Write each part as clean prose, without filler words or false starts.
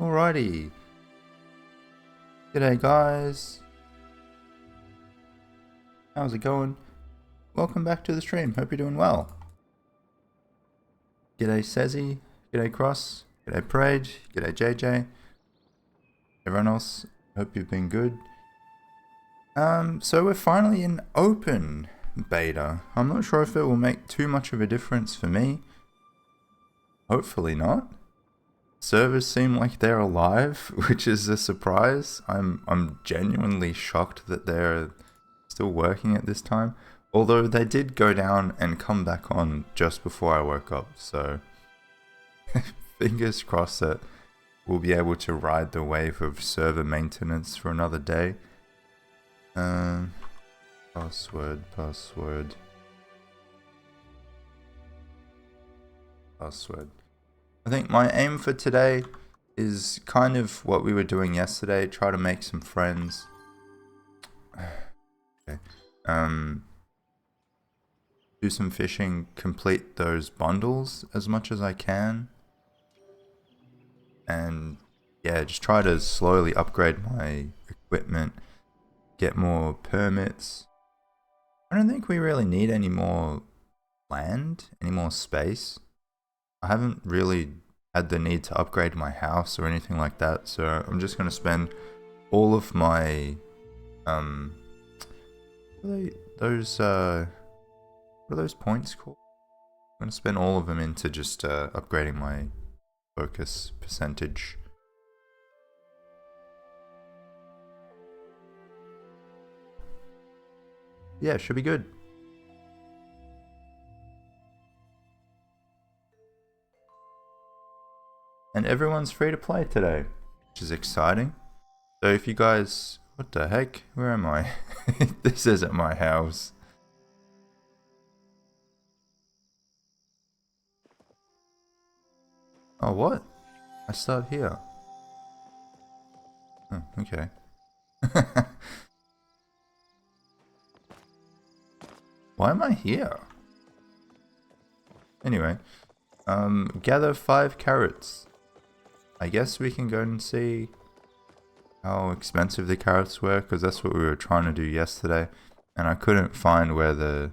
Alrighty. G'day guys. How's it going? Welcome back to the stream. Hope you're doing well. G'day Sezzy. G'day Cross. G'day Parade. G'day JJ. Everyone else, hope you've been good. So we're finally in open beta. I'm not sure if it will make too much of a difference for me. Hopefully not. Servers seem like they're alive, which is a surprise. I'm genuinely shocked that they're still working at this time. Although they did go down and come back on just before I woke up, so fingers crossed that we'll be able to ride the wave of server maintenance for another day. Password. I think my aim for today is kind of what we were doing yesterday, try to make some friends. Okay. Do some fishing, complete those bundles as much as I can. And yeah, just try to slowly upgrade my equipment, get more permits. I don't think we really need any more land, any more space. I haven't really had the need to upgrade my house or anything like that, so I'm just going to spend all of my what are those points called? I'm going to spend all of them into just upgrading my focus percentage. Yeah, should be good. And everyone's free to play today, which is exciting. So if you guys... What the heck? Where am I? This isn't my house. Oh, what? I start here. Oh, okay. Why am I here? Anyway, gather 5 carrots. I guess we can go and see how expensive the carrots were, because that's what we were trying to do yesterday, and I couldn't find where the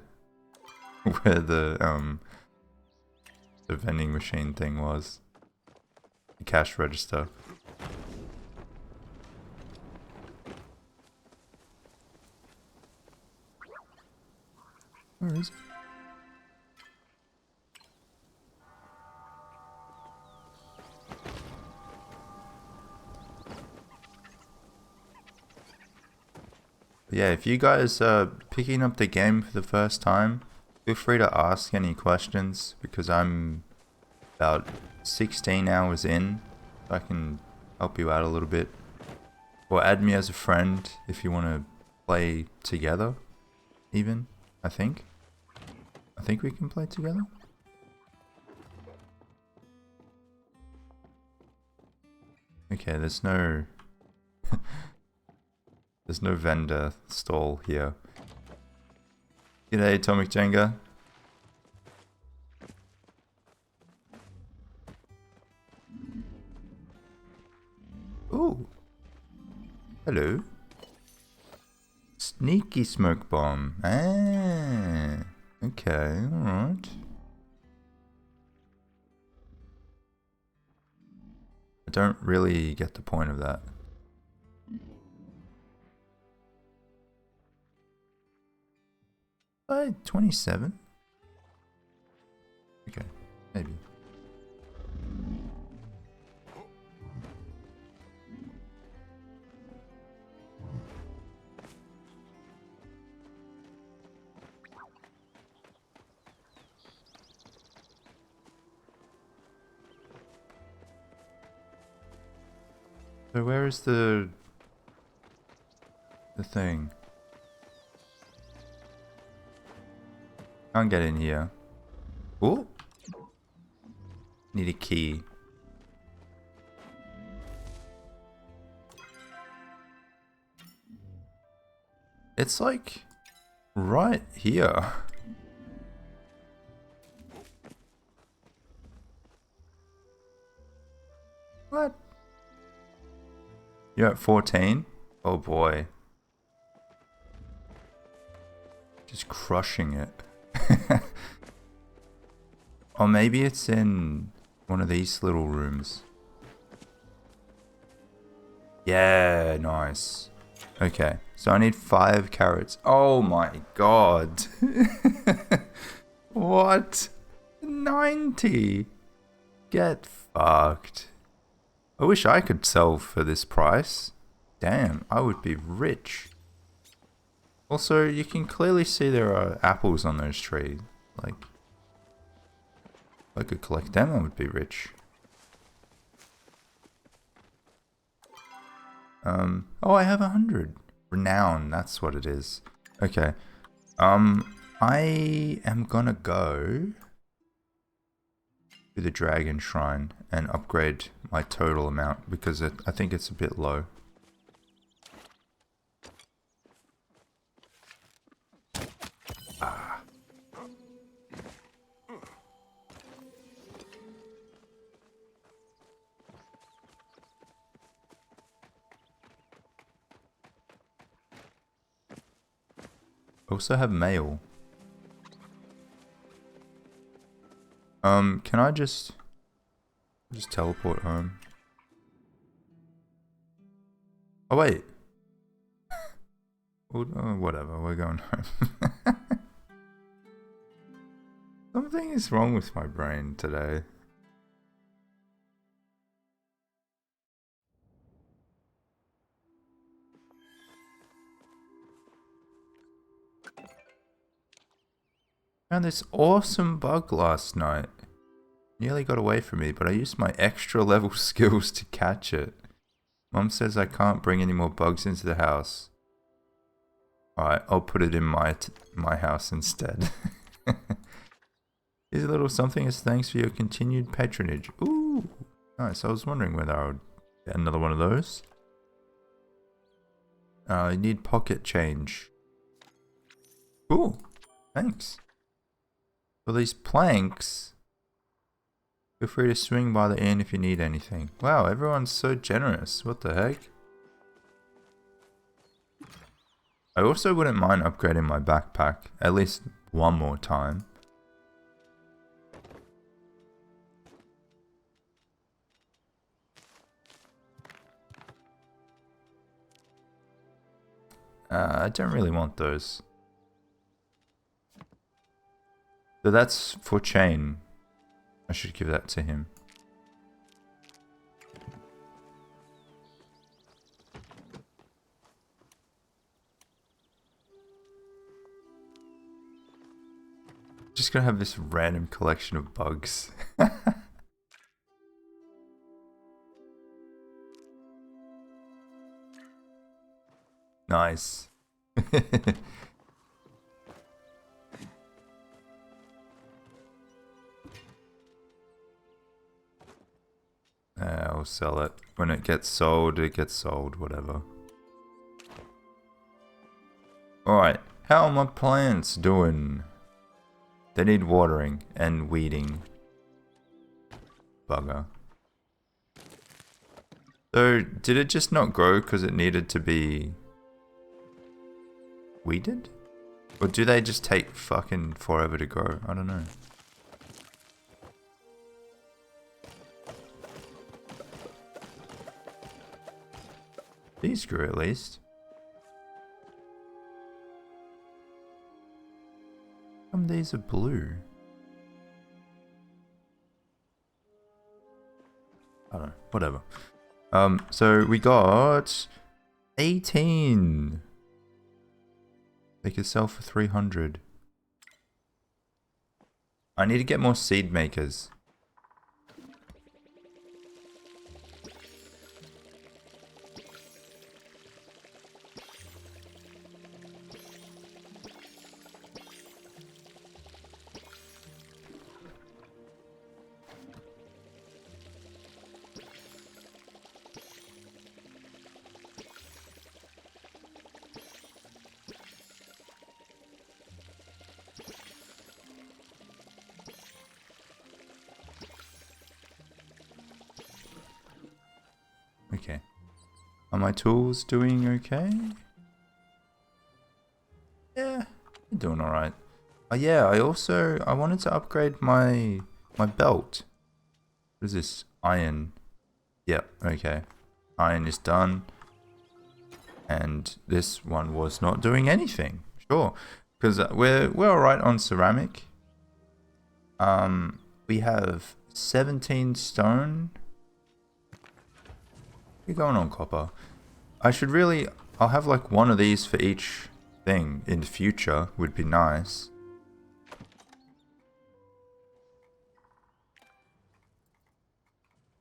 vending machine thing was. The cash register. Where is it? Yeah, if you guys are picking up the game for the first time, feel free to ask any questions, because I'm about 16 hours in, so I can help you out a little bit. Or add me as a friend if you want to play together, even, I think. I think we can play together. Okay, there's no... There's no vendor stall here. G'day, Atomic Jenga. Ooh. Hello. Sneaky smoke bomb. Ah. Okay, alright. I don't really get the point of that. By 27? Okay, maybe. So where is the thing? Can't get in here. Oh! Need a key. It's like right here. What? You're at 14? Oh boy. Just crushing it. Or maybe it's in one of these little rooms. Yeah, nice. Okay, so I need 5 carrots. Oh my god. What? 90? Get fucked. I wish I could sell for this price. Damn, I would be rich. Also, you can clearly see there are apples on those trees. Like, if I could collect them, I would be rich. Oh, I have 100. Renown, that's what it is. Okay. I am gonna go to the Dragon Shrine and upgrade my total amount because I think it's a bit low. Ah. Also have mail. Can I just teleport home? Oh wait. Well, whatever, we're going home. Something is wrong with my brain today. Found this awesome bug last night. Nearly got away from me, but I used my extra level skills to catch it. Mom says I can't bring any more bugs into the house. Alright, I'll put it in my house instead. Here's a little something as thanks for your continued patronage. Ooh, nice. I was wondering whether I would get another one of those. I need pocket change. Cool, thanks. For these planks, feel free to swing by the inn if you need anything. Wow, everyone's so generous. What the heck? I also wouldn't mind upgrading my backpack at least one more time. I don't really want those. So that's for Chain. I should give that to him. Just gonna have this random collection of bugs. Nice. I'll sell it. When it gets sold, whatever. Alright, how are my plants doing? They need watering and weeding. Bugger. So, did it just not grow because it needed to be weeded? Or do they just take fucking forever to grow? I don't know. These grew at least. These are blue. I don't know. Whatever. So we got 18. They could sell for 300. I need to get more seed makers. Okay. Are my tools doing okay? Yeah, they're doing alright. Oh yeah, I wanted to upgrade my belt. What is this? Iron. Yep, okay. Iron is done. And this one was not doing anything. Sure. Because we're alright on ceramic. We have 17 stone. We're going on copper. I'll have like one of these for each thing in the future. Would be nice.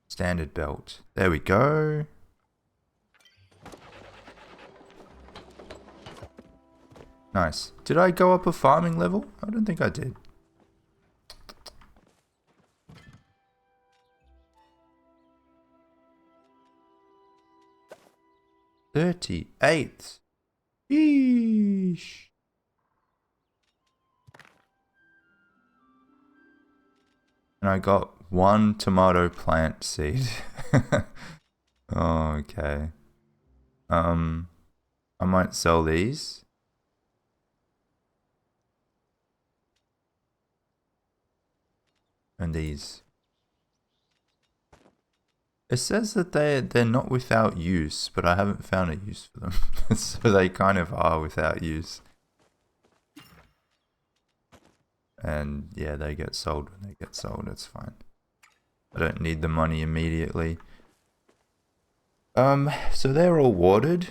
Standard belt. There we go. Nice. Did I go up a farming level? I don't think I did. $38. Yeesh. And I got one tomato plant seed. Oh, okay. I might sell these. And these. It says that they're not without use, but I haven't found a use for them. So they kind of are without use. And yeah, they get sold when they get sold, it's fine. I don't need the money immediately. So they're all watered.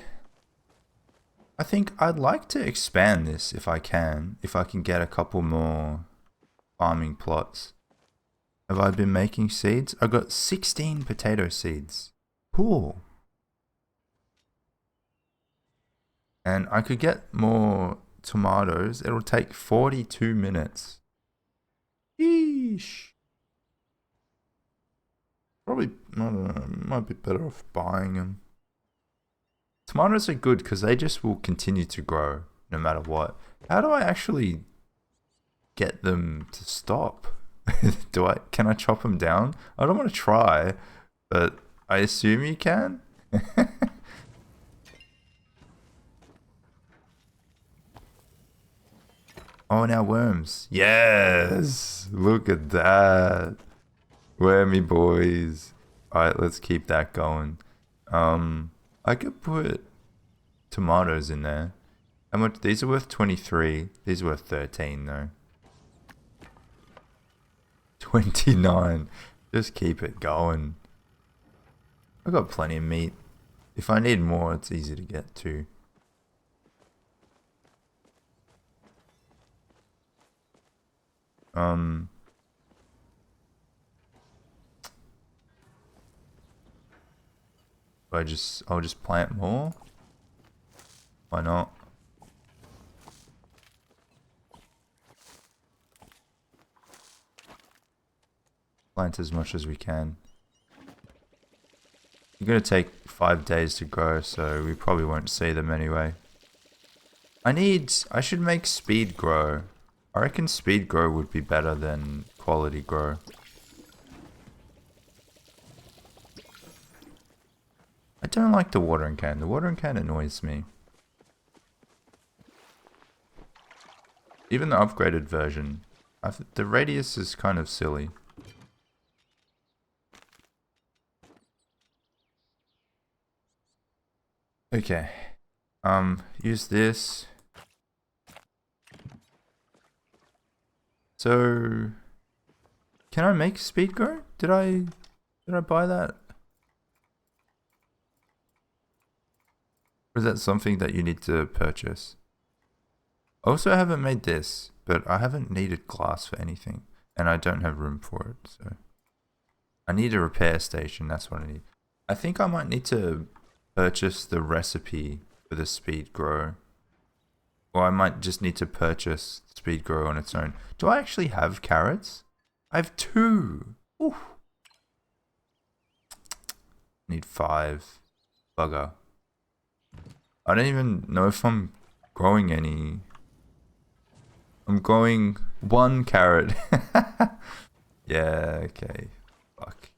I think I'd like to expand this if I can. If I can get a couple more farming plots. Have I been making seeds? I got 16 potato seeds. Cool. And I could get more tomatoes. It'll take 42 minutes. Yeesh. Probably, I don't know, might be better off buying them. Tomatoes are good because they just will continue to grow no matter what. How do I actually get them to stop? Can I chop them down? I don't want to try, but I assume you can. Oh, now worms. Yes! Look at that. Wormy boys. Alright, let's keep that going. I could put tomatoes in there. How much? These are worth 23. These are worth 13 though. 29. Just keep it going. I got plenty of meat. If I need more, it's easy to get to. I'll just plant more. Why not? Plant as much as we can. They're gonna take 5 days to grow, so we probably won't see them anyway. I should make speed grow. I reckon speed grow would be better than quality grow. I don't like the watering can. The watering can annoys me. Even the upgraded version. The radius is kind of silly. Okay. Use this. So, can I make speed grow? Did I buy that? Or is that something that you need to purchase? Also, I haven't made this, but I haven't needed glass for anything, and I don't have room for it, so I need a repair station. That's what I need. I think I might need to purchase the recipe for the speed grow. Or I might just need to purchase speed grow on its own. Do I actually have carrots? I have 2. Ooh. Need 5. Bugger. I don't even know if I'm growing any. I'm growing 1 carrot. Yeah, okay. Fuck.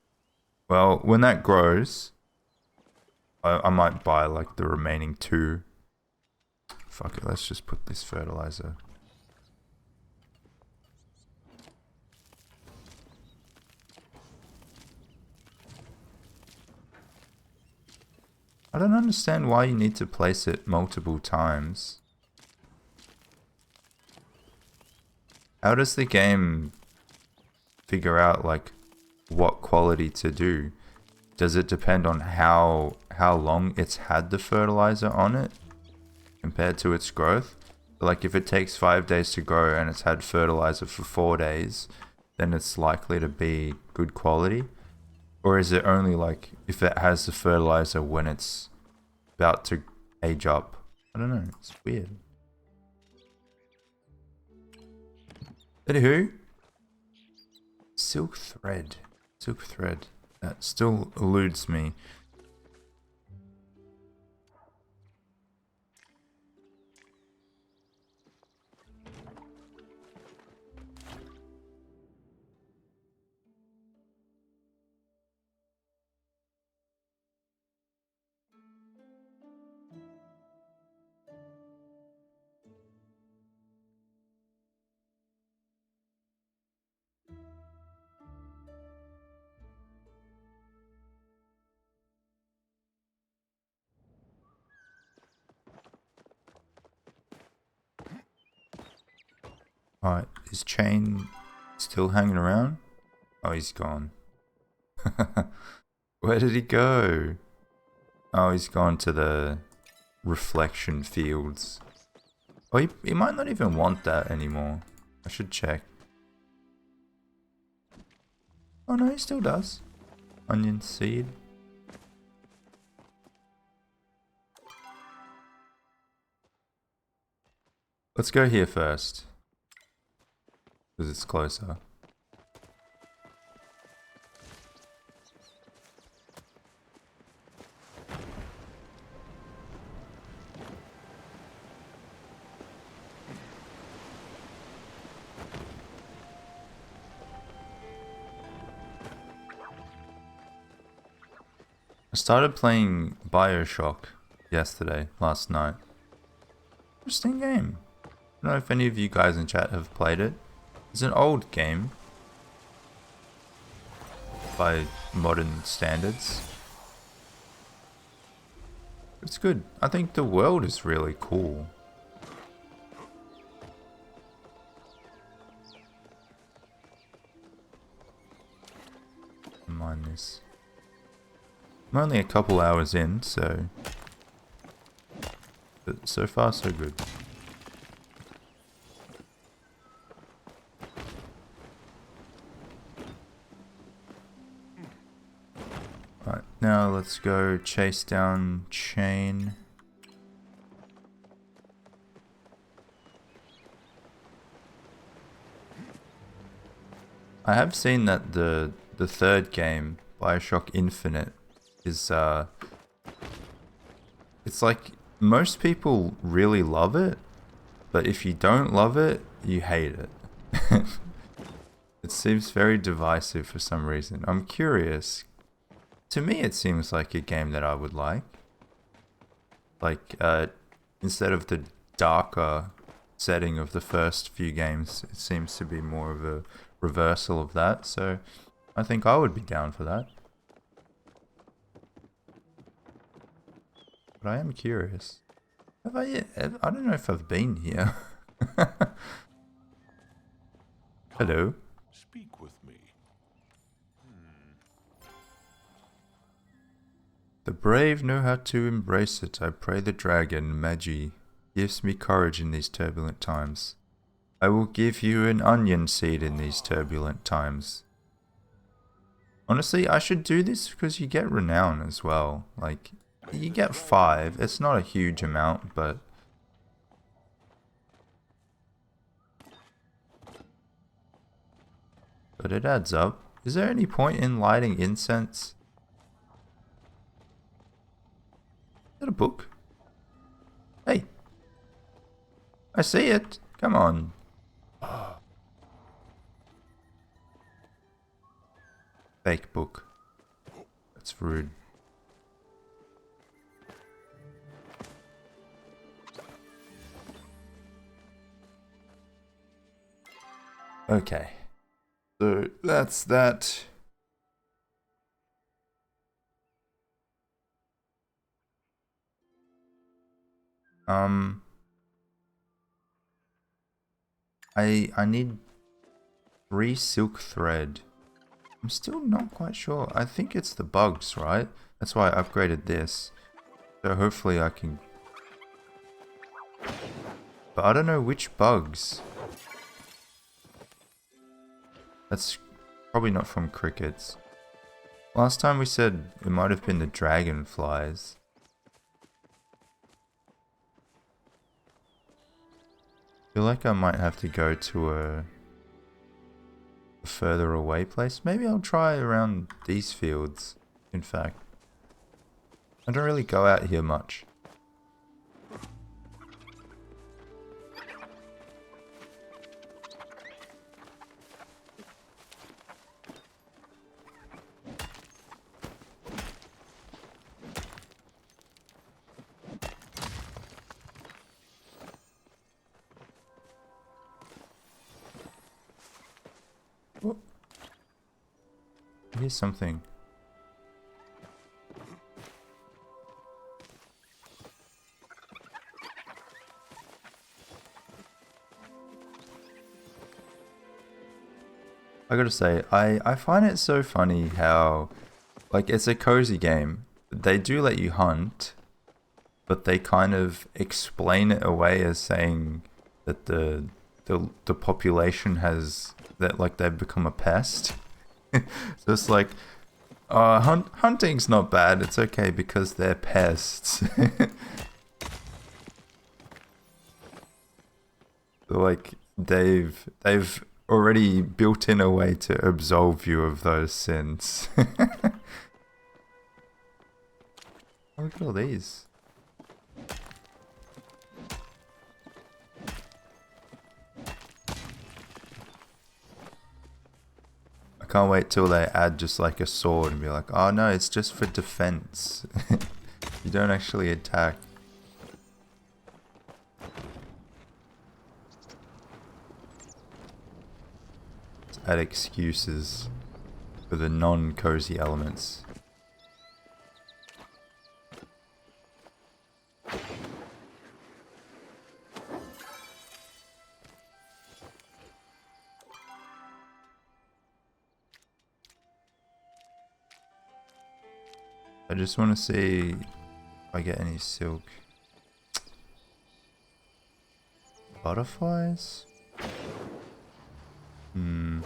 Well, when that grows, I might buy like the remaining 2. Fuck it, let's just put this fertilizer. I don't understand why you need to place it multiple times. How does the game figure out like what quality to do? Does it depend on how long it's had the fertilizer on it compared to its growth? Like if it takes 5 days to grow and it's had fertilizer for 4 days, then it's likely to be good quality? Or is it only like if it has the fertilizer when it's about to age up? I don't know, it's weird. Anywho, silk thread. Silk thread. That still eludes me. Alright, is Chain still hanging around? Oh, he's gone. Where did he go? Oh, he's gone to the reflection fields. Oh, he might not even want that anymore. I should check. Oh no, he still does. Onion seed. Let's go here first. Because it's closer. I started playing BioShock last night. Interesting game. I don't know if any of you guys in chat have played it. It's an old game by modern standards. It's good. I think the world is really cool. Mind this. I'm only a couple hours in, so... But so far, so good. Right, now let's go chase down Chain. I have seen that the third game, BioShock Infinite, is it's like most people really love it, but if you don't love it, you hate it. It seems very divisive for some reason. I'm curious. To me, it seems like a game that I would like. Like, instead of the darker setting of the first few games, it seems to be more of a reversal of that, so I think I would be down for that. But I am curious. I don't know if I've been here. Hello. Speak with me. The brave know how to embrace it. I pray the dragon, Magi, gives me courage in these turbulent times. I will give you an onion seed in these turbulent times. Honestly, I should do this because you get renown as well. Like, you get 5. It's not a huge amount, but... But it adds up. Is there any point in lighting incense? Is that a book? Hey. I see it. Come on. Fake book. That's rude. Okay. So that's that. I need 3 silk thread. I'm still not quite sure. I think it's the bugs, right? That's why I upgraded this. So hopefully I can... But I don't know which bugs. That's probably not from crickets. Last time we said it might have been the dragonflies. I feel like I might have to go to a further away place. Maybe I'll try around these fields, in fact. I don't really go out here much. Oh. Here's something. I gotta say, I find it so funny how, like, it's a cozy game. They do let you hunt, but they kind of explain it away as saying that the population has, that like they've become a pest. So it's like, hunting's not bad, it's okay because they're pests. Like they've already built in a way to absolve you of those sins. Look at all these. I can't wait till they add just like a sword and be like, oh no, it's just for defense. You don't actually attack. Just add excuses for the non-cozy elements. I just want to see if I get any silk. Butterflies? Ooh.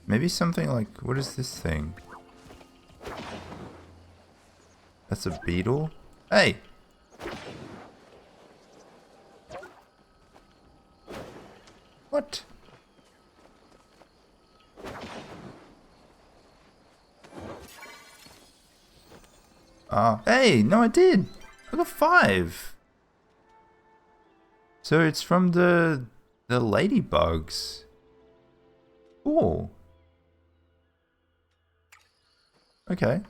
Maybe something like, what is this thing? That's a beetle? Hey! What? Hey! No, I did! I got 5! So it's from the ladybugs. Cool. Okay.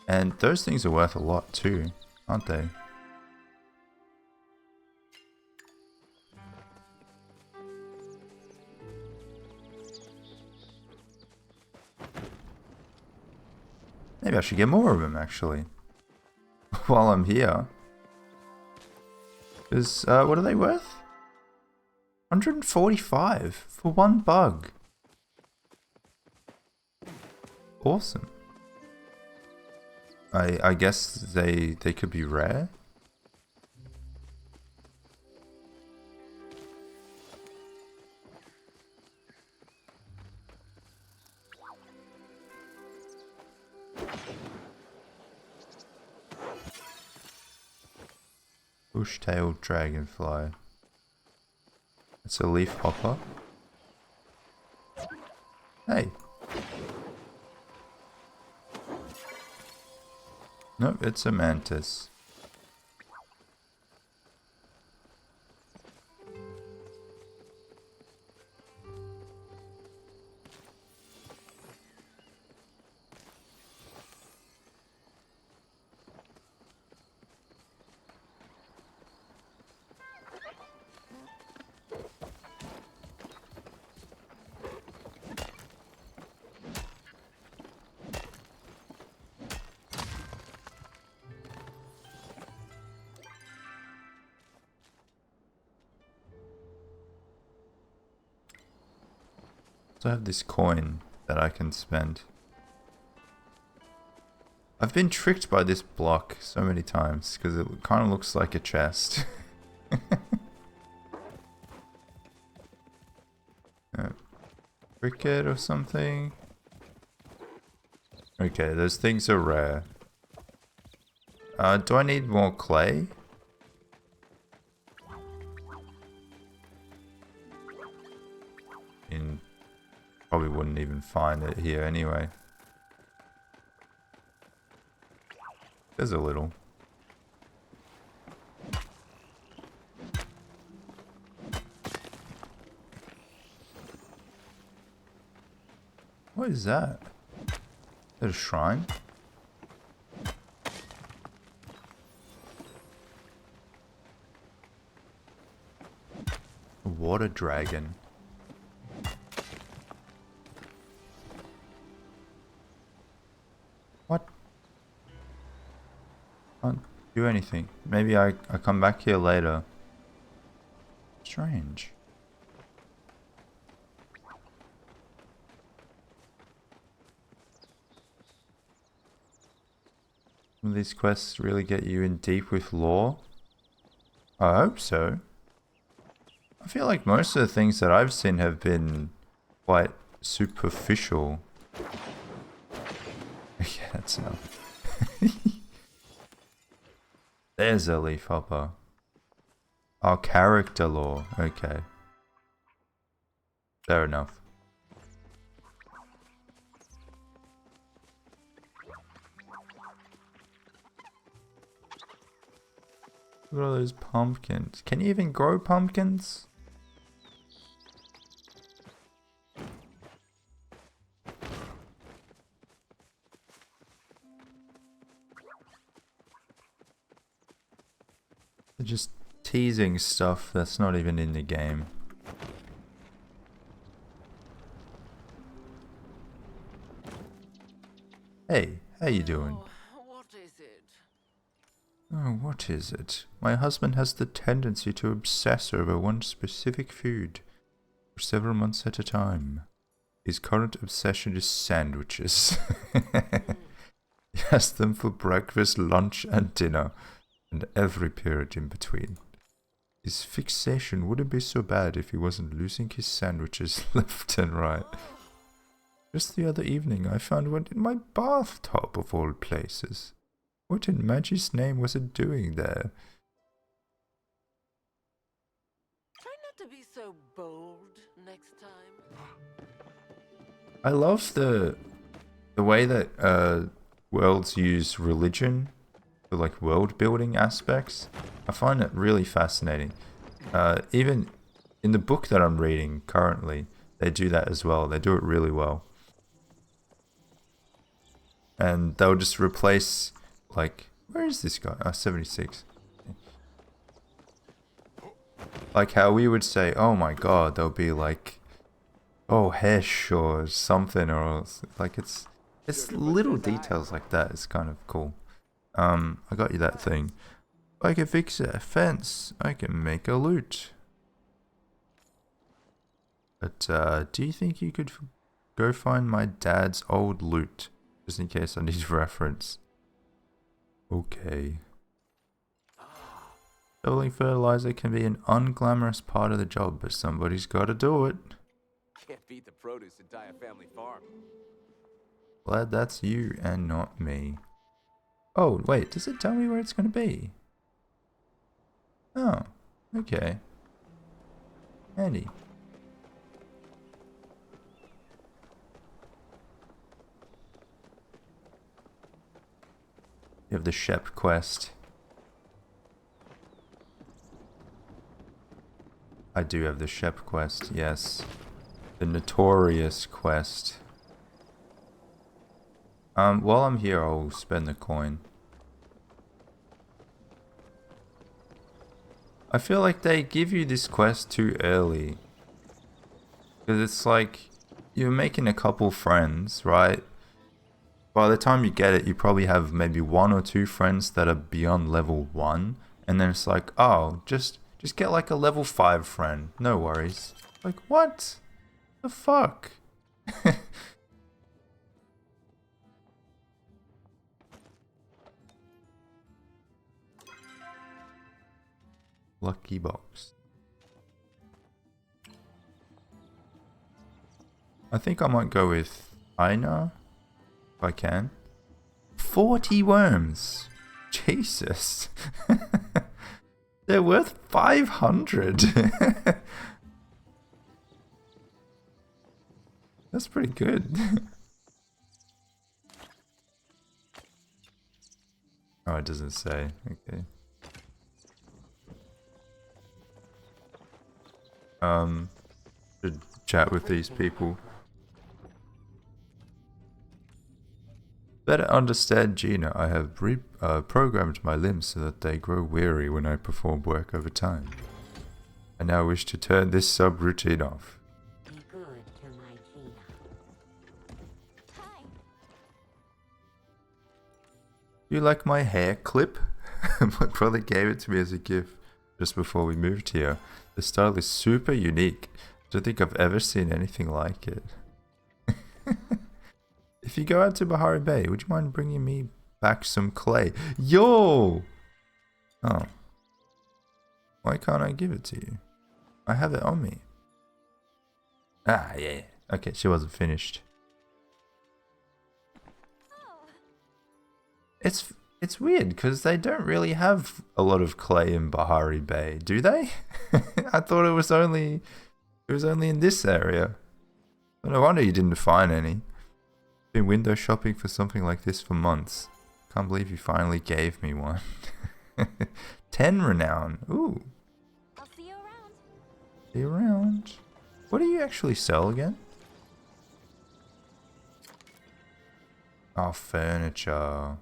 And those things are worth a lot too, aren't they? Maybe I should get more of them actually. While I'm here. Because, what are they worth? 145 for 1 bug. Awesome. I guess they could be rare. Bush-tailed dragonfly. It's a leaf hopper. Hey. Nope, it's a mantis. So I have this coin that I can spend. I've been tricked by this block so many times because it kind of looks like a chest. Cricket or something? Okay, those things are rare. Do I need more clay? Probably wouldn't even find it here anyway. There's a little. What is that? Is that a shrine? A water dragon. What? Can't do anything. Maybe I come back here later. Strange. Will these quests really get you in deep with lore? I hope so. I feel like most of the things that I've seen have been quite superficial. Yeah, that's enough. There's a leaf hopper. Our character lore. Okay. Fair enough. Look at all those pumpkins. Can you even grow pumpkins? They're just teasing stuff that's not even in the game. Hey, how you doing? Oh, what is it? Oh, what is it? My husband has the tendency to obsess over one specific food for several months at a time. His current obsession is sandwiches. He has them for breakfast, lunch, and dinner, and every period in between. His fixation wouldn't be so bad if he wasn't losing his sandwiches left and right. Just the other evening, I found one in my bathtub of all places. What in Maggie's name was it doing there? Try not to be so bold next time. I love the way that worlds use religion for like world building aspects. I find it really fascinating. Even in the book that I'm reading currently, they do that as well. They do it really well. And they'll just replace, like, where is this guy? Oh, 76. Like how we would say, oh my god, they'll be like, oh, Hesh or something, or like it's little details like that. It's kind of cool. I got you that thing. I can fix a fence. I can make a loot. But do you think you could go find my dad's old loot? Just in case I need reference. Okay. Shoveling fertilizer can be an unglamorous part of the job, but somebody's got to do it. Can't beat the produce and tie a family farm. Glad that's you and not me. Oh, wait, does it tell me where it's going to be? Oh, okay. Handy. You have the Shep quest. I do have the Shep quest, yes. The notorious quest. While I'm here, I'll spend the coin. I feel like they give you this quest too early. Because it's like, you're making a couple friends, right? By the time you get it, you probably have maybe 1 or 2 friends that are beyond level 1. And then it's like, oh, just get like a level 5 friend. No worries. Like, what? The fuck? Lucky box. I think I might go with Aina, if I can. 40 worms! Jesus! They're worth 500! That's pretty good. Oh, it doesn't say. Okay. Should chat with these people. Better understand Gina, I have programmed my limbs so that they grow weary when I perform work over time. I now wish to turn this subroutine off. Be good to my Gina. Hi. You like my hair clip? My brother gave it to me as a gift just before we moved here. The style is super unique. I don't think I've ever seen anything like it. If you go out to Bahari Bay, would you mind bringing me back some clay? Yo! Oh. Why can't I give it to you? I have it on me. Ah, yeah. Okay, she wasn't finished. It's weird because they don't really have a lot of clay in Bahari Bay, do they? I thought it was only in this area. No wonder you didn't find any. Been window shopping for something like this for months. Can't believe you finally gave me one. 10 renown. Ooh. I'll see you around. See you around. What do you actually sell again? Oh, furniture.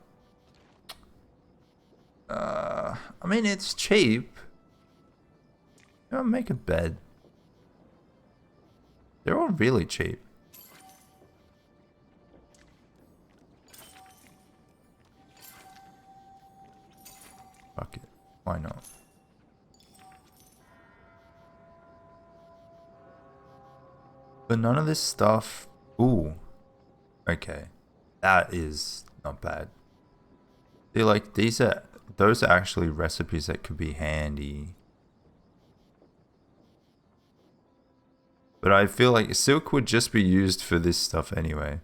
I mean, it's cheap. I'll make a bed. They're all really cheap. Fuck it. Why not? But none of this stuff... Ooh. Okay. That is not bad. See, like, those are actually recipes that could be handy. But I feel like silk would just be used for this stuff anyway.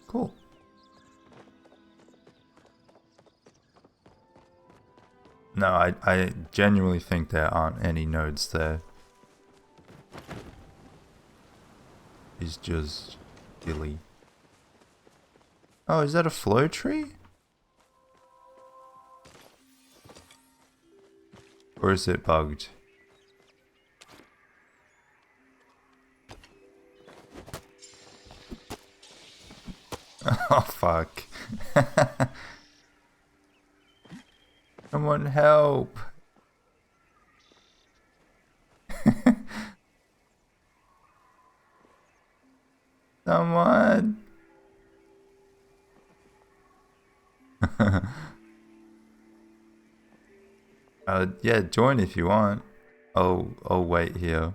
Cool. No, I genuinely think there aren't any nodes there. It's just dilly. Oh, is that a flow tree? Or is it bugged? Oh, fuck. Someone help. Someone. Yeah, join if you want. I'll wait here.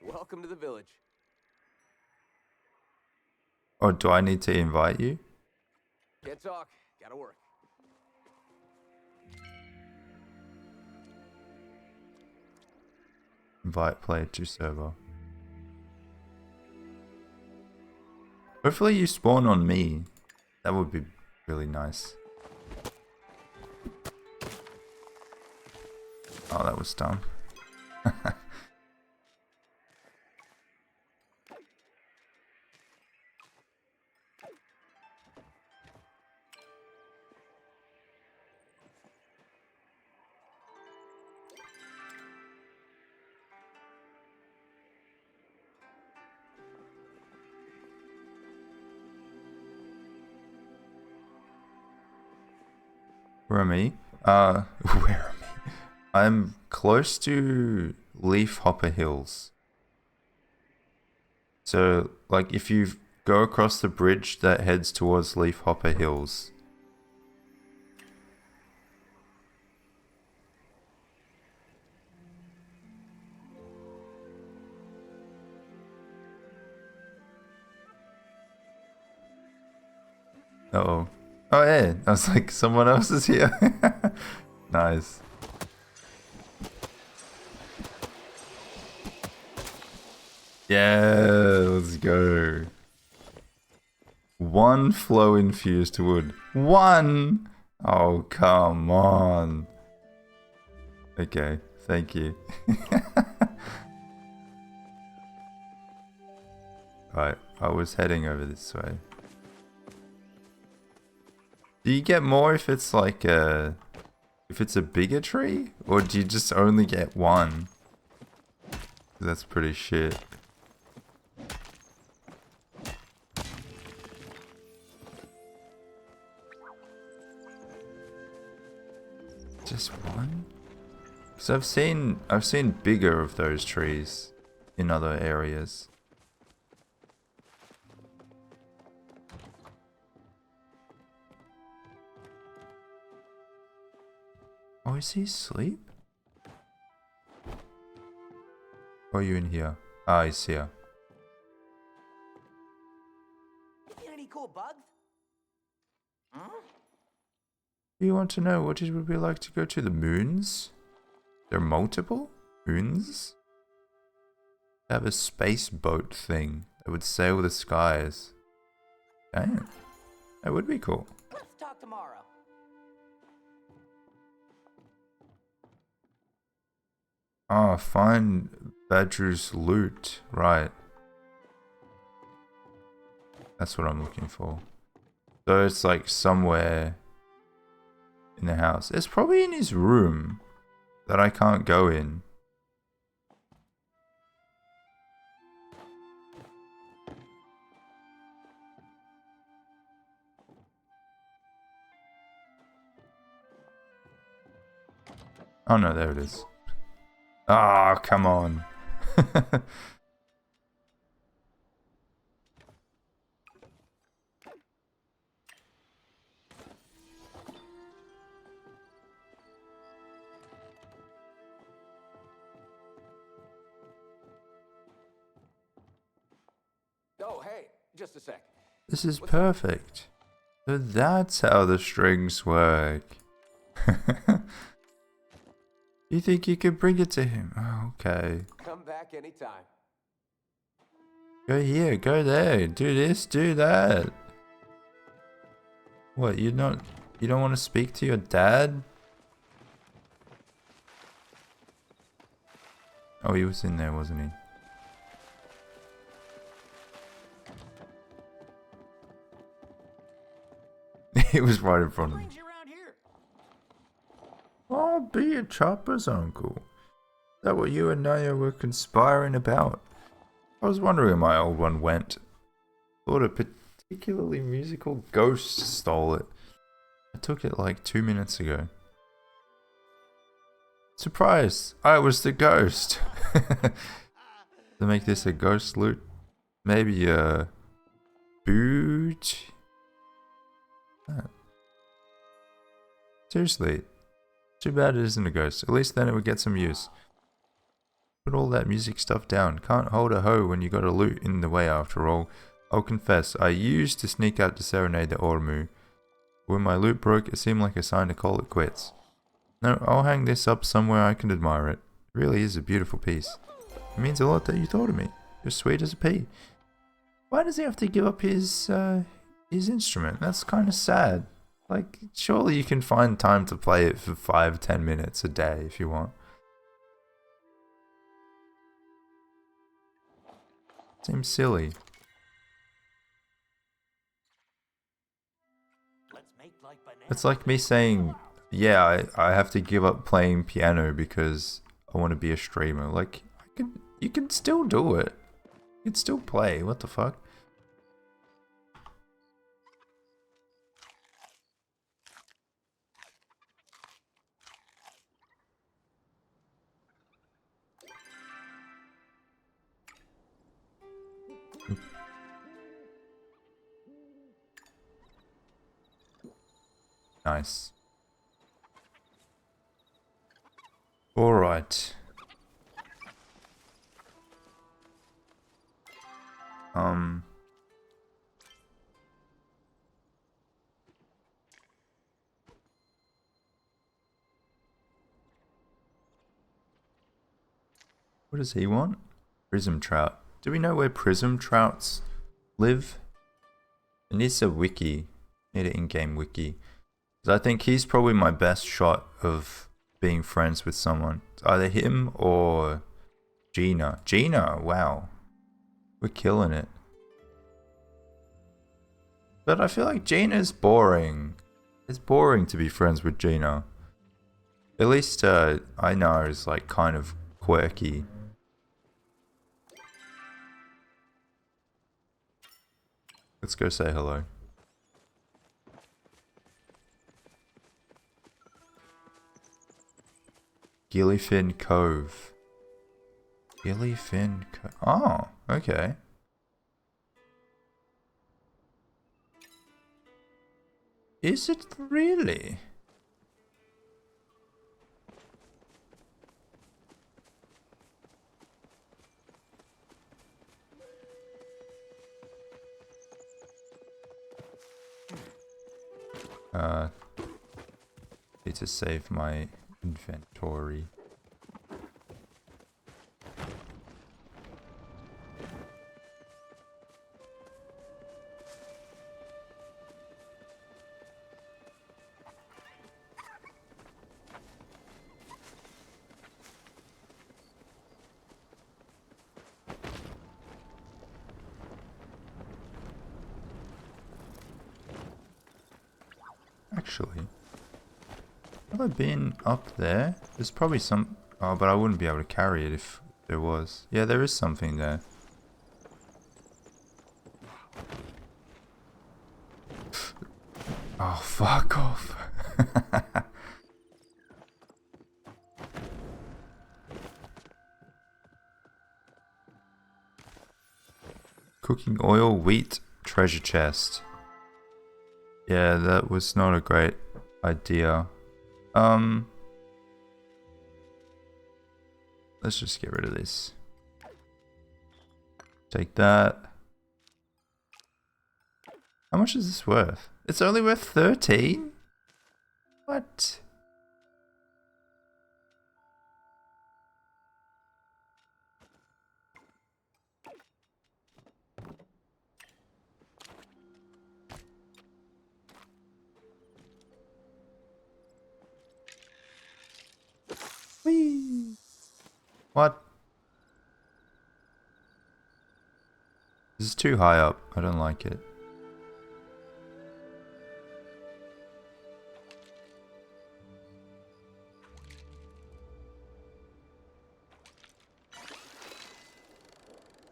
Welcome to the village. Or do I need to invite you? Can't talk. Gotta work. Invite player to server. Hopefully you spawn on me. That would be really nice. Oh, that was dumb. Where am I? Where am I? I'm close to Leaf Hopper Hills. So, like, if you go across the bridge that heads towards Leaf Hopper Hills. Uh-oh. Oh, yeah. I was like, someone else is here. Nice. Yeah, let's go. One flow infused wood. One! Oh, come on. Okay, thank you. Right, I was heading over this way. Do you get more if it's like a... if it's a bigger tree? Or do you just only get one? That's pretty shit. Just one? Because I've seen bigger of those trees in other areas. Oh, is he asleep? Or are you in here? Ah, he's here. You any cool bugs? Huh? Do you want to know what it would be like to go to the moons? There are multiple moons? They have a space boat thing that would sail the skies. Damn. That would be cool. Let's talk tomorrow. Ah, find Badger's loot. Right. That's what I'm looking for. So it's like somewhere in the house. It's probably in his room that I can't go in. Oh no, there it is. Ah, come on. Oh, hey, just a sec. This is perfect. So that's how the strings work. You think you could bring it to him? Oh, okay. Come back anytime. Go here, go there, do this, do that. What, you don't want to speak to your dad? Oh, he was in there, wasn't he? He was right in front of me. I'll be a chopper's uncle. Is that what you and Naya were conspiring about? I was wondering where my old one went. Thought a particularly musical ghost stole it. I took it like 2 minutes ago. Surprise! I was the ghost! To make this a ghost loot, maybe a boot? Ah. Seriously, too bad it isn't a ghost. At least then it would get some use. Put all that music stuff down. Can't hold a hoe when you got a loot in the way after all. I'll confess, I used to sneak out to serenade the Ormu. When my loot broke, it seemed like a sign to call it quits. No, I'll hang this up somewhere I can admire it. It really is a beautiful piece. It means a lot that you thought of me. You're sweet as a pea. Why does he have to give up his instrument? That's kind of sad. Like, surely you can find time to play it for 5-10 minutes a day if you want. Seems silly. It's like me saying, yeah, I have to give up playing piano because I want to be a streamer. Like, you can still do it. You can still play. What the fuck? Nice. Alright. What does he want? Prism trout. Do we know where prism trouts live? It needs a wiki. Need an in-game wiki. 'Cause I think he's probably my best shot of being friends with someone. It's either him or Gina. Gina, wow. We're killing it. But I feel like Gina's boring. It's boring to be friends with Gina. At least I know is like kind of quirky. Let's go say hello. Gillyfin Cove. Gillyfin Cove. Oh, okay. Is it really? Need to save my inventory. Actually, have I been up there? There's probably some... Oh, but I wouldn't be able to carry it if there was. Yeah, there is something there. Oh, fuck off. Cooking oil, wheat, treasure chest. Yeah, that was not a great idea. Let's just get rid of this. Take that. How much is this worth? It's only worth 13? What? Whee! What? This is too high up. I don't like it.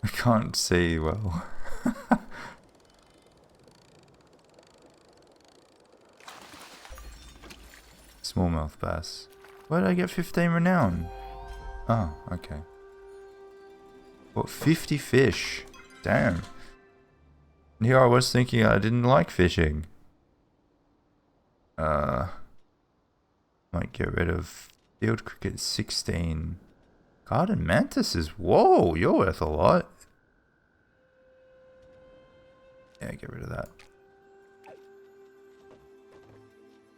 I can't see well. Smallmouth bass. Where did I get 15 renown? Oh, okay. What, 50 fish? Damn. And here I was thinking I didn't like fishing. Might get rid of field cricket 16. Garden mantises. Whoa, you're worth a lot. Yeah, get rid of that.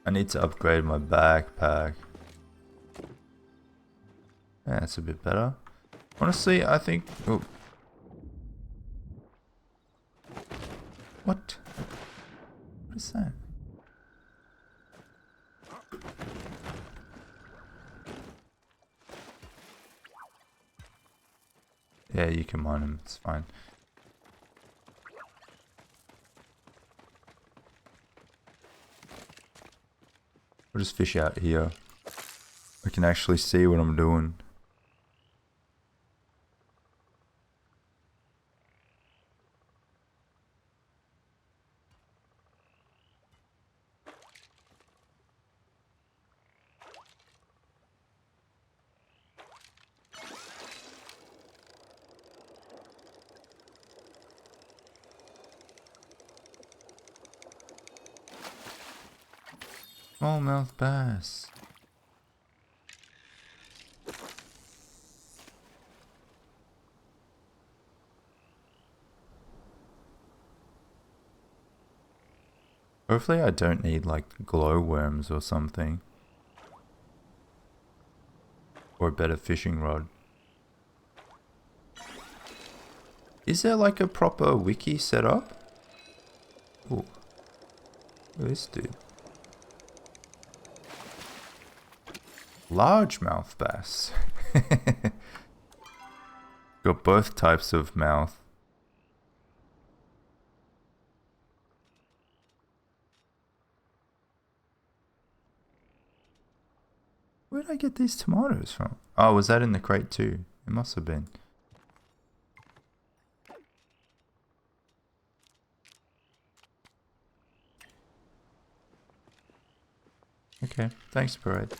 I need to upgrade my backpack. Yeah, that's a bit better. Honestly, I think... Oh. What? What is that? Yeah, you can mine them. It's fine. We'll just fish out here. I can actually see what I'm doing. Smallmouth bass. Hopefully I don't need like glowworms or something. Or a better fishing rod. Is there like a proper wiki set up? Ooh. Look at this dude. Largemouth bass. Got both types of mouth. Where did I get these tomatoes from? Oh, was that in the crate too? It must have been. Okay, thanks, Parade.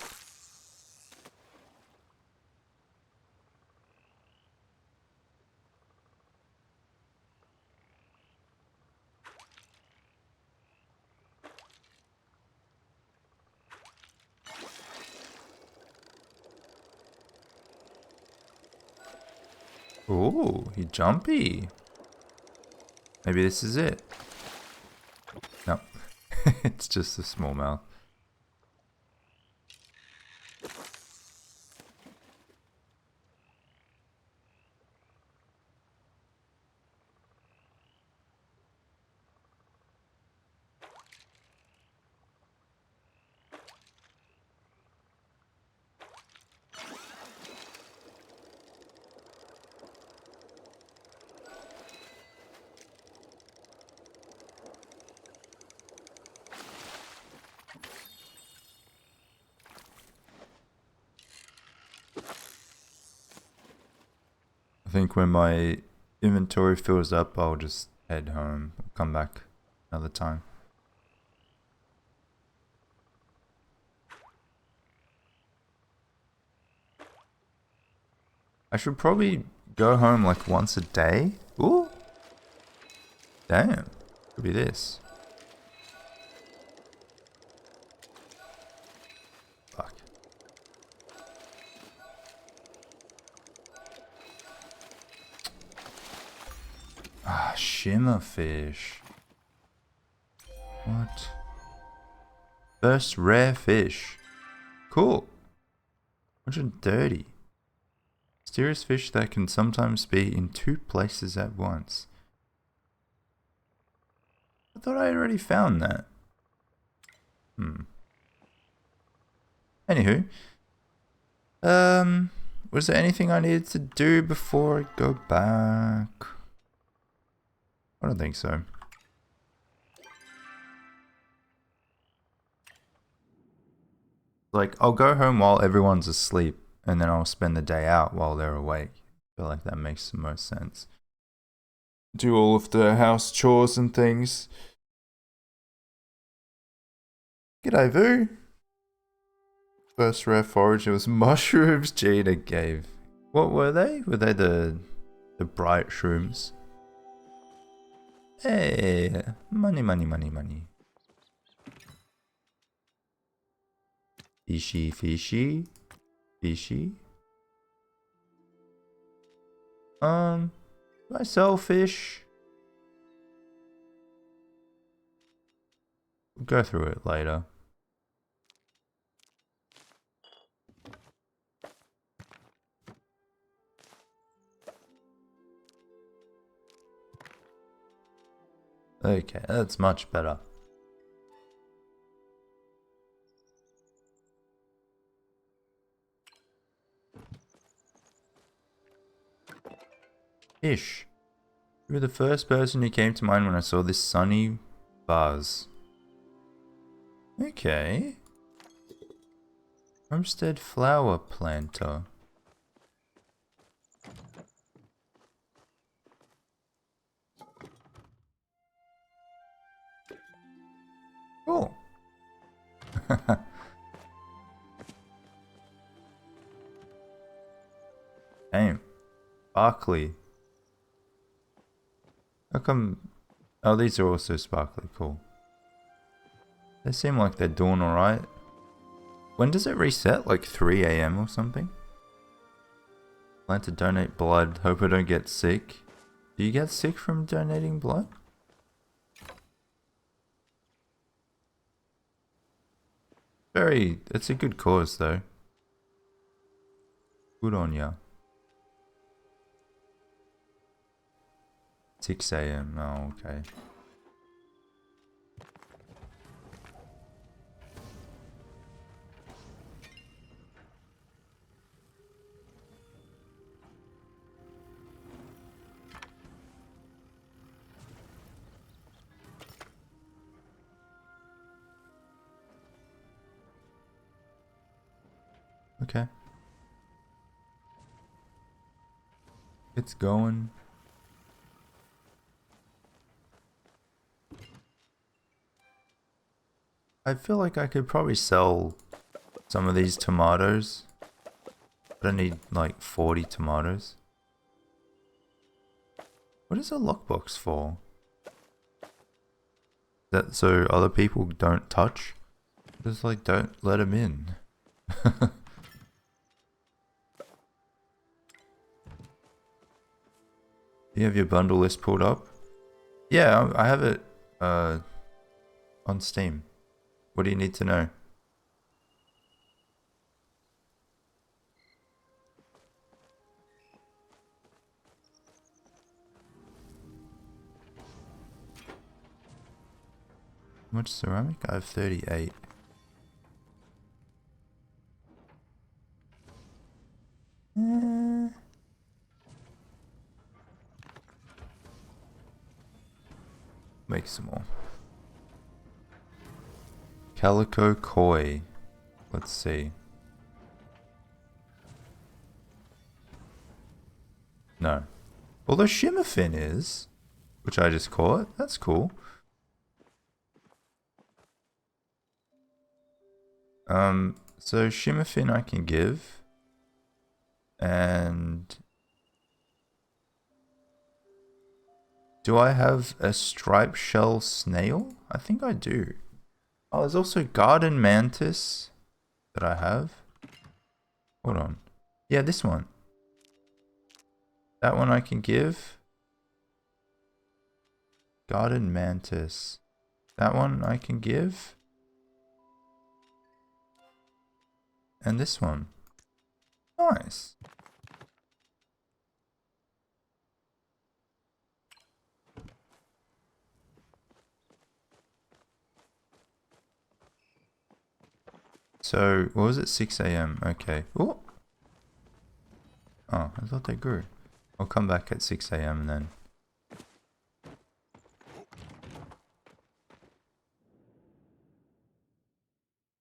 Ooh, he jumpy. Maybe this is it. No, it's just a smallmouth. I think when my inventory fills up, I'll just head home. Come back another time. I should probably go home like once a day. Ooh. Damn. Could be this. Fuck. Ah, shimmer fish. What? First rare fish. Cool. 130. Mysterious fish that can sometimes be in 2 places at once. I thought I already found that. Anywho. Was there anything I needed to do before I go back? I don't think so. Like, I'll go home while everyone's asleep, and then I'll spend the day out while they're awake. I feel like that makes the most sense. Do all of the house chores and things. G'day, Vu. First rare forage, it was mushrooms Gina gave. What were they? Were they the bright shrooms? Hey, money, money, money, money. Fishy, fishy, fishy. Do I sell fish? We'll go through it later. Okay, that's much better. Ish. You were the first person who came to mind when I saw this sunny vase. Okay. Homestead flower planter. Cool. Damn. Sparkly. How come... Oh, these are also sparkly. Cool. They seem like they're doing alright. When does it reset? Like 3 AM or something? Plan to donate blood. Hope I don't get sick. Do you get sick from donating blood? It's a good cause though. Good on ya. 6 a.m. Oh, okay. Okay. It's going. I feel like I could probably sell some of these tomatoes. I don't need like 40 tomatoes. What is a lockbox for? That so other people don't touch? Just like don't let them in. You have your bundle list pulled up? Yeah, I have it on Steam. What do you need to know? How much ceramic? I have 38. Make some more. Calico Koi. Let's see. No. Although Shimmerfin is, which I just caught. That's cool. So Shimmerfin I can give. And do I have a striped shell snail? I think I do. Oh, there's also garden mantis that I have. Hold on. Yeah, this one. That one I can give. Garden mantis. That one I can give. And this one. Nice. So, what was it? 6 a.m. Okay. Oh, I thought they grew. I'll come back at 6 a.m. then.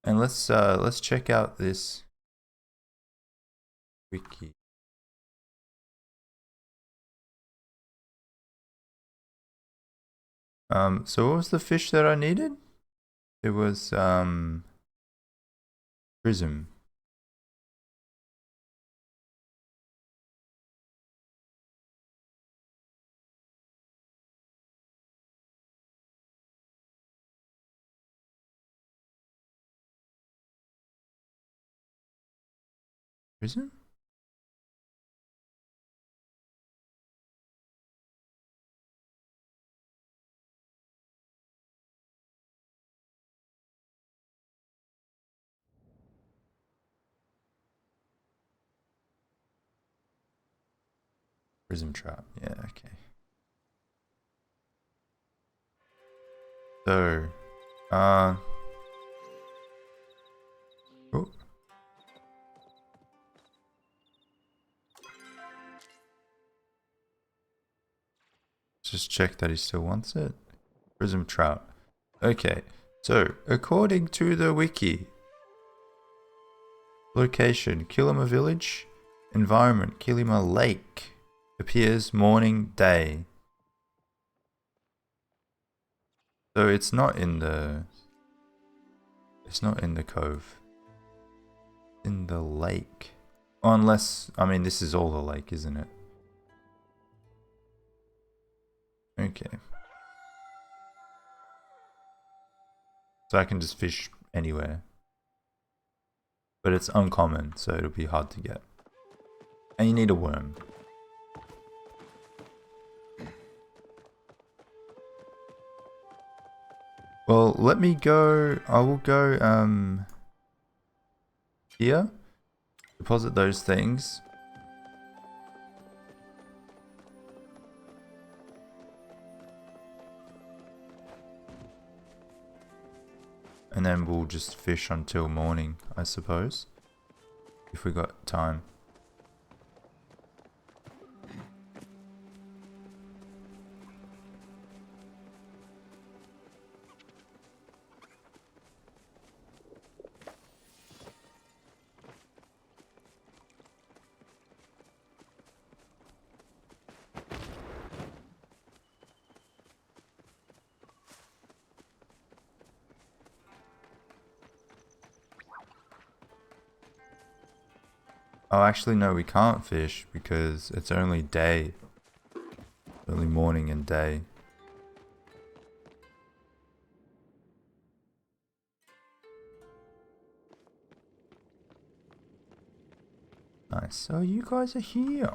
And let's check out this wiki. So what was the fish that I needed? It was prism. Prism? Prism trap. Yeah, okay. So, oh. Just check that he still wants it. Prism trout. Okay, so according to the wiki, location, Kilima Village. Environment, Kilima Lake. Appears morning, day. So it's not in the... It's not in the cove. In the lake. Unless, I mean, this is all the lake, isn't it? Okay. So I can just fish anywhere. But it's uncommon, so it'll be hard to get. And you need a worm. Well, let me go. I will go here. Deposit those things. And then we'll just fish until morning, I suppose. If we got time. Oh, actually, no, we can't fish because it's only day. Only morning and day. Nice. So you guys are here.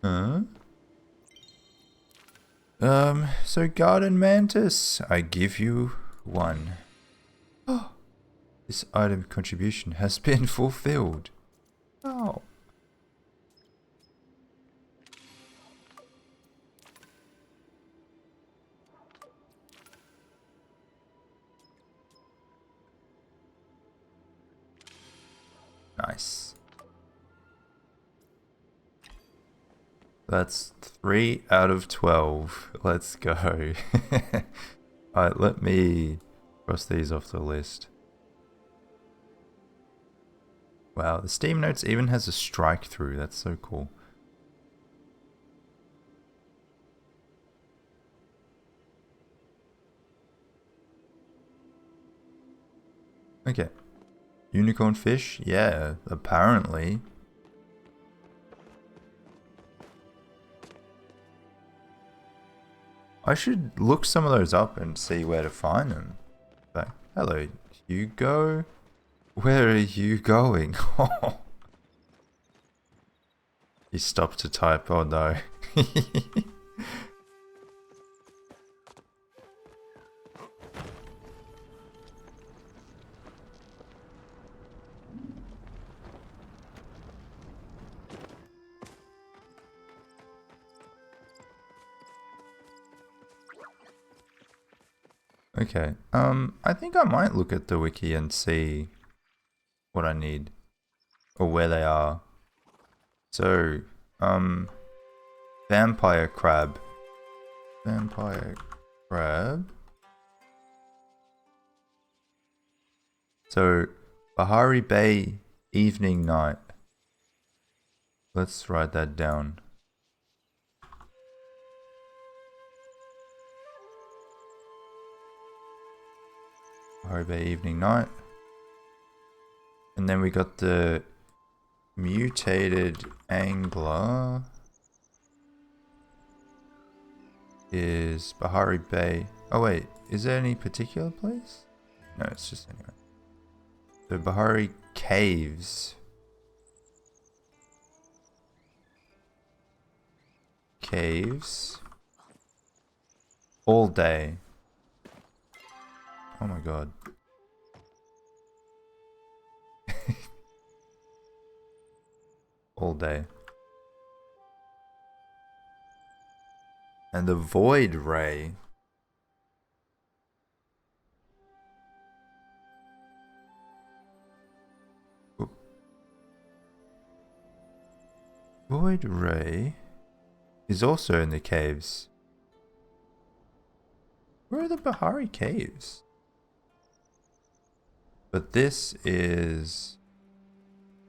Huh? So Garden Mantis, I give you 1. Oh, this item contribution has been fulfilled. Oh. Nice. That's 3 out of 12. Let's go. Alright, let me cross these off the list. Wow, the Steam Notes even has a strike through. That's so cool. Okay. Unicorn fish? Yeah, apparently. I should look some of those up and see where to find them. But, hello, Hugo. Where are you going? He stopped to type, oh no. Okay, I think I might look at the wiki and see what I need. Or where they are. So, vampire crab. Vampire crab. So, Bahari Bay, evening, night. Let's write that down. Bahari Bay, evening, night. And then we got the mutated angler. Is Bahari Bay. Oh wait, is there any particular place? No, it's just anyway. The Bahari Caves. Caves. All day. Oh my god. All day. And the Void Ray. Oop. Void Ray is also in the caves. Where are the Bahari Caves? But this is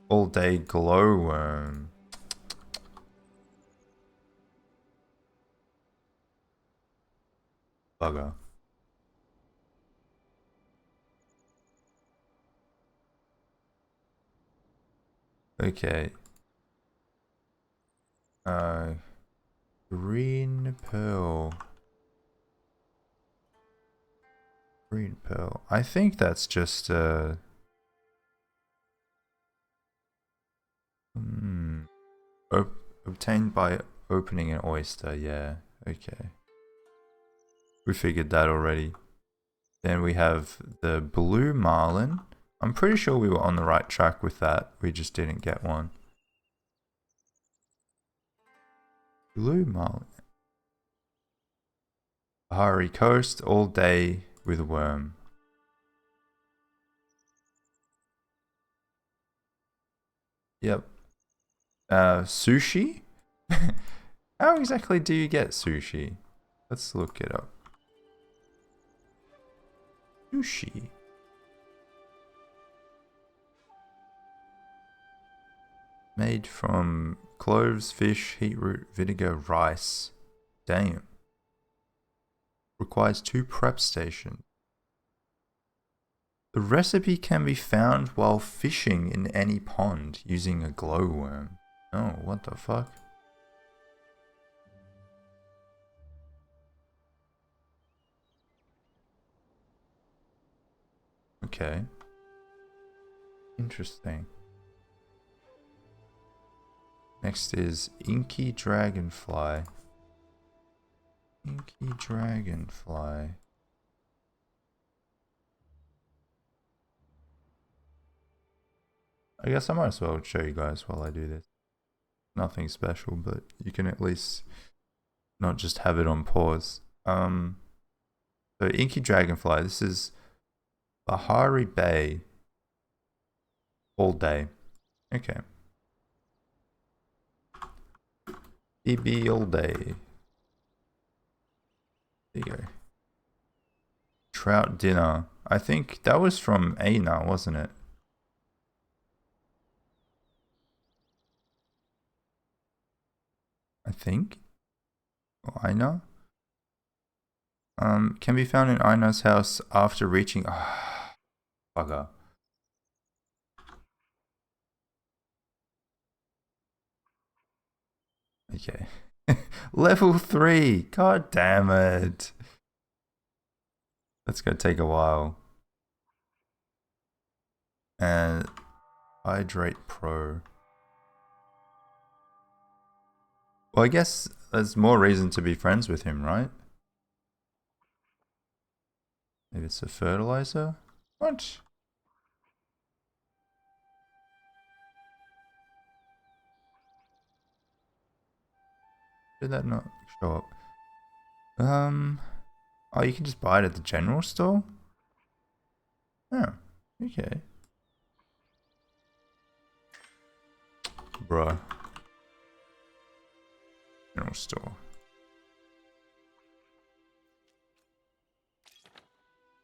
all day glowworm. Bugger. Okay. Green pearl. Green pearl. I think that's just obtained by opening an oyster. Yeah. Okay. We figured that already. Then we have the blue marlin. I'm pretty sure we were on the right track with that. We just didn't get one. Blue marlin. Bahari Coast all day with worm. Yep. Sushi? How exactly do you get sushi? Let's look it up. Sushi. Made from cloves, fish, heat root, vinegar, rice. Damn. Requires 2 prep stations. The recipe can be found while fishing in any pond using a glowworm. Oh, what the fuck? Okay. Interesting. Next is Inky Dragonfly. Inky Dragonfly. I guess I might as well show you guys while I do this. Nothing special, but you can at least not just have it on pause. So Inky Dragonfly, this is Bahari Bay. All day. Okay. BB all day. There you go. Trout dinner. I think that was from Aina, wasn't it? I think. Or Aina. Can be found in Aina's house after reaching. Bugger. Okay. Level 3. God damn it. That's gonna take a while. And Hydrate Pro. Well, I guess there's more reason to be friends with him, right? Maybe it's a fertilizer? What? Did that not show up? Oh, you can just buy it at the general store? Oh, okay. Bruh. General store.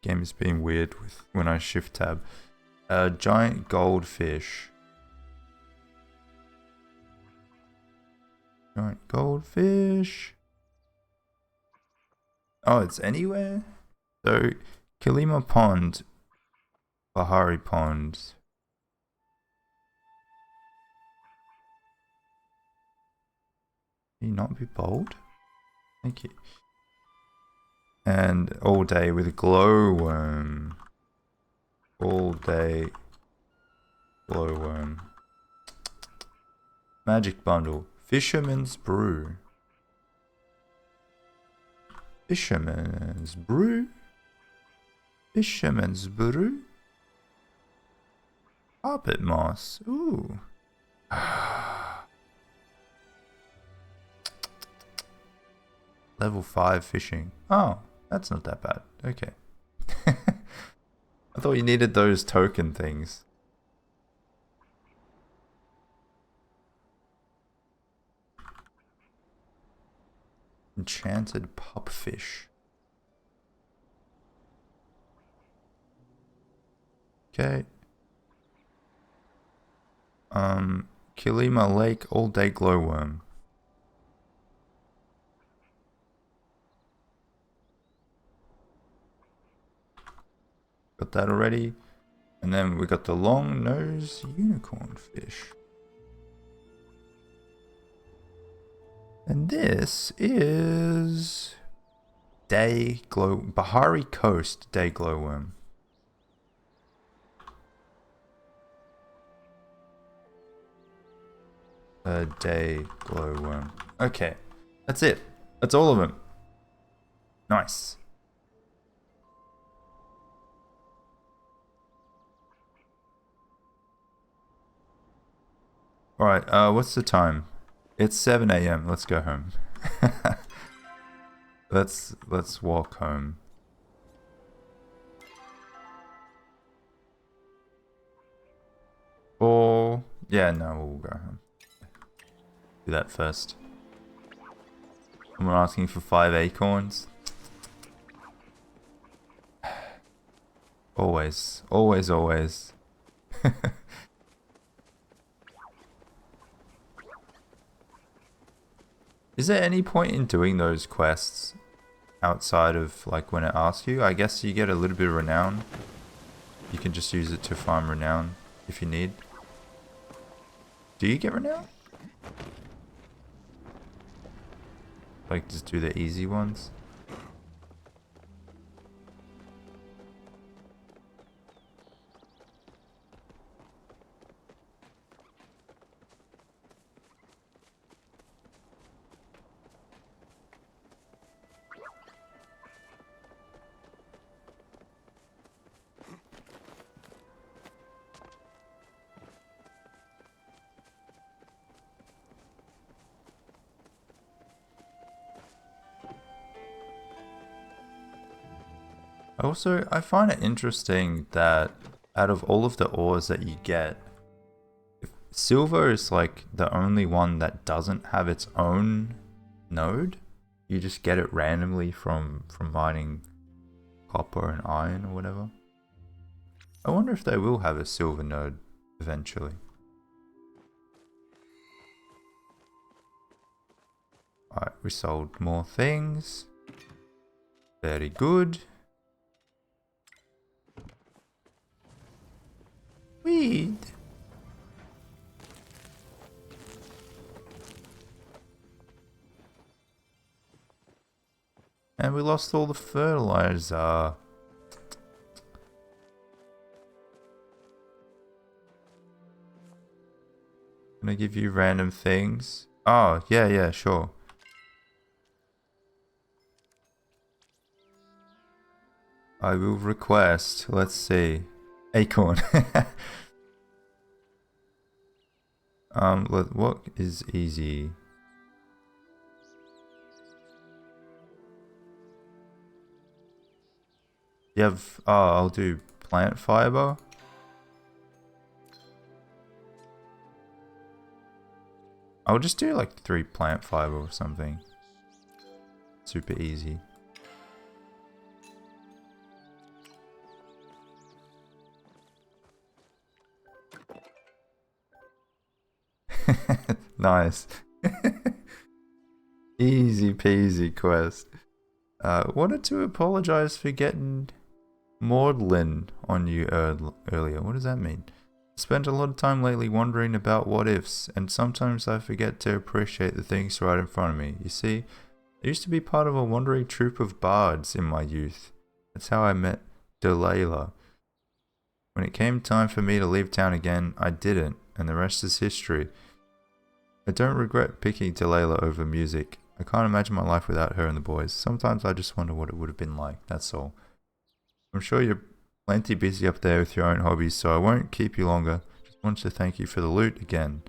Game is being weird with when I shift tab. Giant goldfish. Giant goldfish. Oh, it's anywhere? So, Kilima Pond. Bahari Pond. Can you not be bold? Thank you. And all day with a glowworm. All day glowworm. Magic bundle. Fisherman's brew. Fisherman's brew. Fisherman's brew. Carpet moss. Ooh. Level 5 fishing. Oh, that's not that bad. Okay. I thought you needed those token things. Enchanted pupfish. Okay. Kilima Lake all day glowworm. Got that already. And then we got the long nose unicorn fish. And this is Bahari Coast day glowworm. A day glowworm. Okay, that's it. That's all of them. Nice. Alright, what's the time? It's 7 AM. Let's go home. Let's walk home. Or Yeah, no, we'll go home. Do that first. Someone asking for 5 acorns. Always, always, always. Is there any point in doing those quests outside of like when it asks you? I guess you get a little bit of renown. You can just use it to farm renown if you need. Do you get renown? Like just do the easy ones? Also, I find it interesting that out of all of the ores that you get, silver is like the only one that doesn't have its own node. You just get it randomly from mining copper and iron or whatever. I wonder if they will have a silver node eventually. Alright, we sold more things. Very good. Weed. And we lost all the fertilizer. Gonna give you random things. Oh, yeah, sure. I will request, let's see, acorn. What is easy? You have, oh, I'll do plant fiber. I'll just do like 3 plant fiber or something. Super easy. Nice. Easy peasy quest. Wanted to apologize for getting maudlin on you earlier. What does that mean? Spent a lot of time lately wondering about what ifs, and sometimes I forget to appreciate the things right in front of me. You see, I used to be part of a wandering troupe of bards in my youth. That's how I met Delilah. When it came time for me to leave town again, I didn't, and the rest is history. I don't regret picking Delilah over music. I can't imagine my life without her and the boys. Sometimes I just wonder what it would have been like, that's all. I'm sure you're plenty busy up there with your own hobbies, so I won't keep you longer. Just wanted to thank you for the loot again.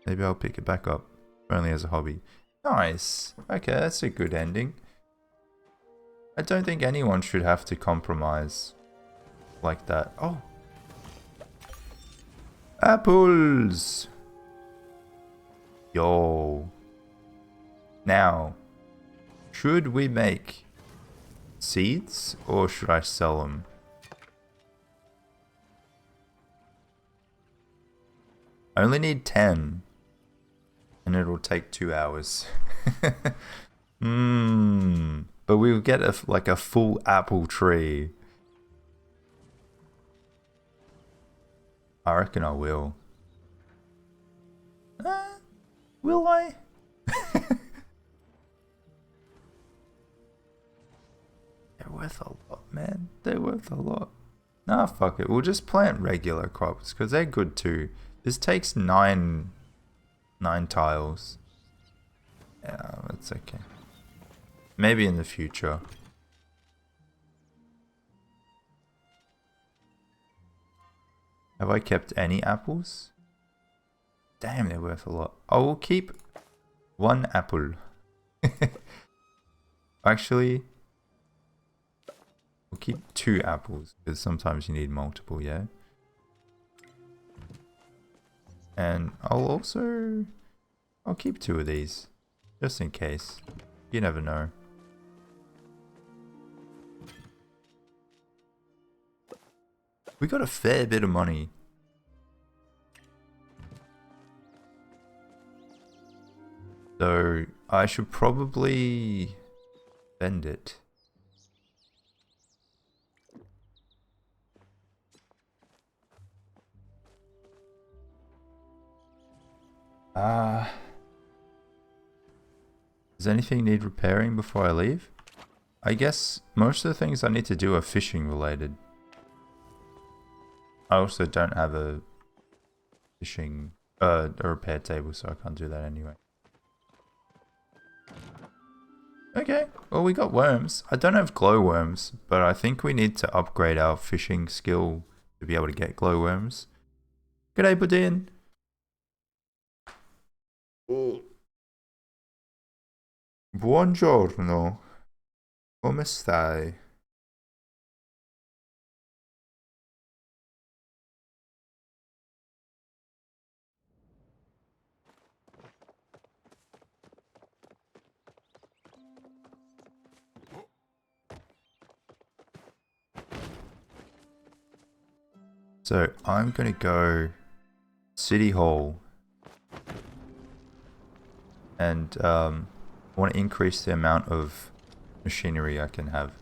Maybe I'll pick it back up, only as a hobby. Nice. Okay, that's a good ending. I don't think anyone should have to compromise like that. Oh. Apples! Yo. Now, should we make seeds or should I sell them? I only need 10 and it'll take 2 hours. But we'll get like a full apple tree. I reckon I will. Will I? They're worth a lot, man. They're worth a lot. Nah, fuck it. We'll just plant regular crops because they're good too. This takes 9 tiles. Yeah, that's okay. Maybe in the future. Have I kept any apples? Damn, they're worth a lot. I will keep 1 apple. Actually, we'll keep 2 apples because sometimes you need multiple, yeah? And I'll keep 2 of these. Just in case. You never know. We got a fair bit of money. So I should probably spend it. Does anything need repairing before I leave? I guess most of the things I need to do are fishing related. I also don't have a fishing, a repair table, so I can't do that anyway. Okay, well we got worms. I don't have glowworms, but I think we need to upgrade our fishing skill to be able to get glowworms. G'day, Budin. Buongiorno. Come stai? So I'm gonna go City Hall and want to increase the amount of machinery I can have.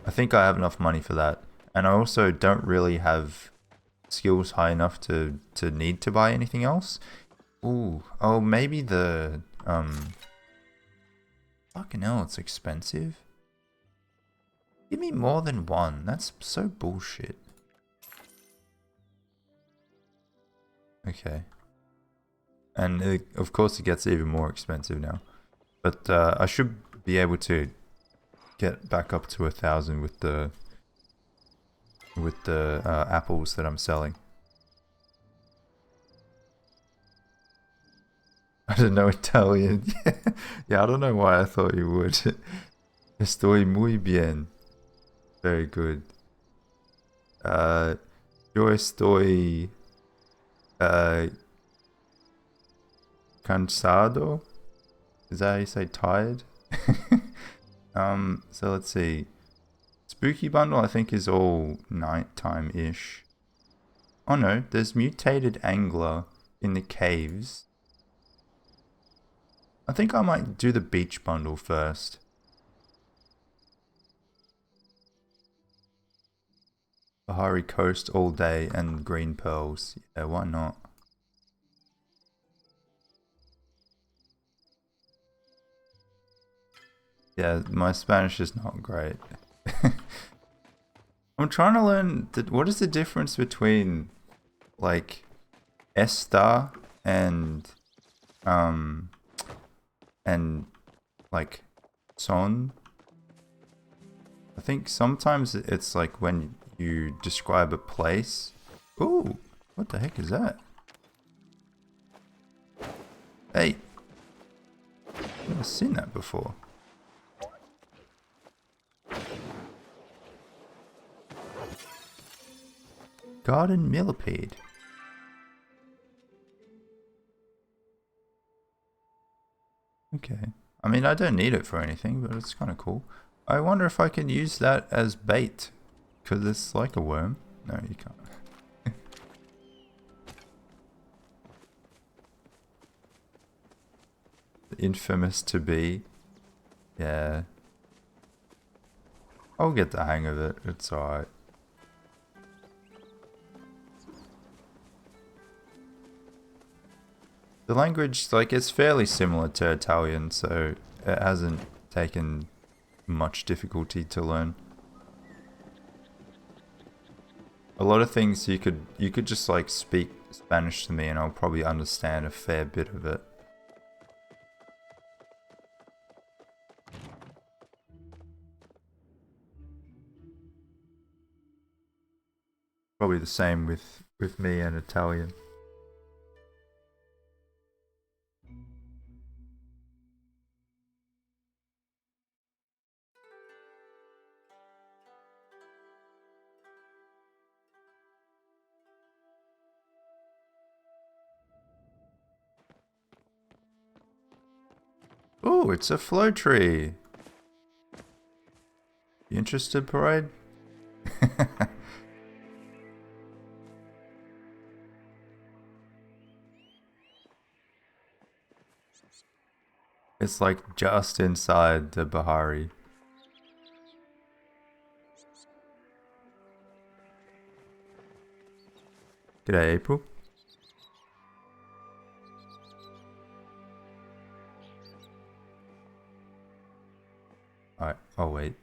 I think I have enough money for that, and I also don't really have skills high enough to need to buy anything else. Ooh, oh maybe the fucking hell, it's expensive. Give me more than one. That's so bullshit. Okay. And of course it gets even more expensive now. But I should be able to get back up to 1,000 with the apples that I'm selling. I don't know Italian. Yeah, I don't know why I thought you would. Estoy muy bien. Very good. Yo estoy cansado. Is that how you say tired? So let's see. Spooky bundle I think is all nighttime-ish. Oh no, there's mutated angler in the caves. I think I might do the beach bundle first. Bahari Coast all day and green pearls. Yeah, why not? Yeah, my Spanish is not great. I'm trying to learn what is the difference between like esta and like son. I think sometimes it's like when you describe a place. Ooh, what the heck is that? Hey, I've never seen that before. Garden millipede. Okay. I mean, I don't need it for anything, but it's kind of cool. I wonder if I can use that as bait. Because it's like a worm. No, you can't. Infamous to be. Yeah. I'll get the hang of it. It's alright. The language, like, it's fairly similar to Italian, so it hasn't taken much difficulty to learn. A lot of things you could just like speak Spanish to me and I'll probably understand a fair bit of it. Probably the same with me and Italian. Oh, it's a flow tree. You interested, Parade? It's like just inside the Bahari. G'day, April. Alright, I'll wait.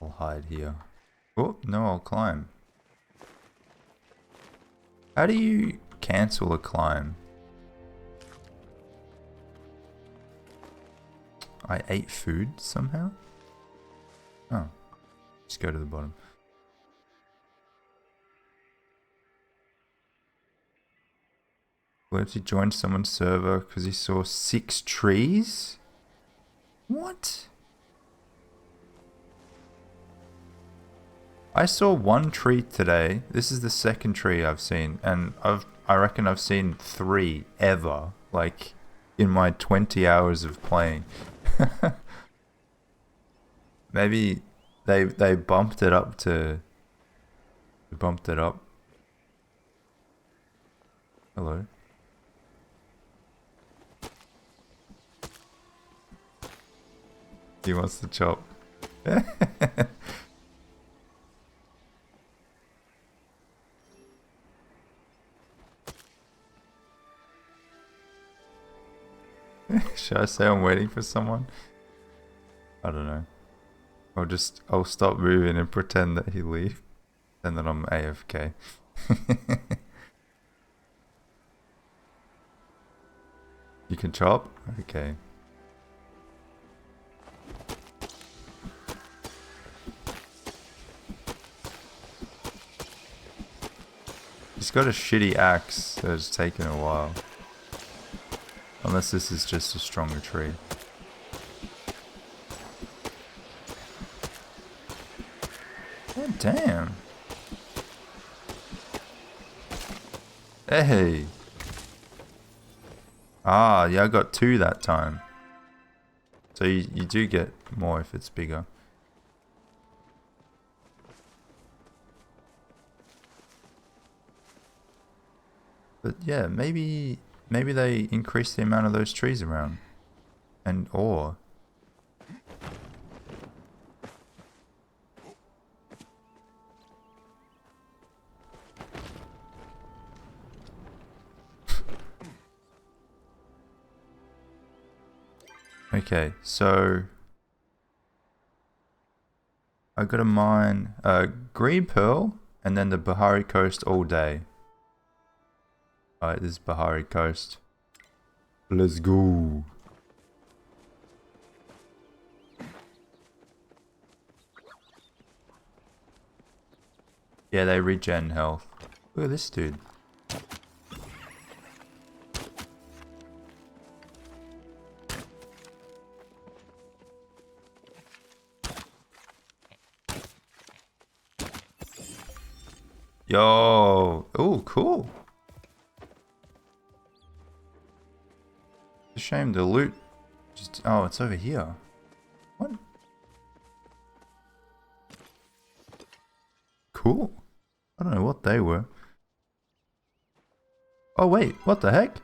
I'll hide here. Oh, no, I'll climb. How do you cancel a climb? I ate food somehow? Oh. Just go to the bottom. What if he joined someone's server because he saw 6 trees? What? I saw 1 tree today. This is the second tree I've seen, and I reckon I've seen 3 ever, like in my 20 hours of playing. Maybe they bumped it up to. They bumped it up. Hello. He wants to chop. Should I say I'm waiting for someone? I don't know. I'll stop moving and pretend that he leaves. And then I'm AFK. You can chop? Okay. He's got a shitty axe, so it's taken a while. Unless this is just a stronger tree. Oh, damn. Hey. Ah, yeah, I got 2 that time. So you do get more if it's bigger. But yeah, maybe they increase the amount of those trees around. And ore. Okay, so I gotta mine green pearl and then the Bahari coast all day. Alright, this is Bahari coast. Let's go. Yeah, they regen health. Look at this dude. Yo, oh, cool. It's a shame the loot. Oh, it's over here. What? Cool. I don't know what they were. Oh wait, what the heck?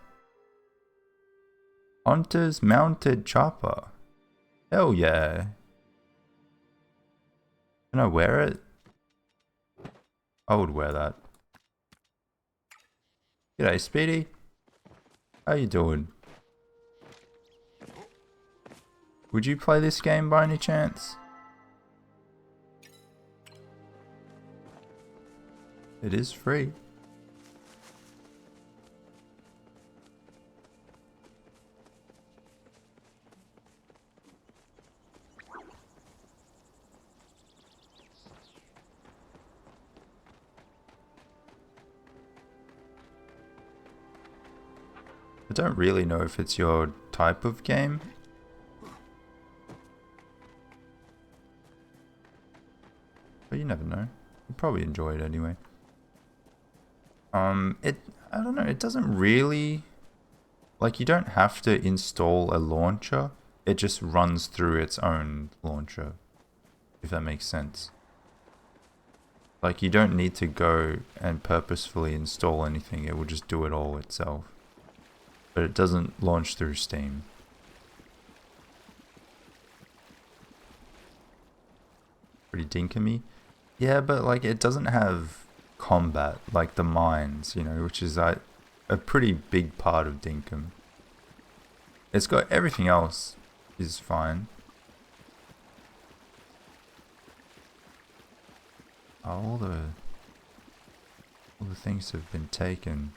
Hunter's mounted chopper. Hell yeah. Can I wear it? I would wear that. G'day, Speedy. How you doing? Would you play this game by any chance? It is free. I don't really know if it's your type of game. But you never know. You'll probably enjoy it anyway. I don't know, it doesn't really Like, you don't have to install a launcher. It just runs through its own launcher, if that makes sense. Like, you don't need to go and purposefully install anything. It will just do it all itself. But it doesn't launch through Steam. Pretty dinkum-y. Yeah, but like, it doesn't have combat like the mines, you know, which is a pretty big part of Dinkum. It's got everything else is fine. All the things have been taken.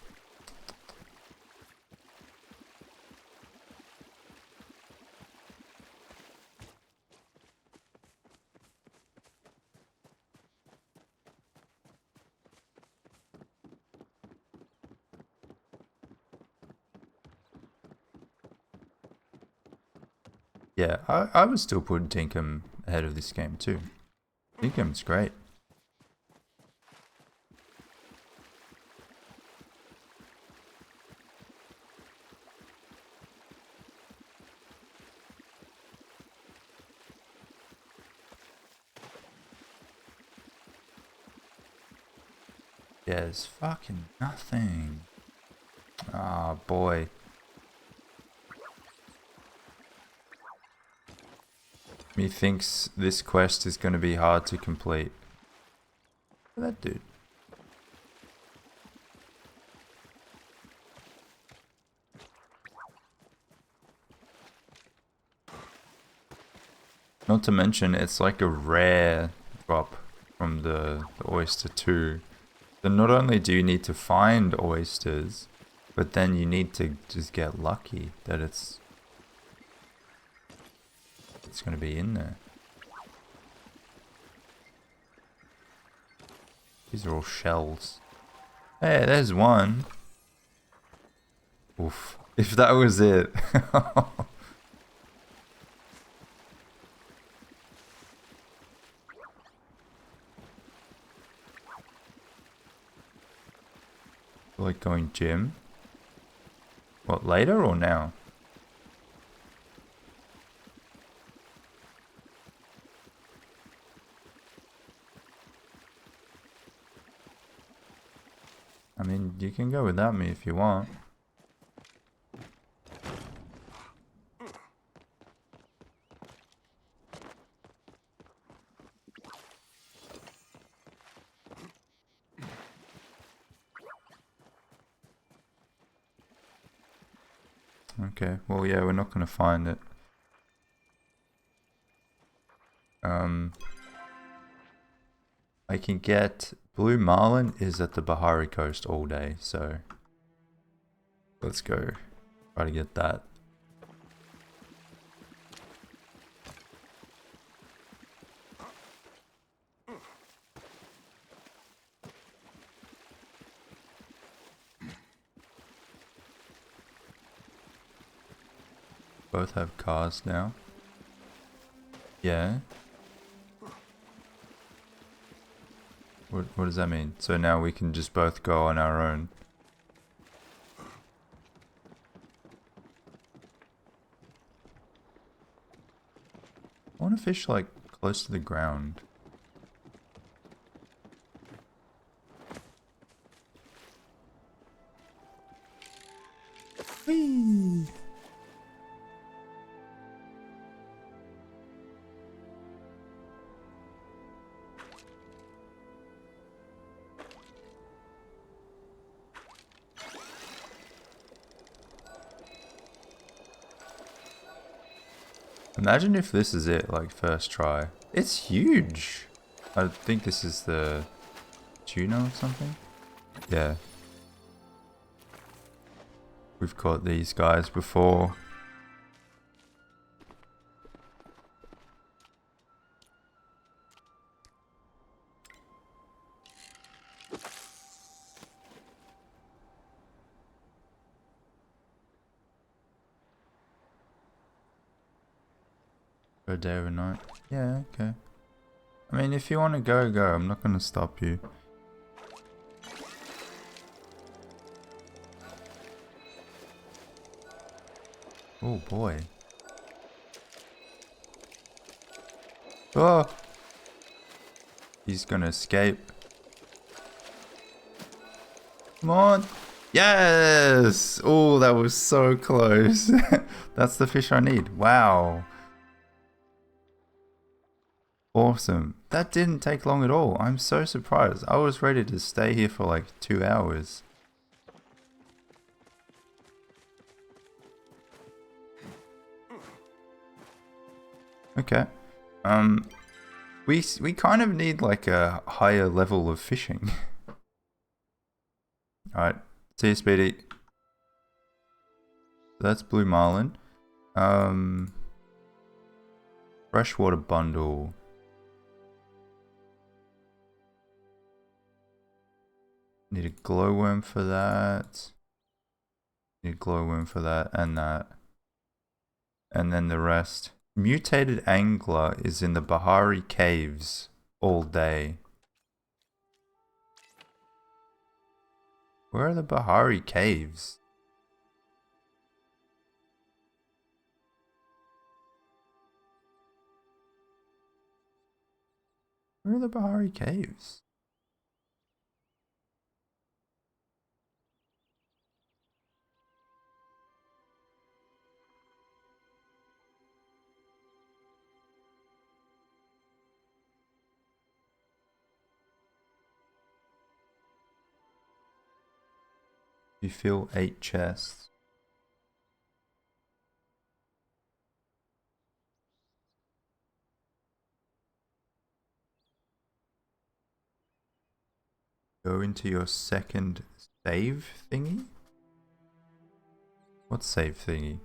Yeah, I would still put Dinkum ahead of this game too. Dinkum's great. Yeah, there's fucking nothing. Ah, boy. Methinks this quest is going to be hard to complete. Look at that dude. Not to mention, it's like a rare drop from the oyster too. So not only do you need to find oysters, but then you need to just get lucky that it's going to be in there. These are all shells. Hey, there's one. Oof. If that was it. Like going gym? What, later or now? I mean, you can go without me if you want. Okay, well yeah, we're not gonna find it. I can get Blue Marlin is at the Bahari Coast all day, so let's go try to get that. Both have cars now. Yeah. What does that mean? So now we can just both go on our own. I want to fish like close to the ground. Whee! Imagine if this is it, like first try. It's huge! I think this is the tuna or something? Yeah. We've caught these guys before. For a day or a night. Yeah, okay. I mean, if you want to go, go. I'm not going to stop you. Oh boy. Oh! He's gonna escape. Come on! Yes! Oh, that was so close. That's the fish I need. Wow. Awesome. That didn't take long at all. I'm so surprised. I was ready to stay here for like 2 hours. Okay. We kind of need like a higher level of fishing. Alright. See you, Speedy. That's blue marlin. Freshwater bundle. Need a glowworm for that. Need a glowworm for that and that. And then the rest. Mutated angler is in the Bahari caves all day. Where are the Bahari caves? Where are the Bahari caves? You fill 8 chests. Go into your second save thingy? What save thingy?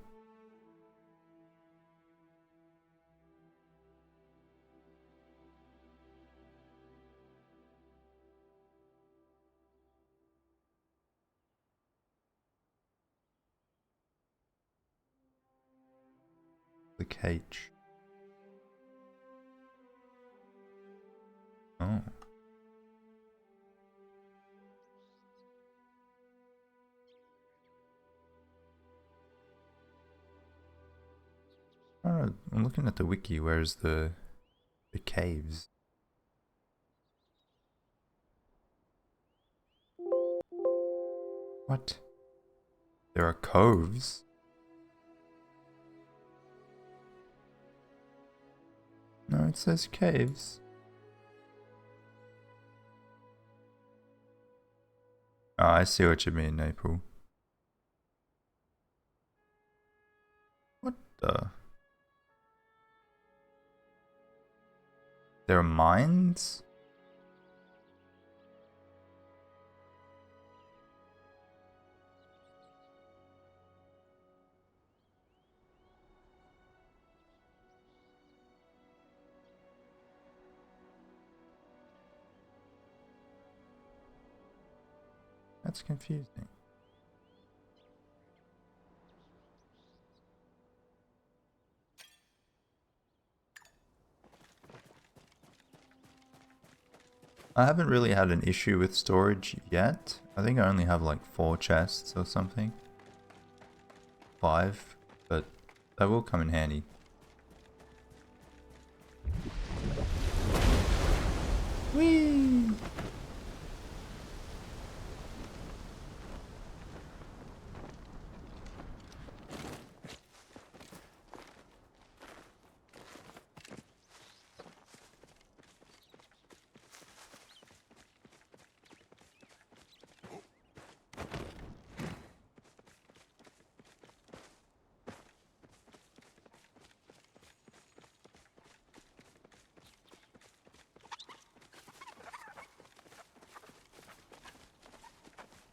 The cage. Oh. I don't know. I'm looking at the wiki. Where's the caves? What? There are coves? No, it says caves. Oh, I see what you mean, April. What the? There are mines? That's confusing. I haven't really had an issue with storage yet. I think I only have like 4 chests or something. 5, but that will come in handy. Whee!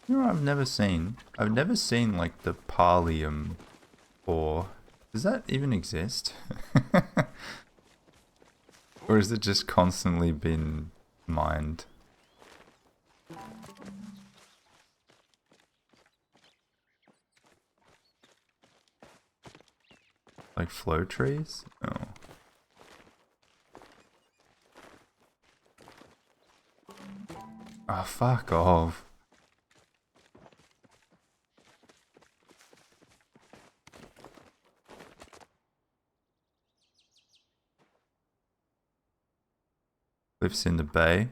You know what I've never seen? I've never seen like the Palia ore. Does that even exist? Or has it just constantly been mined? Like flow trees? Oh. Oh, fuck off. Cliffs in the bay.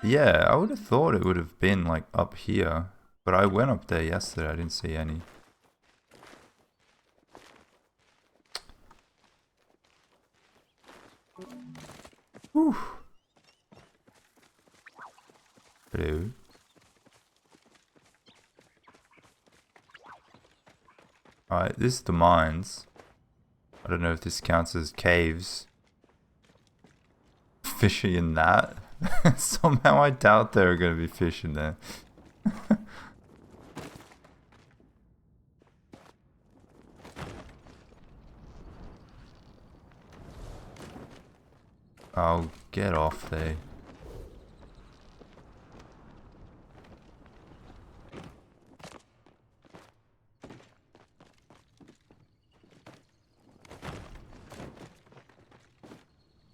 Yeah, I would have thought it would have been like up here. But I went up there yesterday, I didn't see any. Whew. Hello. Alright, this is the mines. I don't know if this counts as caves. Fishing in that? Somehow I doubt there are going to be fish in there. I'll get off there.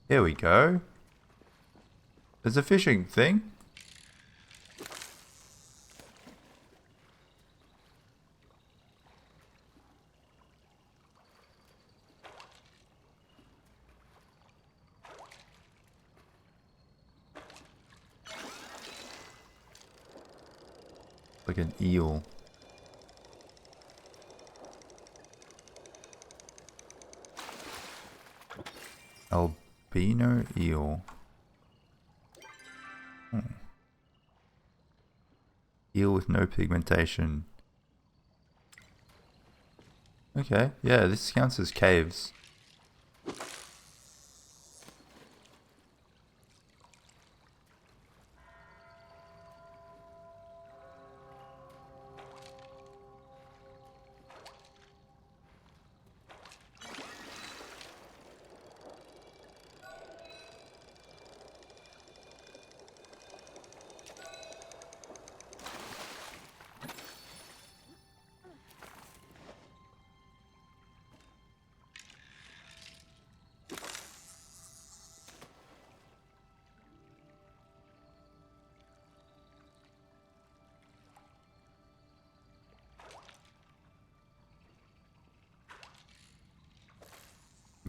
Here we go. There's a fishing thing. Like an eel. Albino eel. Eel with no pigmentation. Okay, yeah, this counts as caves.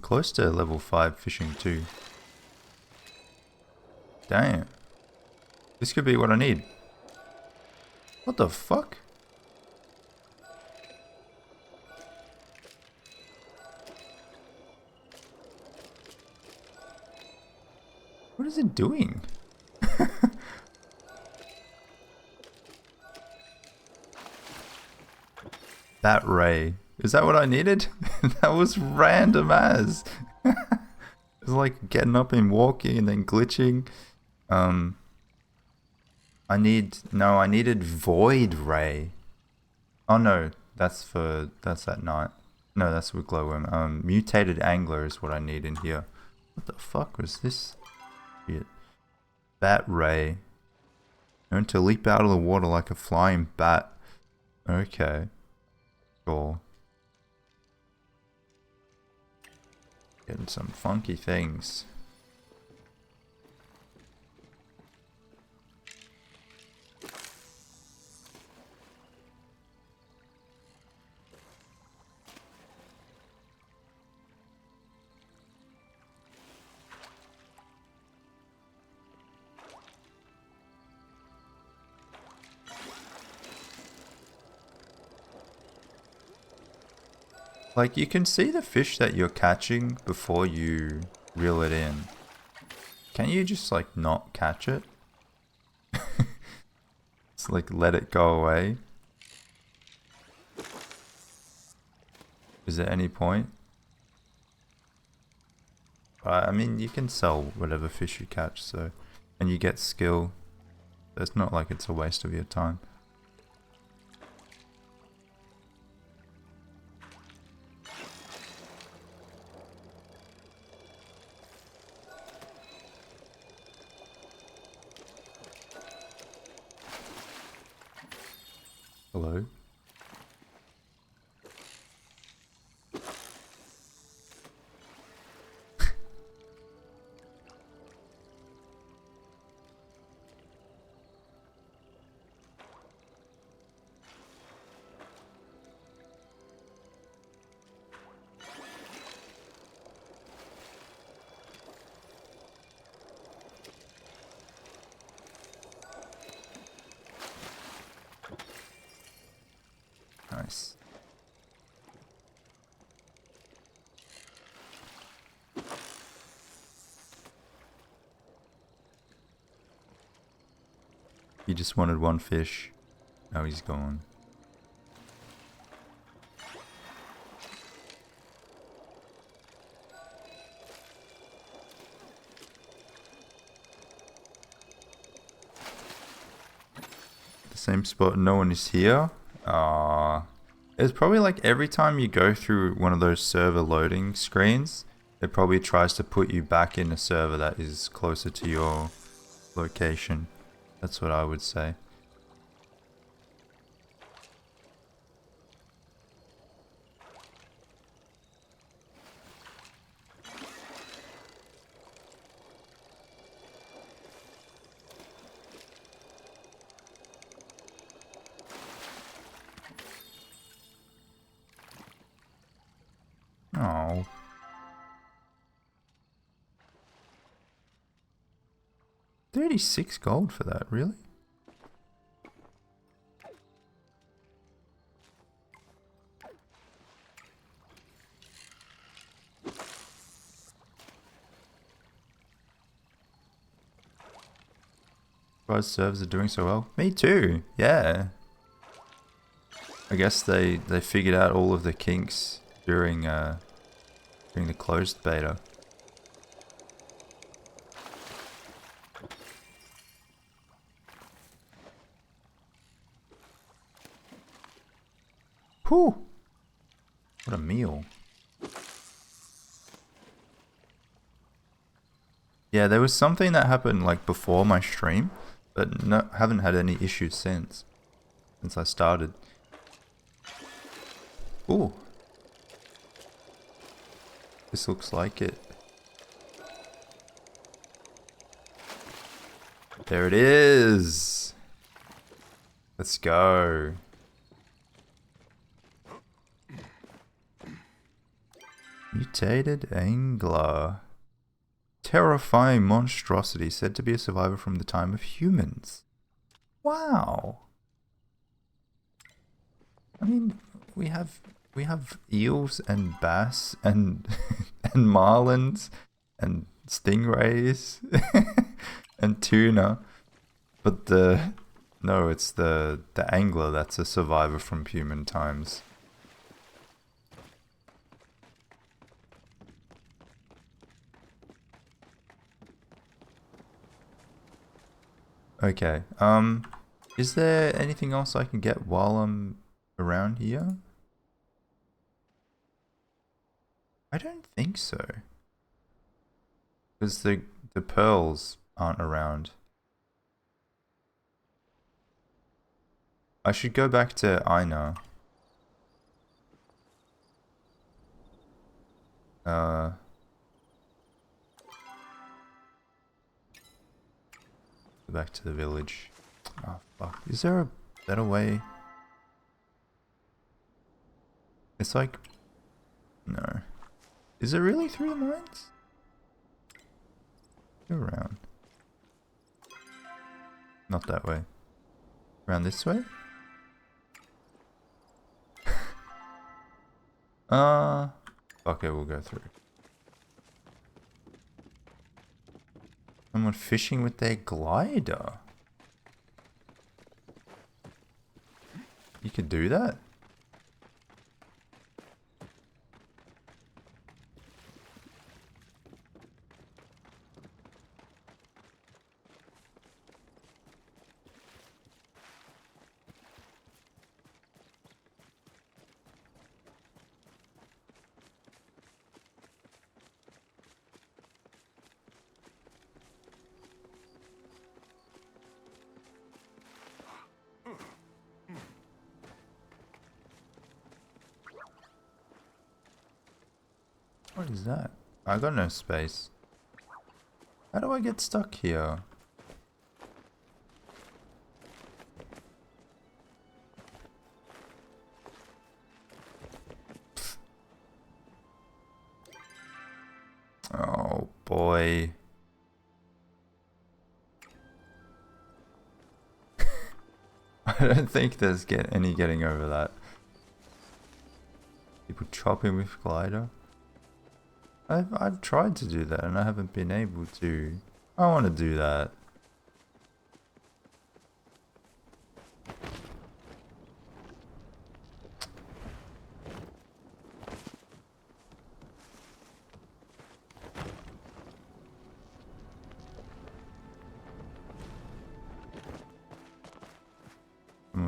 Close to level 5 fishing too. Damn. This could be what I need. What the fuck? What is it doing? That ray. Is that what I needed? That was random as. It's like getting up and walking and then glitching. I needed void ray. Oh no, that's at night. No, that's with glowworm. Mutated angler is what I need in here. What the fuck was this? Shit. Bat ray. Learn to leap out of the water like a flying bat. Okay. Sure. Getting some funky things. Like, you can see the fish that you're catching before you reel it in. Can you just, like, not catch it? It's like, let it go away. Is there any point? I mean, you can sell whatever fish you catch, so... And you get skill. So it's not like it's a waste of your time. Hello? He just wanted one fish. Now he's gone. The same spot, no one is here. Ah, it's probably like every time you go through one of those server loading screens, it probably tries to put you back in a server that is closer to your location. That's what I would say. Oh. $36 gold for that, really? Surprised servers are doing so well. Me too, yeah. I guess they figured out all of the kinks during the closed beta. Whew! What a meal. Yeah, there was something that happened like before my stream, but no, haven't had any issues since I started. Ooh. This looks like it. There it is. Let's go. Mutated angler. Terrifying monstrosity said to be a survivor from the time of humans. Wow. I mean, we have eels and bass and and marlins and stingrays and tuna, but it's the angler that's a survivor from human times. Okay, is there anything else I can get while I'm around here? I don't think so. Because the pearls aren't around. I should go back to Aina. Go back to the village. Oh fuck. Is there a better way? It's like... No. Is it really through the mines? Go around. Not that way. Around this way? Okay, we'll go through. Someone fishing with their glider. You could do that? What is that? I got no space. How do I get stuck here? Oh boy. I don't think there's any getting over that. People chopping with glider. I've tried to do that and I haven't been able to. I want to do that.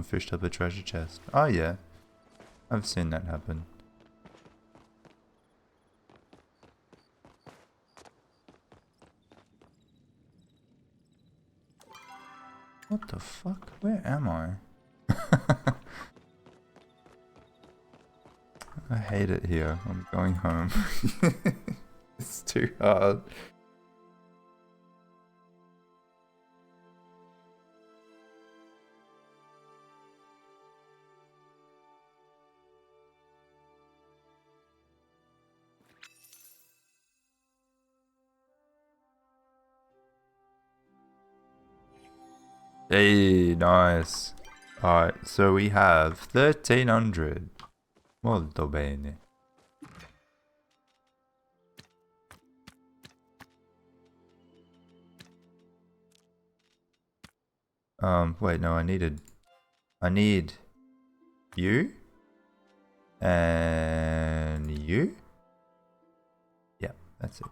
fished up a treasure chest. Oh yeah, I've seen that happen. What the fuck? Where am I? I hate it here. I'm going home. It's too hard. Hey, nice. Alright, so we have 1300. Molto bene. Wait, no, I need you and you. Yeah, that's it.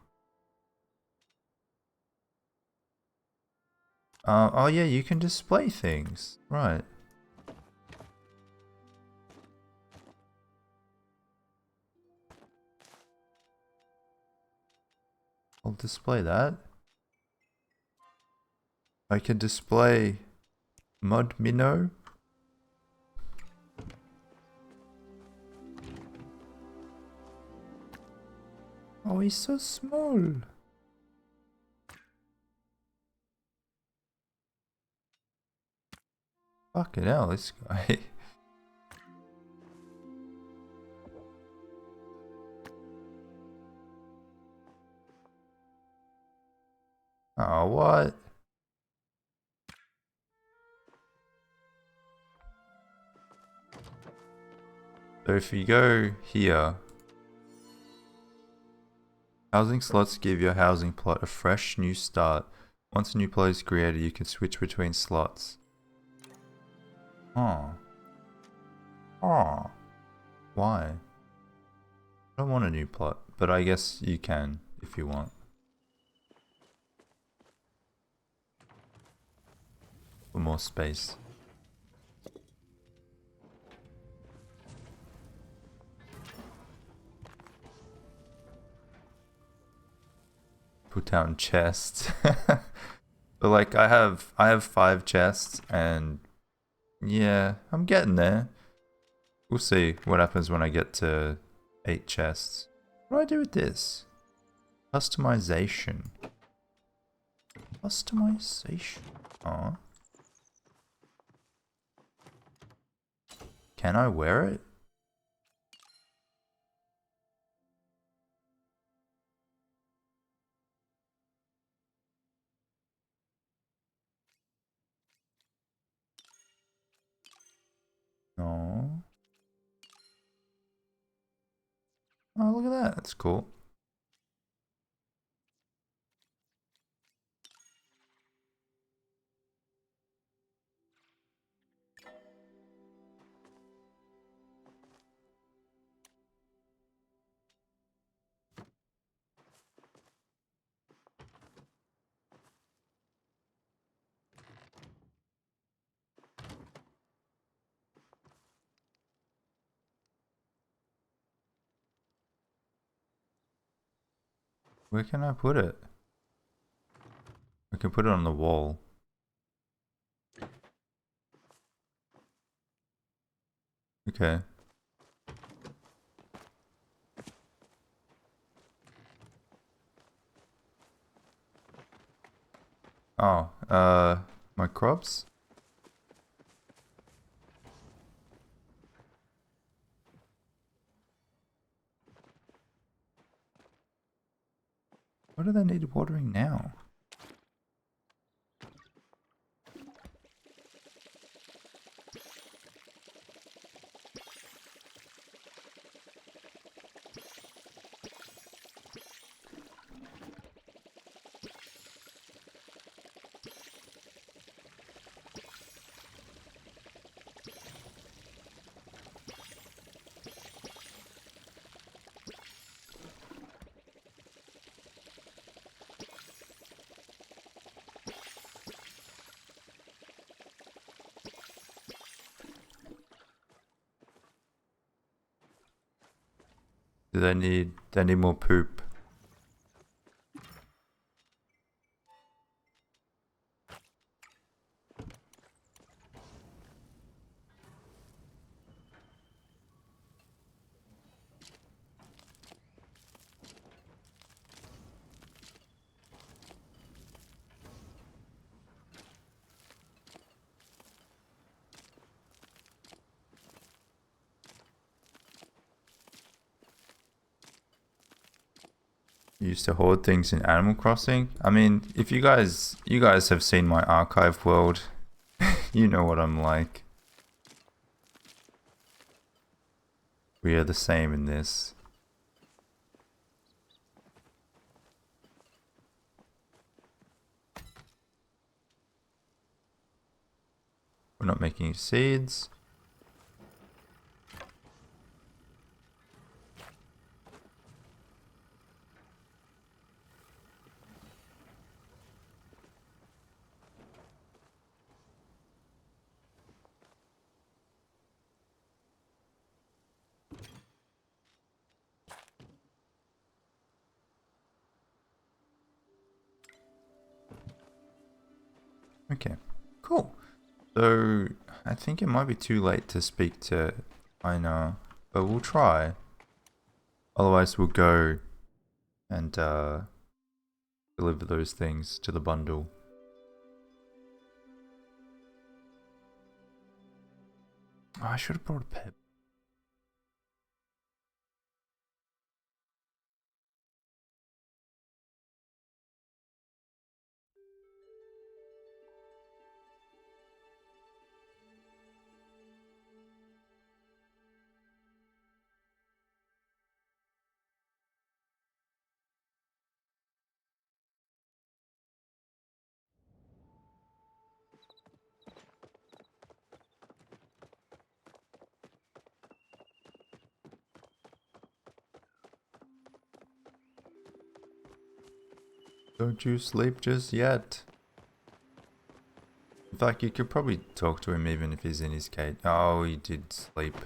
Oh yeah, you can display things, right? I'll display that. I can display mud minnow. Oh, he's so small. Fucking hell, this guy. Oh, what? So if you go here, housing slots give your housing plot a fresh new start. Once a new plot is created, you can switch between slots. Oh. Oh. Why? I don't want a new plot, but I guess you can if you want. For more space. Put down chests. But like I have 5 chests and yeah, I'm getting there. We'll see what happens when I get to 8 chests. What do I do with this? Customization. Customization. Oh. Can I wear it? No. Oh, look at that. That's cool. Where can I put it? I can put it on the wall. Okay. Oh, my crops? What do they need watering now? Do they need more poop? Used to hoard things in Animal Crossing. I mean, if you guys have seen my archive world, you know what I'm like. We are the same in this. We're not making seeds. Okay, cool. So I think it might be too late to speak to Aina, but we'll try. Otherwise, we'll go and deliver those things to the bundle. Oh, I should have brought a pet. Don't you sleep just yet. In fact, you could probably talk to him even if he's in his cage. Oh, he did sleep.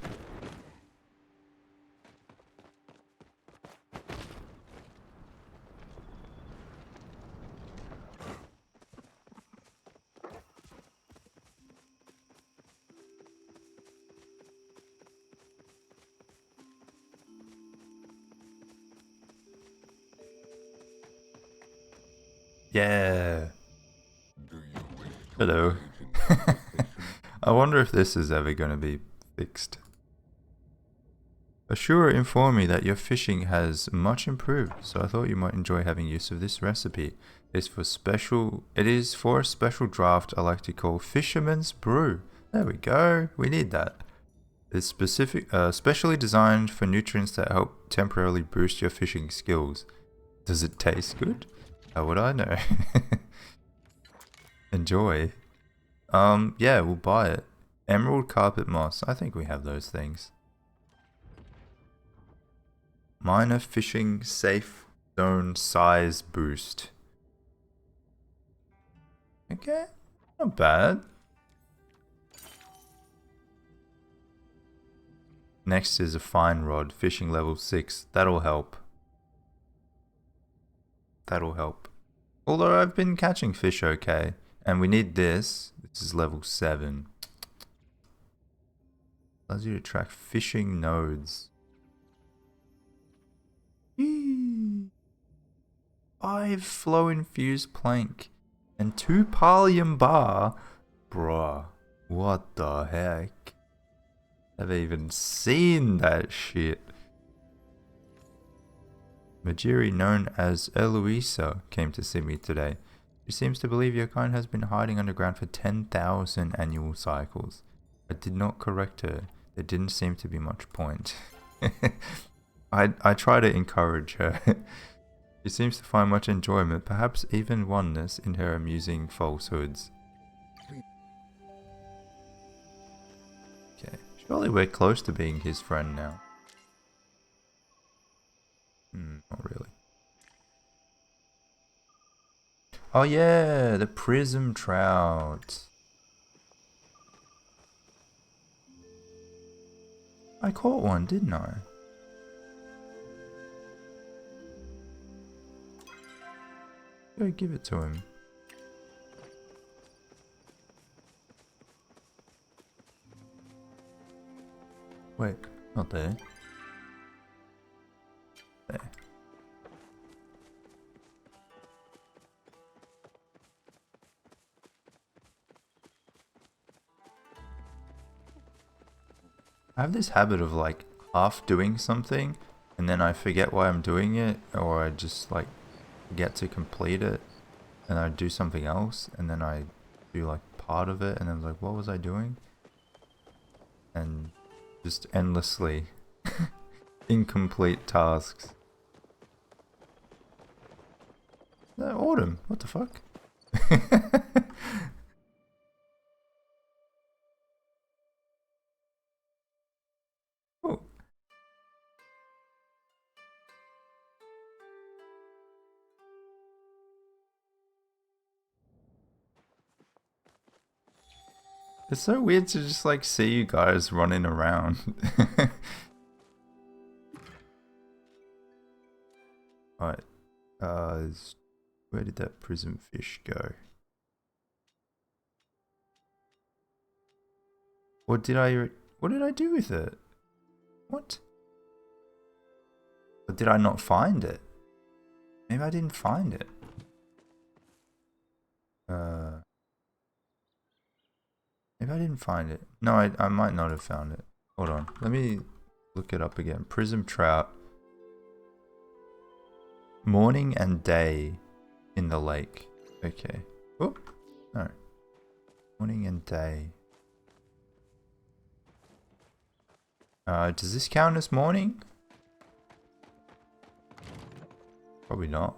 Yeah. Hello. I wonder if this is ever going to be fixed. Ashura informed me that your fishing has much improved, so I thought you might enjoy having use of this recipe. It is for a special draft I like to call Fisherman's Brew. There we go. We need that. It's specially designed for nutrients that help temporarily boost your fishing skills. Does it taste good? How would I know? Enjoy. Yeah, we'll buy it. Emerald carpet moss. I think we have those things. Minor fishing safe zone size boost. Okay, not bad. Next is a fine rod, fishing level 6. That'll help. That'll help. Although I've been catching fish okay. And we need this. This is level 7. Allows you to track fishing nodes. 5 flow infused plank. And 2 Palium bar. Bruh. What the heck? Have I even seen that shit? Majiri, known as Eloisa, came to see me today. She seems to believe your kind has been hiding underground for 10,000 annual cycles. I did not correct her. There didn't seem to be much point. I try to encourage her. She seems to find much enjoyment, perhaps even oneness, in her amusing falsehoods. Okay, surely we're close to being his friend now. Not really. Oh yeah, the prism trout. I caught one, didn't I? Go give it to him. Wait, not there. There. I have this habit of like half doing something and then I forget why I'm doing it, or I just like forget to complete it and I do something else and then I do like part of it and then I'm like, what was I doing? And just endlessly incomplete tasks. No, autumn, what the fuck? Oh. It's so weird to just like see you guys running around. Alright. Where did that prism fish go? What did I do with it? What? Or did I not find it? Maybe I didn't find it. Maybe I didn't find it. No, I might not have found it. Hold on. Let me look it up again. Prism trout. Morning and day in the lake. Okay. Oop. No. Morning and day. Does this count as morning? Probably not.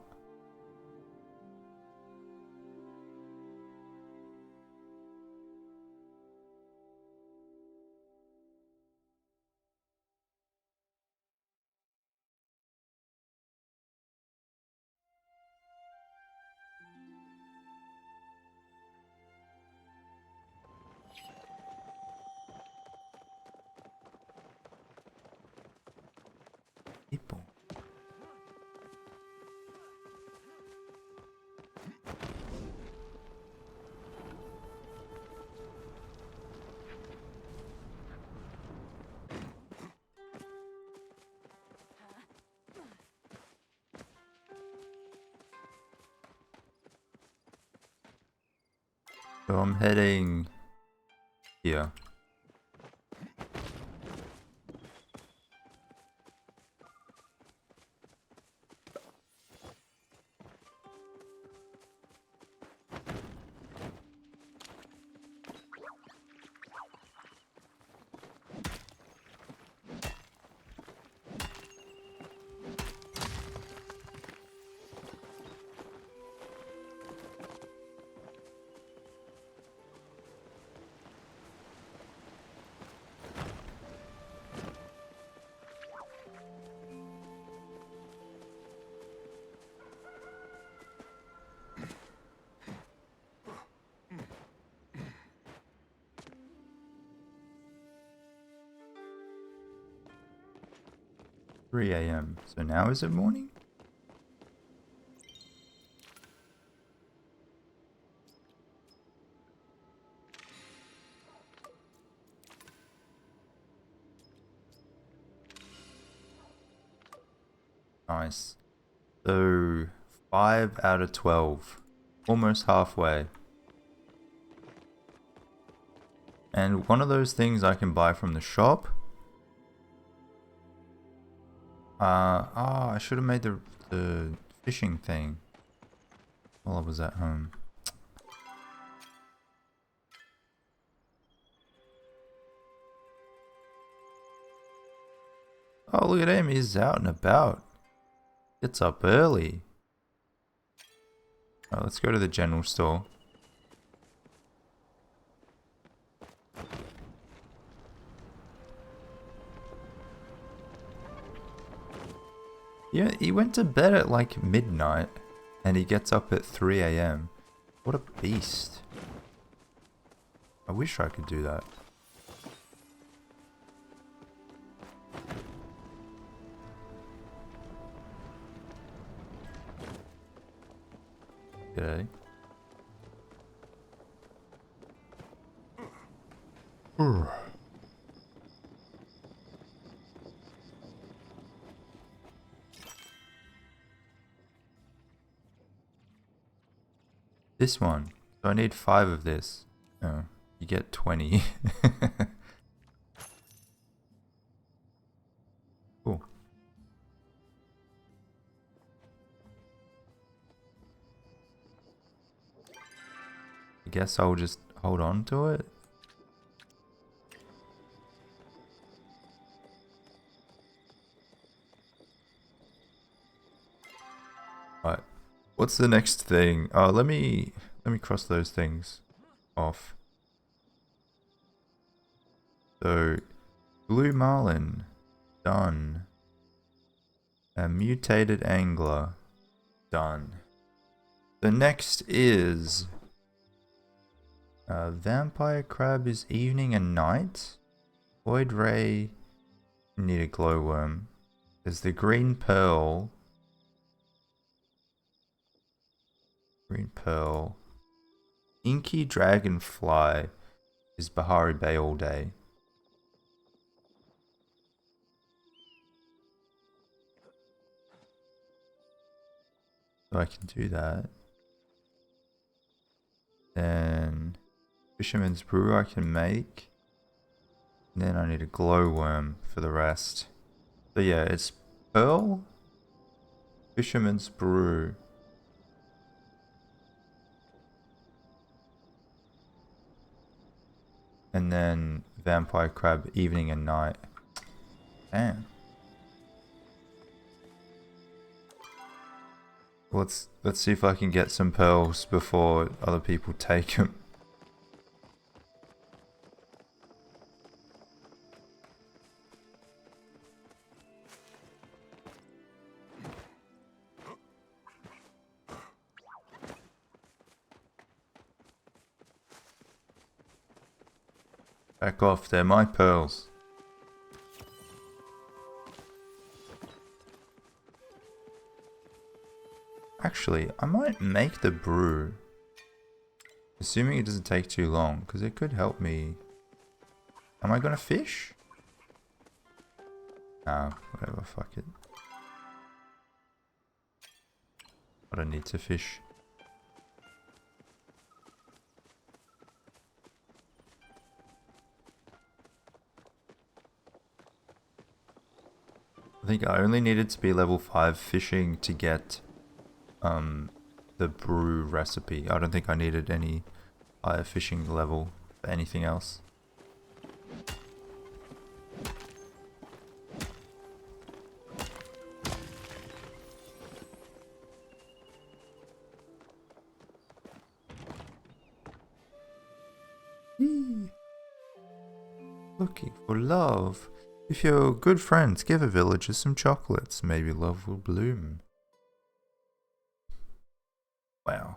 People. So I'm heading here. (3 a.m.) So now is it morning? Nice. So 5 out of 12. Almost halfway. And one of those things I can buy from the shop. I should have made the fishing thing while I was at home. Oh, look at him. He's out and about. Gets up early. Alright, let's go to the general store. Yeah, he went to bed at like midnight and he gets up at 3 a.m. What a beast. I wish I could do that. G'day. This one. So I need 5 of this. Oh, you get 20. Cool. I guess I'll just hold on to it. Right. What's the next thing? Oh, let me cross those things off. So, blue marlin, done. A mutated angler, done. The next is vampire crab is evening and night. Void ray, need a glowworm. There's the green pearl. Green pearl. Inky dragonfly is Bahari Bay all day. So I can do that. Then fisherman's brew I can make. And then I need a glowworm for the rest. So yeah, it's pearl, fisherman's brew, and then vampire crab evening and night. Damn. Let's see if I can get some pearls before other people take them. Back off, they're my pearls. Actually, I might make the brew. Assuming it doesn't take too long, because it could help me. Am I gonna fish? Nah, whatever, fuck it. I don't need to fish. I think I only needed to be level 5 fishing to get the brew recipe. I don't think I needed any higher fishing level for anything else. Looking for love. If you're good friends, give a villager some chocolates. Maybe love will bloom. Wow.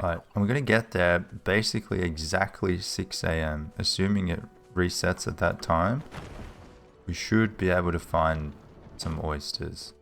Alright, I'm gonna get there basically exactly 6 AM. Assuming it resets at that time, we should be able to find some oysters.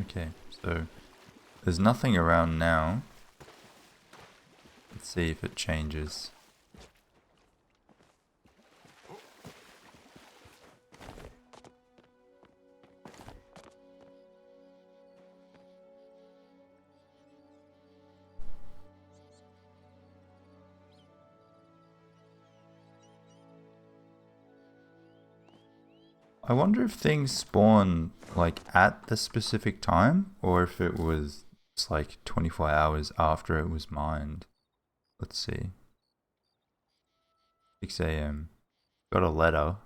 Okay, so there's nothing around now. Let's see if it changes. I wonder if things spawn like at the specific time or if it was just like 24 hours after it was mined. Let's see. 6 a.m. Got a letter.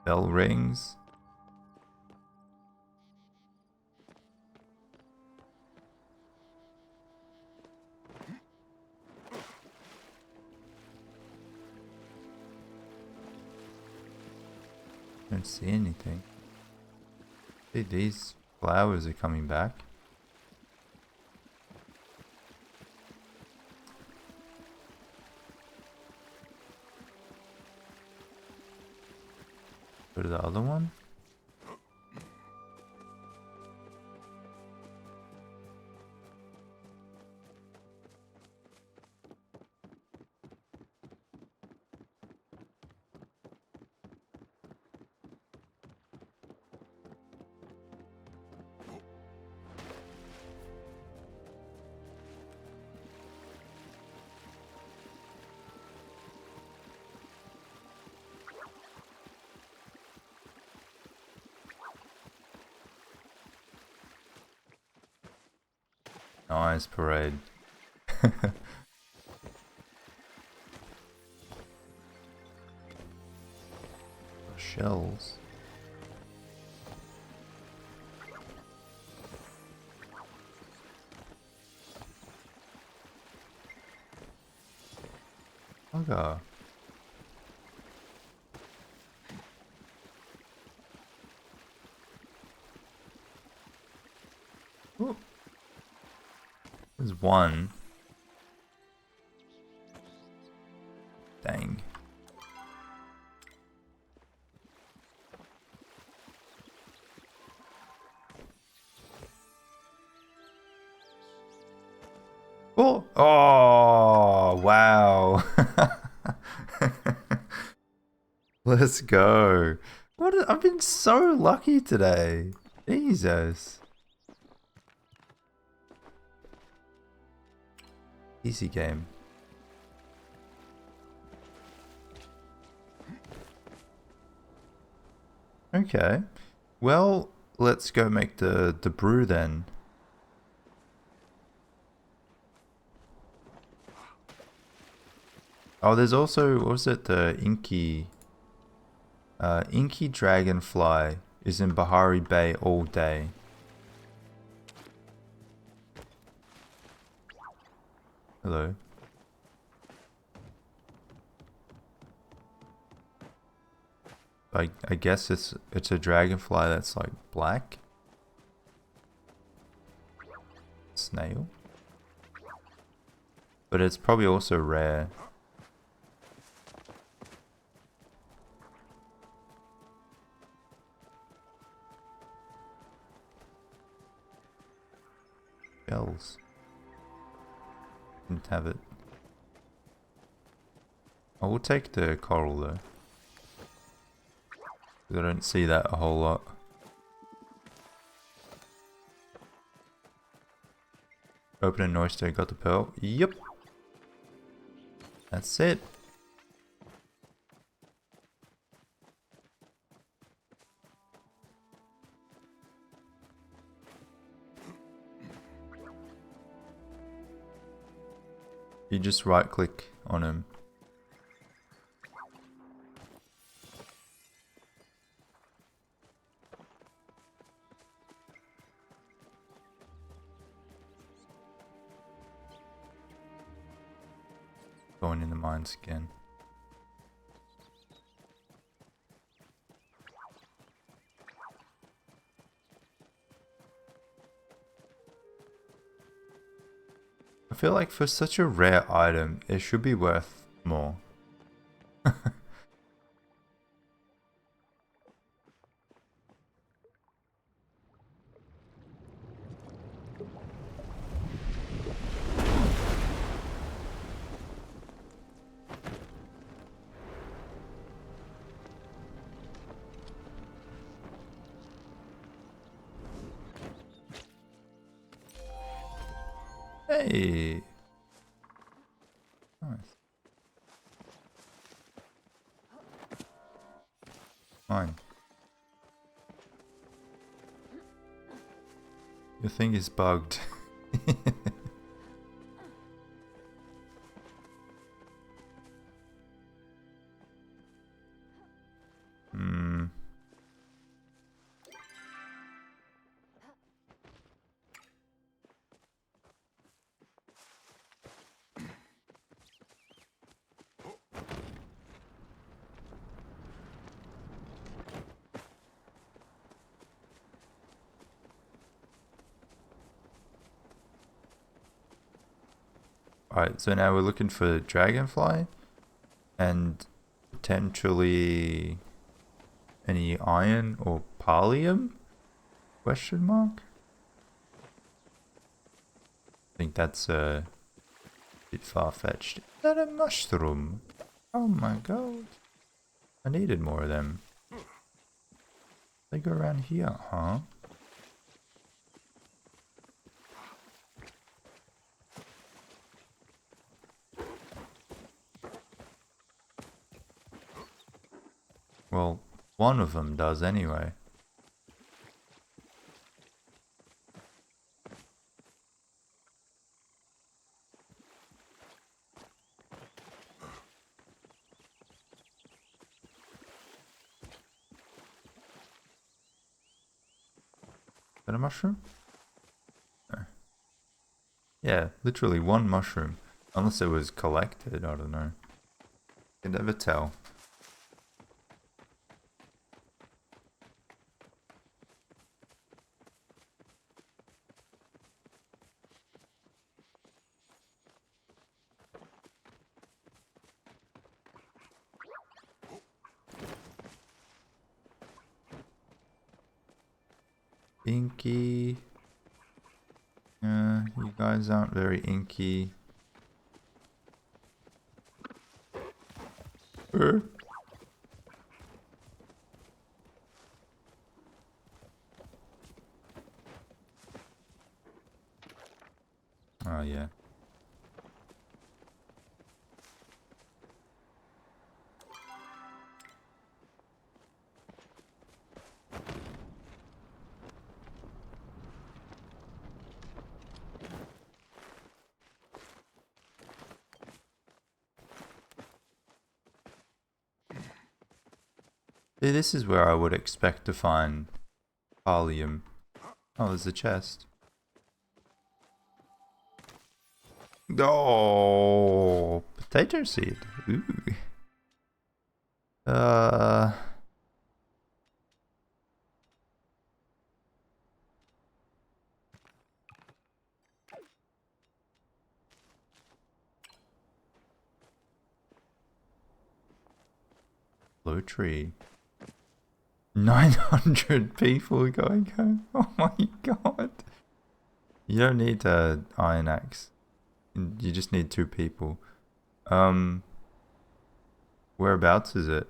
Bell rings. Don't see anything. See, these flowers are coming back. Go to the other one. Nice parade. Shells. Okay. Oh. There's one. Dang. Oh, oh, wow. Let's go. I've been so lucky today. Jesus. Easy game. Okay. Well, let's go make the brew then. Oh, there's also, what was it, the inky dragonfly is in Bahari Bay all day. Hello. I guess it's a dragonfly that's like black. Snail. But it's probably also rare. Shells. Didn't have it. I will take the coral though. I don't see that a whole lot. Open an oyster, got the pearl. Yep. That's it. You just right click on him. Going in the mines again. I feel like for such a rare item, it should be worth more. Hey! Nice. Fine. Your thing is bugged. Hmm. Alright, so now we're looking for dragonfly and potentially any iron or pallium? Question mark? I think that's a bit far-fetched. Is that a mushroom? Oh my god. I needed more of them. They go around here, huh? Well, one of them does anyway. Is that a mushroom? No. Yeah, literally one mushroom. Unless it was collected, I don't know. You can never tell. Inky. You guys aren't very inky. Oh yeah. See, this is where I would expect to find pallium. Oh, there's a chest. Oh, potato seed. Ooh. Blue tree. 900 people going home. Oh my god. You don't need an iron axe. You just need 2 people. Whereabouts is it?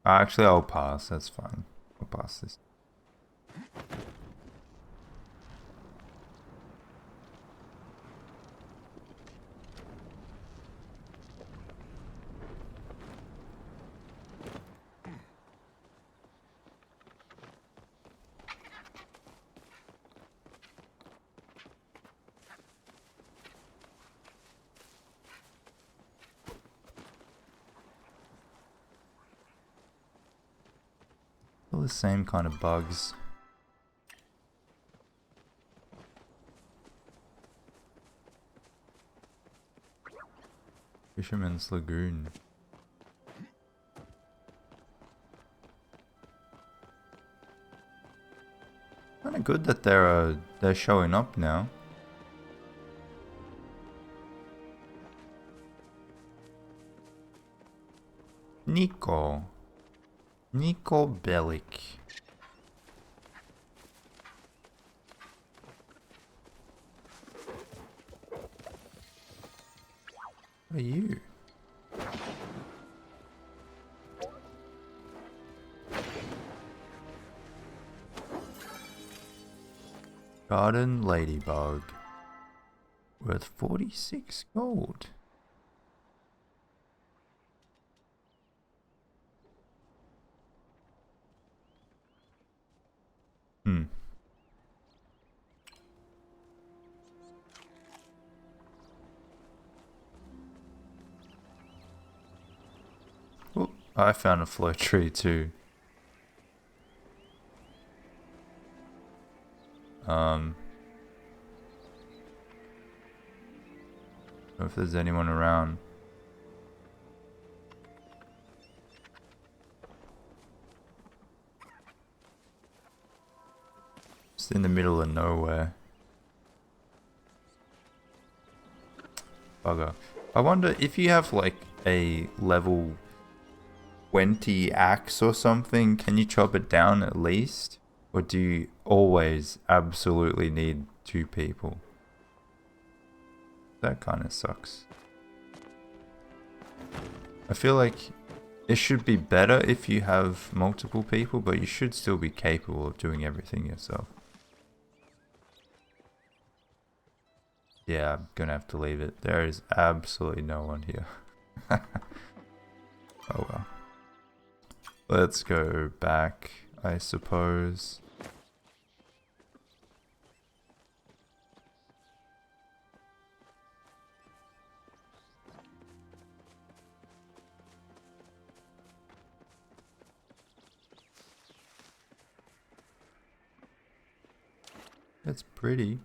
Actually, I'll pass. That's fine. I'll pass this. All the same kind of bugs. Fisherman's Lagoon. Kinda good that they're showing up now. Nico Bellic. What are you? Garden ladybug. worth 46 gold. Hmm. Oh, I found a flow tree too. Don't know if there's anyone around. Just in the middle of nowhere. Bugger. I wonder if you have like a level 20 axe or something, can you chop it down at least? Or do you always absolutely need 2 people? That kind of sucks. I feel like it should be better if you have multiple people, but you should still be capable of doing everything yourself. Yeah, I'm gonna have to leave it. There is absolutely no one here. Oh well. Let's go back, I suppose. That's pretty.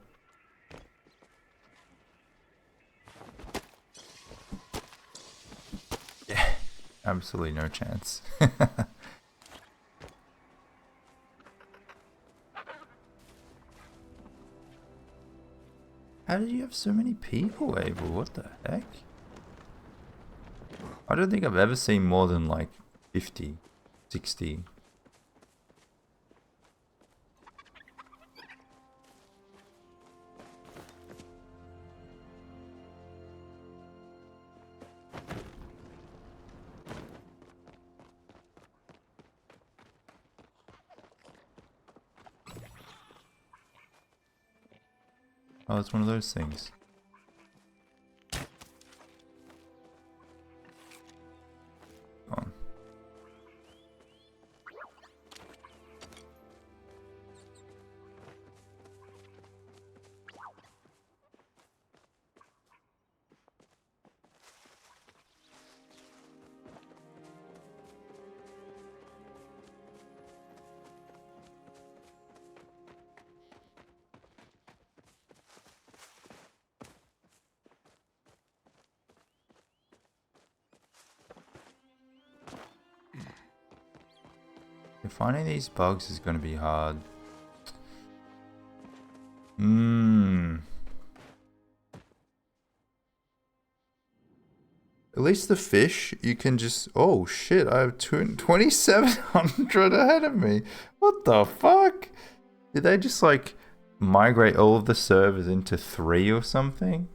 Yeah, absolutely no chance. How did you have so many people, Abel? What the heck? I don't think I've ever seen more than like 50, 60. Oh, it's one of those things. Oh. Finding these bugs is going to be hard. At least the fish, you can just... Oh shit, I have 2,700 ahead of me. What the fuck? Did they just like migrate all of the servers into 3 or something?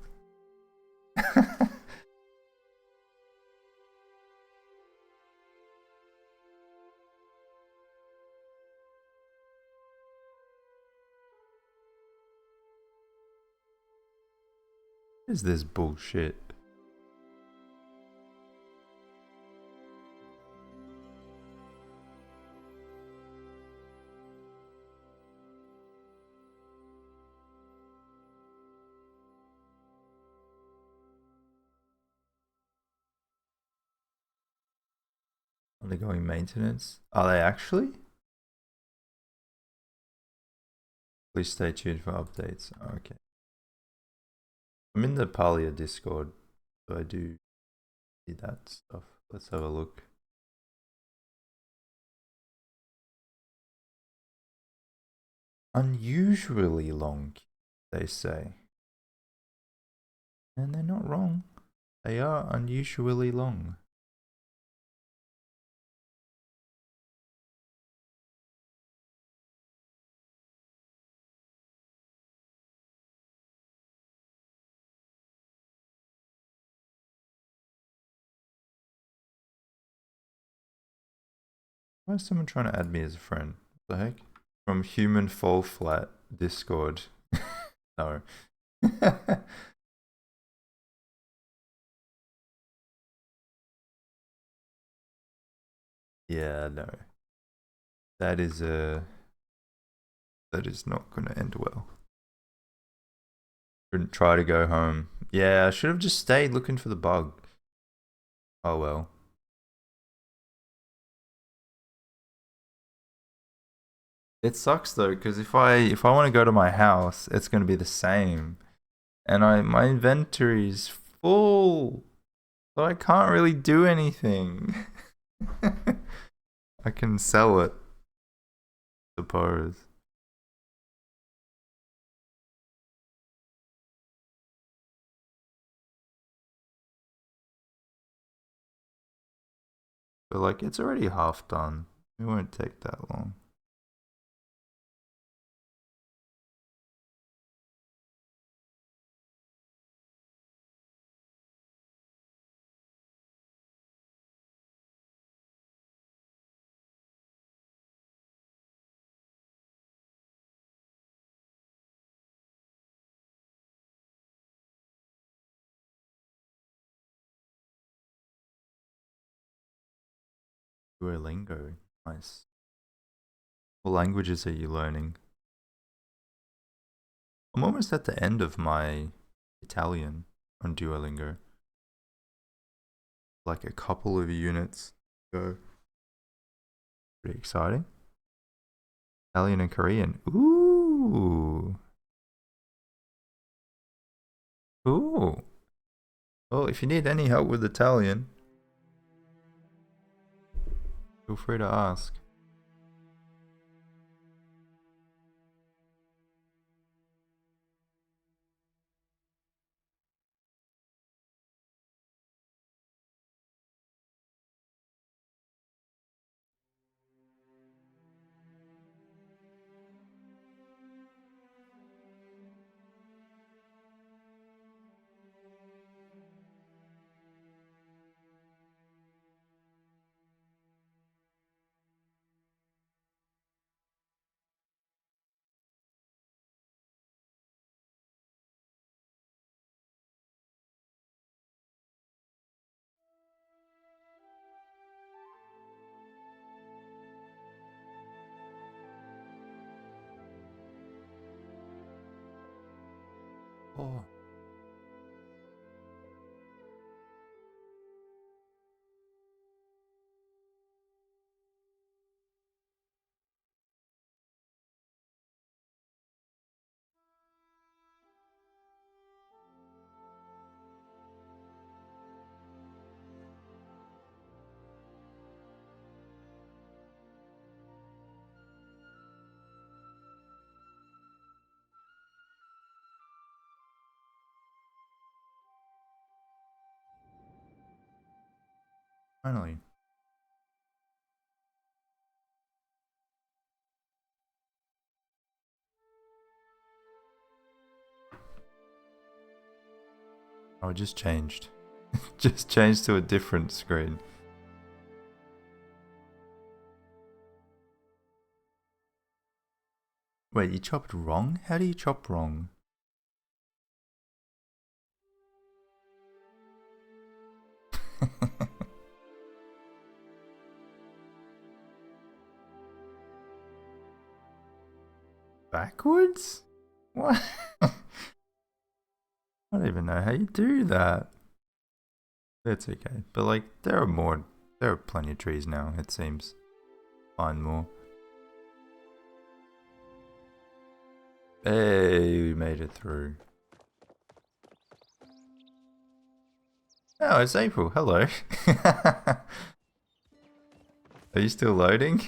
What is this bullshit? Are they going maintenance? Are they actually? Please stay tuned for updates. Okay. I'm in the Palia Discord, so I do see that stuff. Let's have a look. Unusually long, they say. And they're not wrong. They are unusually long. Why is someone trying to add me as a friend? What the heck? From Human Fall Flat Discord. No. Yeah, no. That is not gonna end well. Shouldn't try to go home. Yeah, I should have just stayed looking for the bug. Oh well. It sucks though, because if I want to go to my house, it's gonna be the same. And my inventory's full. So I can't really do anything. I can sell it, suppose. But like, it's already half done. It won't take that long. Duolingo. Nice. What languages are you learning? I'm almost at the end of my Italian on Duolingo. Like a couple of units go. Pretty exciting. Italian and Korean. Ooh. Ooh. Well, if you need any help with Italian, feel free to ask. Oh. Finally. Oh, it just changed. Just changed to a different screen. Wait, you chopped wrong? How do you chop wrong? Backwards? What? I don't even know how you do that. That's okay. But like, there are plenty of trees now, it seems. Find more. Hey, we made it through. Oh, it's April. Hello. Are you still loading?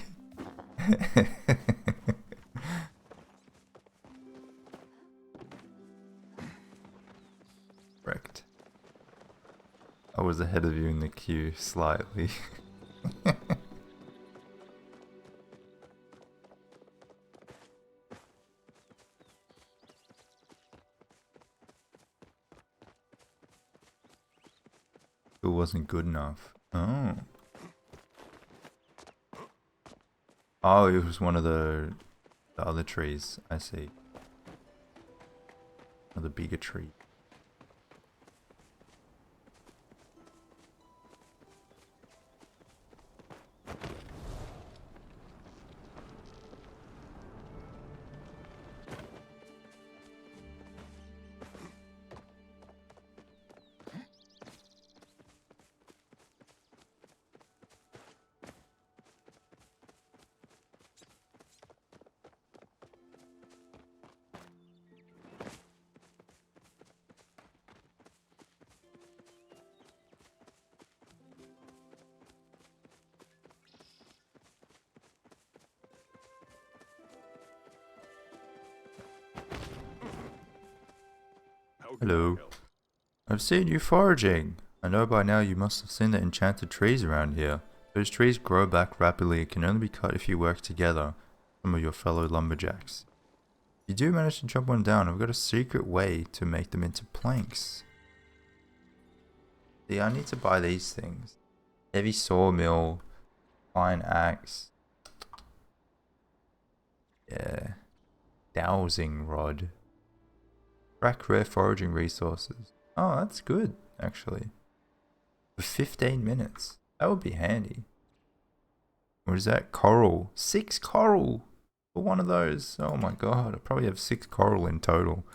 Correct. I was ahead of you in the queue slightly. It wasn't good enough. Oh. Oh, it was one of the other trees. I see. One of the bigger tree. Hello. I've seen you foraging. I know by now you must have seen the enchanted trees around here. Those trees grow back rapidly and can only be cut if you work together, some of your fellow lumberjacks. If you do manage to chop one down, I've got a secret way to make them into planks. See, I need to buy these things. Heavy sawmill, fine axe. Yeah. Dowsing rod. Track rare foraging resources. Oh, that's good, actually. For 15 minutes. That would be handy. What is that? Coral. 6 coral for one of those. Oh my god, I probably have 6 coral in total.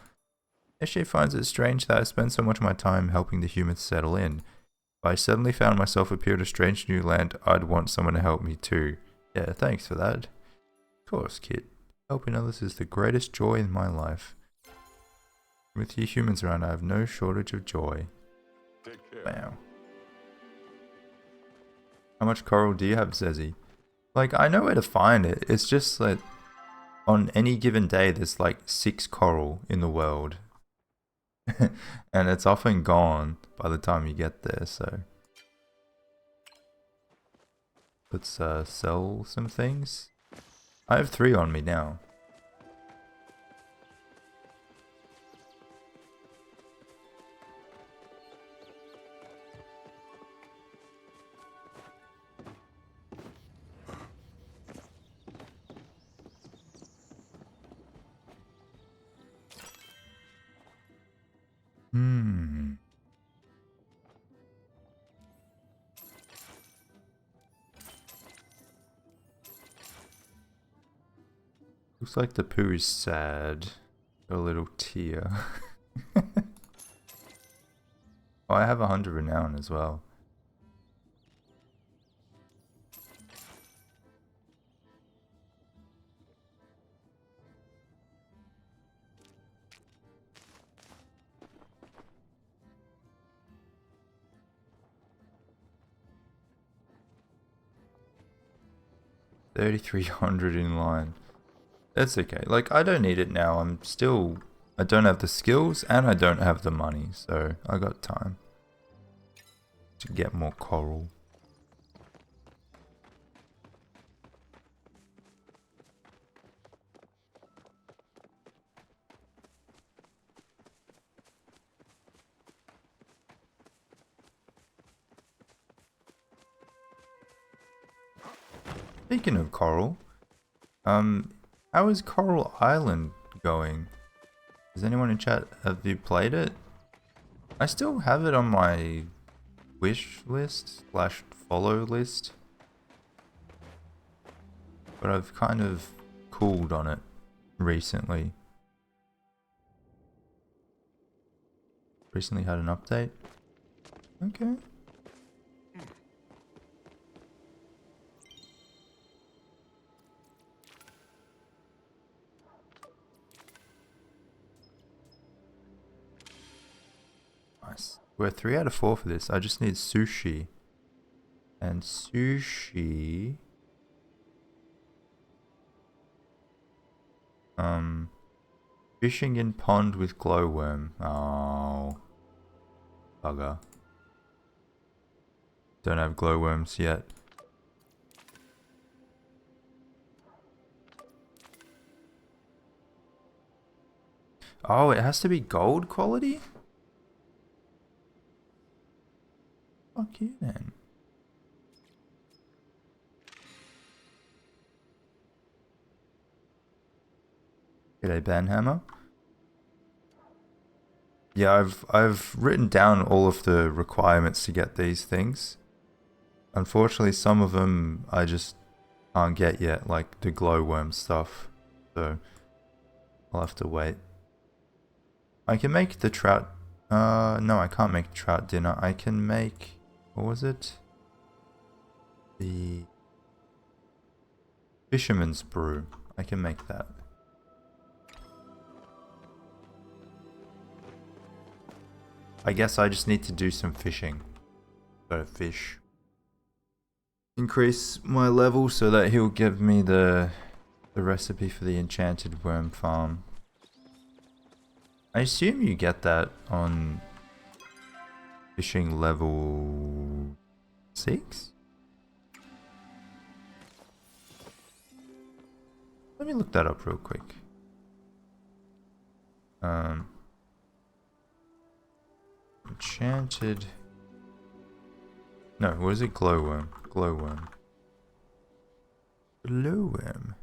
Eshe finds it strange that I spend so much of my time helping the humans settle in. If I suddenly found myself appear in a strange new land, I'd want someone to help me too. Yeah, thanks for that. Of course, kid. Helping others is the greatest joy in my life. With you humans around, I have no shortage of joy. Wow. How much coral do you have, Zezzy? Like, I know where to find it. It's just like, on any given day, there's like 6 coral in the world. And it's often gone by the time you get there, so. Let's sell some things. I have 3 on me now. Looks like the poo is sad. A little tear. Oh, I have 100 renown as well. $3,300 in line. That's okay. Like, I don't need it now. I don't have the skills and I don't have the money. So, I got time to get more coral. Speaking of coral, how is Coral Island going? Does anyone in chat, have you played it? I still have it on my wish list / follow list, but I've kind of cooled on it recently. Recently had an update. Okay. Nice. We're 3 out of 4 for this. I just need sushi. And sushi... Fishing in pond with glowworm. Oh. Bugger. Don't have glowworms yet. Oh, it has to be gold quality? Fuck you then. G'day, Banhammer. Yeah, I've written down all of the requirements to get these things. Unfortunately, some of them I just can't get yet, like the glowworm stuff. So I'll have to wait. I can make the trout. No, I can't make trout dinner. I can make. What was it? The fisherman's brew. I can make that. I guess I just need to do some fishing. Gotta fish. Increase my level so that he'll give me the recipe for the enchanted worm farm. I assume you get that on fishing level 6? Let me look that up real quick. Enchanted. No, what is it? Glowworm. Glowworm. Glowworm.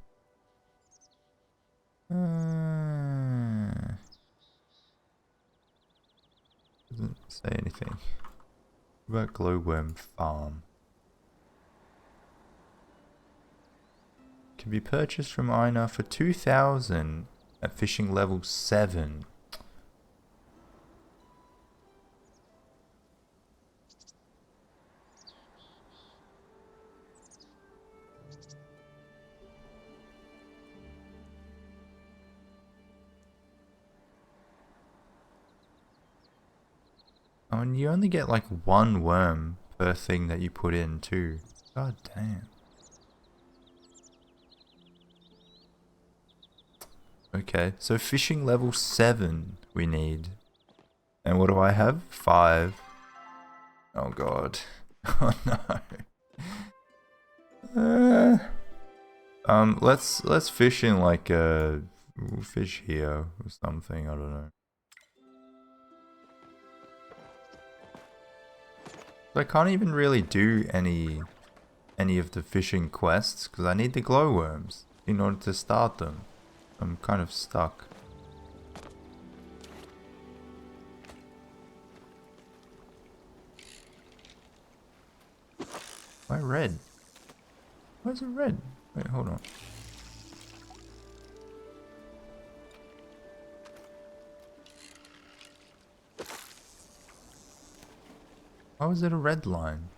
Doesn't say anything. What about Glowworm Farm? Can be purchased from Ina for 2,000 at fishing level 7. Oh, and you only get like 1 worm per thing that you put in too. God damn. Okay, so fishing level 7 we need. And what do I have? 5. Oh god. Oh no. Let's fish in like we'll fish here or something, I don't know. I can't even really do any of the fishing quests because I need the glowworms in order to start them. I'm kind of stuck. Why red? Why is it red? Wait, hold on. Why was it a red line?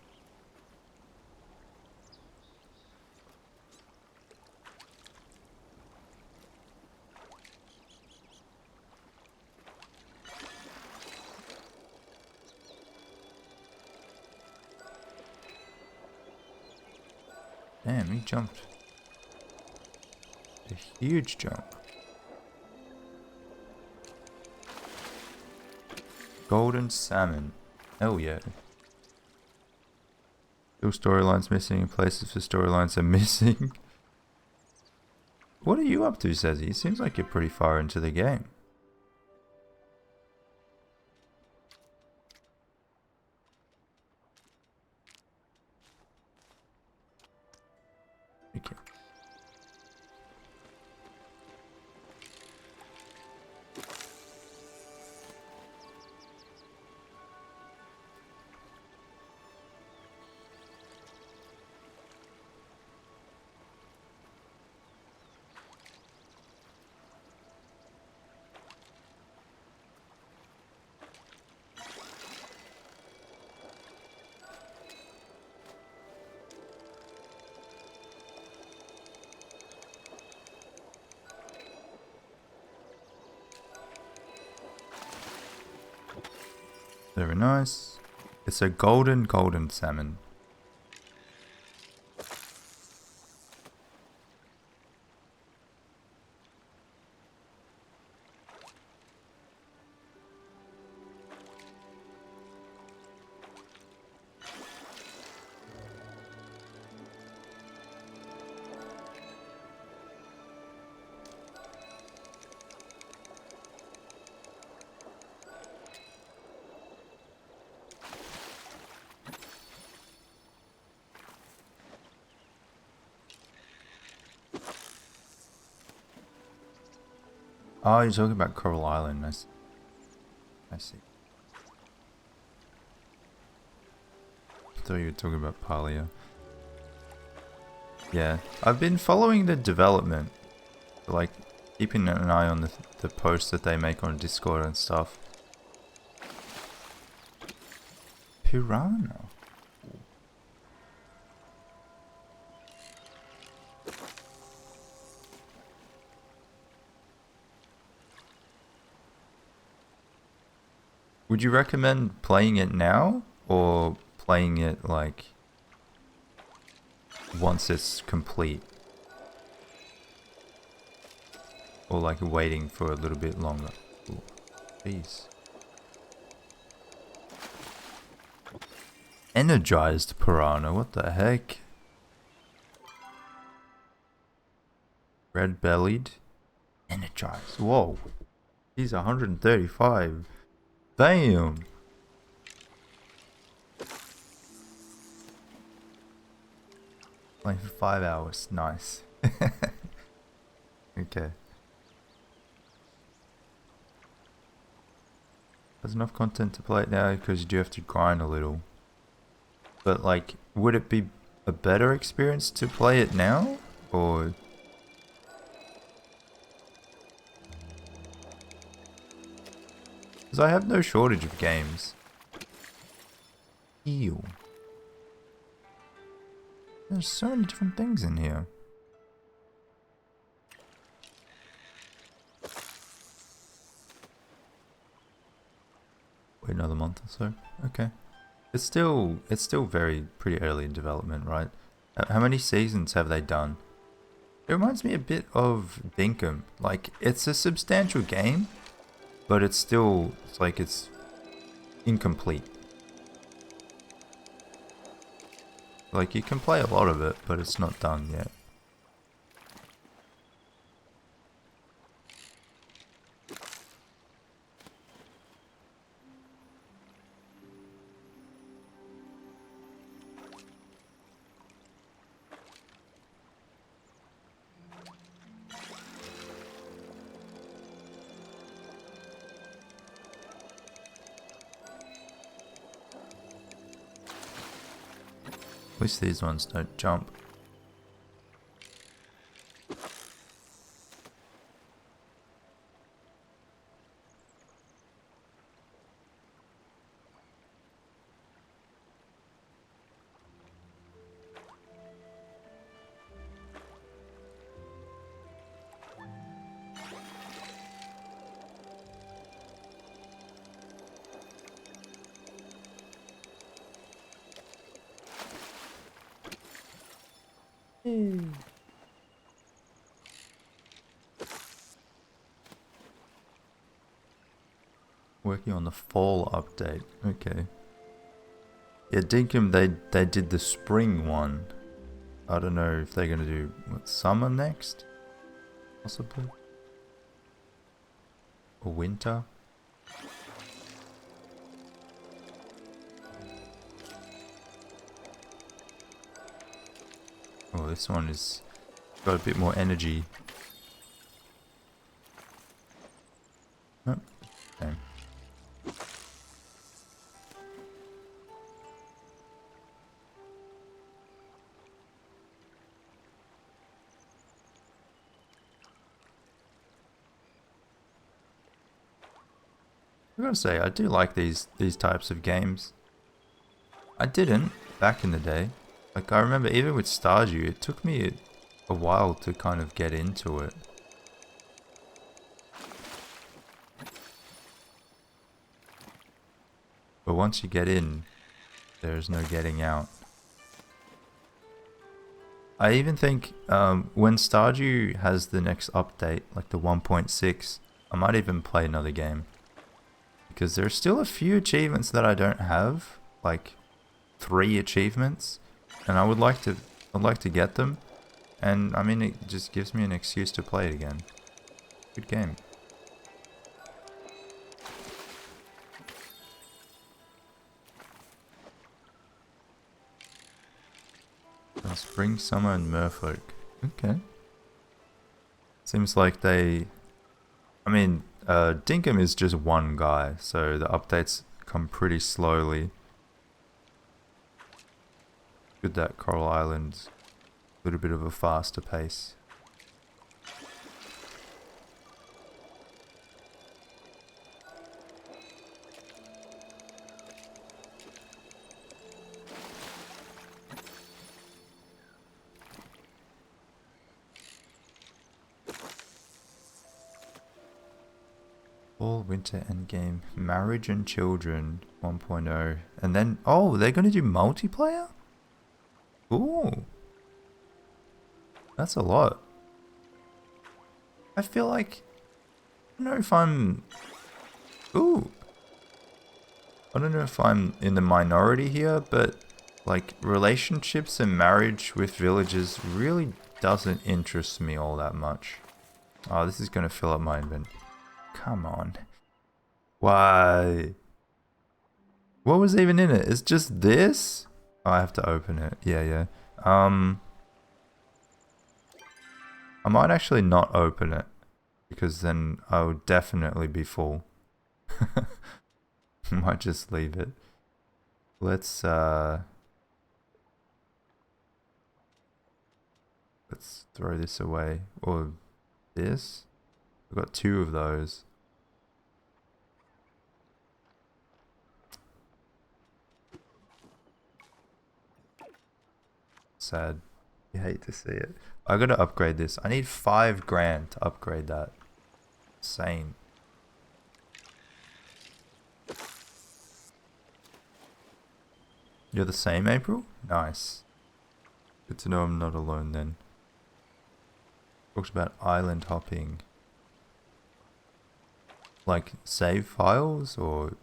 Damn, he jumped. A huge jump. Golden salmon. Hell yeah. Still storylines missing and places for storylines are missing. What are you up to, Sezzy? It seems like you're pretty far into the game. Okay. Very nice. It's a golden salmon. Oh, you're talking about Coral Island. I see. I thought you were talking about Palia. Yeah, I've been following the development. Like, keeping an eye on the posts that they make on Discord and stuff. Piranha. Would you recommend playing it now or playing it like once it's complete? Or like waiting for a little bit longer? Ooh. Jeez. Energized piranha, what the heck? Red-bellied. Energized. Whoa. He's 135. Damn. Playing for 5 hours. Nice. Okay. There's enough content to play it now because you do have to grind a little. But like, would it be a better experience to play it now? Or... because I have no shortage of games. Ew. There's so many different things in here. Wait another month or so. Okay. It's still very pretty early in development, right? How many seasons have they done? It reminds me a bit of Dinkum. Like, it's a substantial game, but it's still, it's like it's incomplete. Like, you can play a lot of it, but it's not done yet. At least these ones don't jump. Working on the fall update. Okay. Yeah, Dinkum, they did the spring one. I don't know if they're gonna do what, summer next? Possibly. Or winter. Oh, this one is got a bit more energy. Oh, okay. I gotta say, I do like these types of games. I didn't back in the day. Like, I remember even with Stardew, it took me a while to kind of get into it. But once you get in, there's no getting out. I even think when Stardew has the next update, like the 1.6, I might even play another game. Because there's still a few achievements that I don't have, like 3 achievements, and I'd like to get them. And I mean, it just gives me an excuse to play it again. Good game. Spring, summer, and merfolk. Okay. Seems like they... I mean, Dinkum is just one guy, so the updates come pretty slowly. Good that Coral Island's a little bit of a faster pace. Fall, winter, endgame, marriage and children 1.0, and then, oh, they're gonna do multiplayer? Ooh. That's a lot. I feel like, I don't know if I'm Ooh. I don't know if I'm in the minority here, but like relationships and marriage with villagers really doesn't interest me all that much. Oh, this is going to fill up my inventory. Come on. Why? What was even in it? It's just this? Oh, I have to open it. Yeah. I might actually not open it, because then I would definitely be full. Might just leave it. Let's throw this away. Or this? I've got 2 of those. Sad. You hate to see it. I gotta upgrade this. I need 5 grand to upgrade that. Insane. You're the same, April? Nice. Good to know I'm not alone then. Talks about island hopping. Like save files or...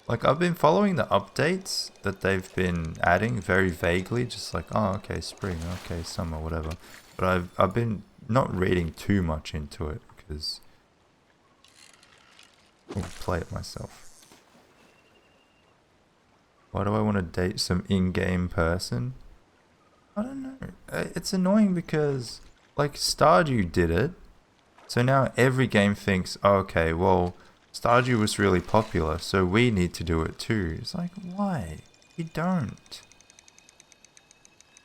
Like I've been following the updates that they've been adding very vaguely, just like, oh okay, spring, okay, summer, whatever. But I've been not reading too much into it because I'll play it myself. Why do I want to date some in-game person? I don't know. It's annoying because like Stardew did it. So now every game thinks, oh, okay, well, Stardew was really popular, so we need to do it too. It's like, why? You don't.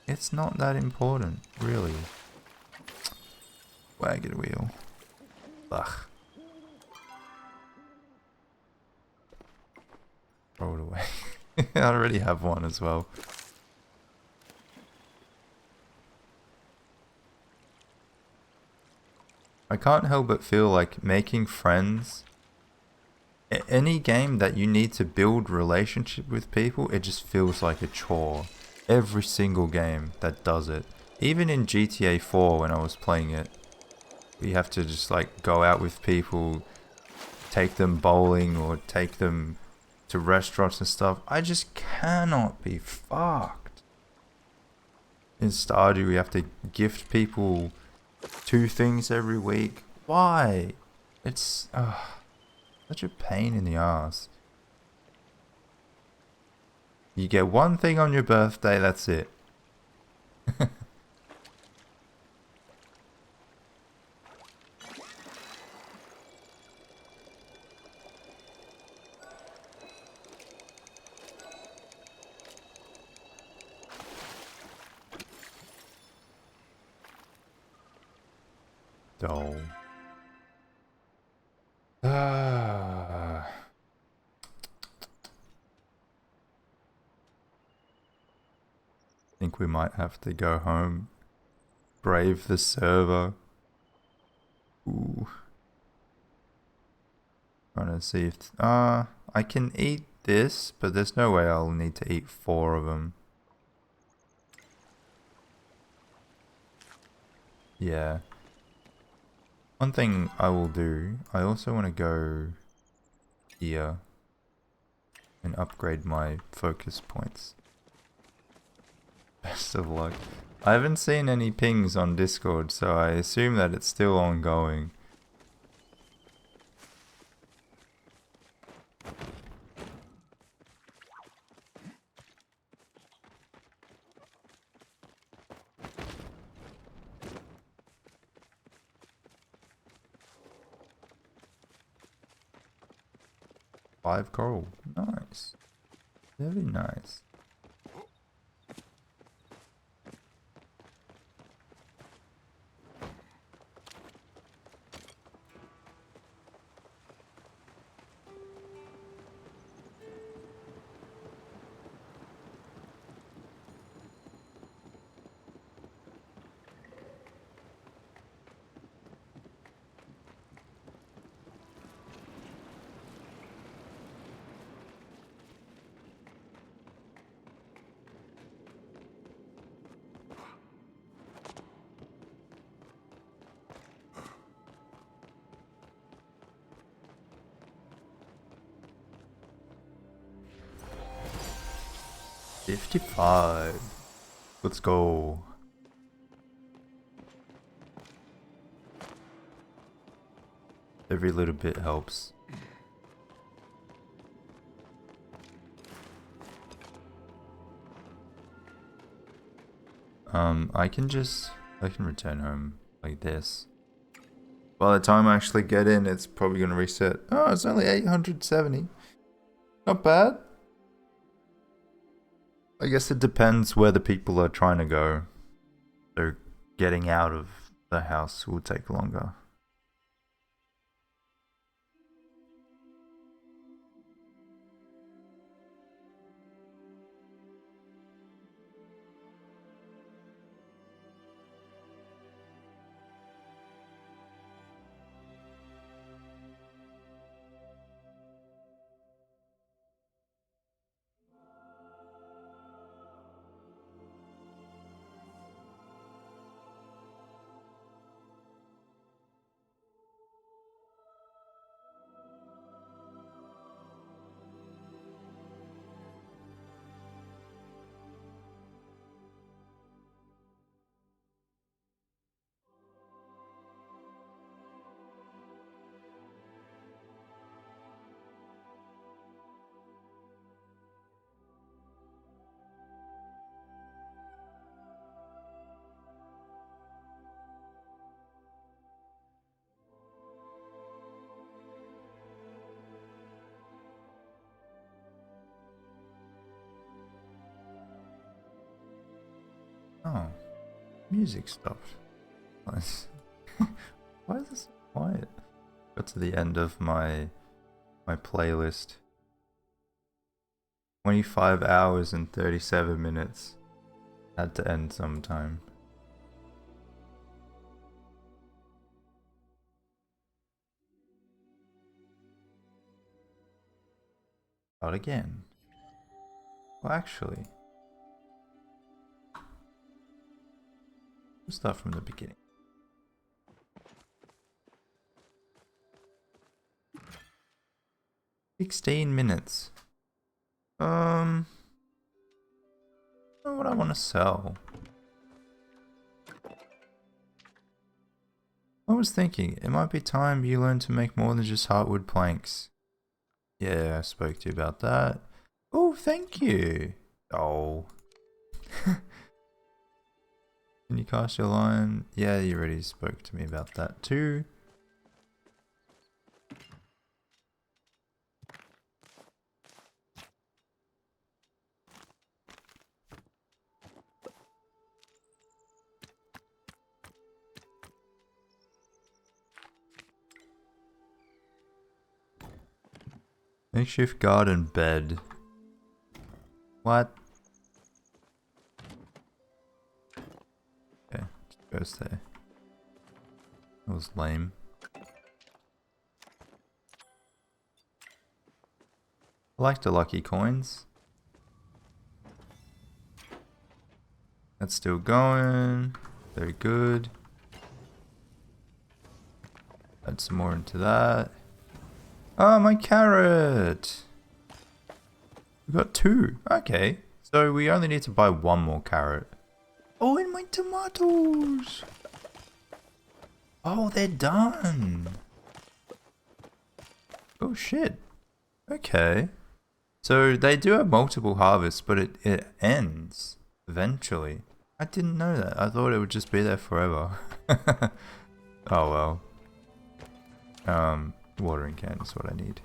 It's not that important, really. Wagon wheel. Ugh. Throw it away. I already have one as well. I can't help but feel like making friends, any game that you need to build relationship with people, it just feels like a chore. Every single game that does it. Even in GTA 4 when I was playing it, we have to just like go out with people, take them bowling or take them to restaurants and stuff. I just cannot be fucked. In Stardew we have to gift people 2 things every week. Why? It's such a pain in the ass. You get 1 thing on your birthday, that's it. Dull. Think we might have to go home. Brave the server. Ooh. Trying to see if... I can eat this, but there's no way I'll need to eat 4 of them. Yeah. One thing I will do, I also want to go here and upgrade my focus points. Best of luck. I haven't seen any pings on Discord, so I assume that it's still ongoing. Five coral. Nice. Very nice. 55. Let's go. Every little bit helps. I can return home like this. By the time I actually get in, it's probably gonna reset. Oh, it's only 870. Not bad. I guess it depends where the people are trying to go. So getting out of the house will take longer. Oh, music stopped. Nice. Why is this so quiet? Got to the end of my playlist. 25 hours and 37 minutes. Had to end sometime. Start again. Well, actually, we'll start from the beginning. $16. Know what I want to sell. I was thinking, it might be time you learn to make more than just heartwood planks. Yeah, I spoke to you about that. Oh, thank you. Oh. Can you cast your line? Yeah, you already spoke to me about that too. Makeshift garden bed. What? Okay, just goes there. That was lame. I like the lucky coins. That's still going. Very good. Add some more into that. Oh, my carrot! We got 2. Okay. So we only need to buy 1 more carrot. Oh, and my tomatoes! Oh, they're done! Oh, shit. Okay. So they do have multiple harvests, but it ends eventually. I didn't know that. I thought it would just be there forever. Oh well. Watering can is what I need.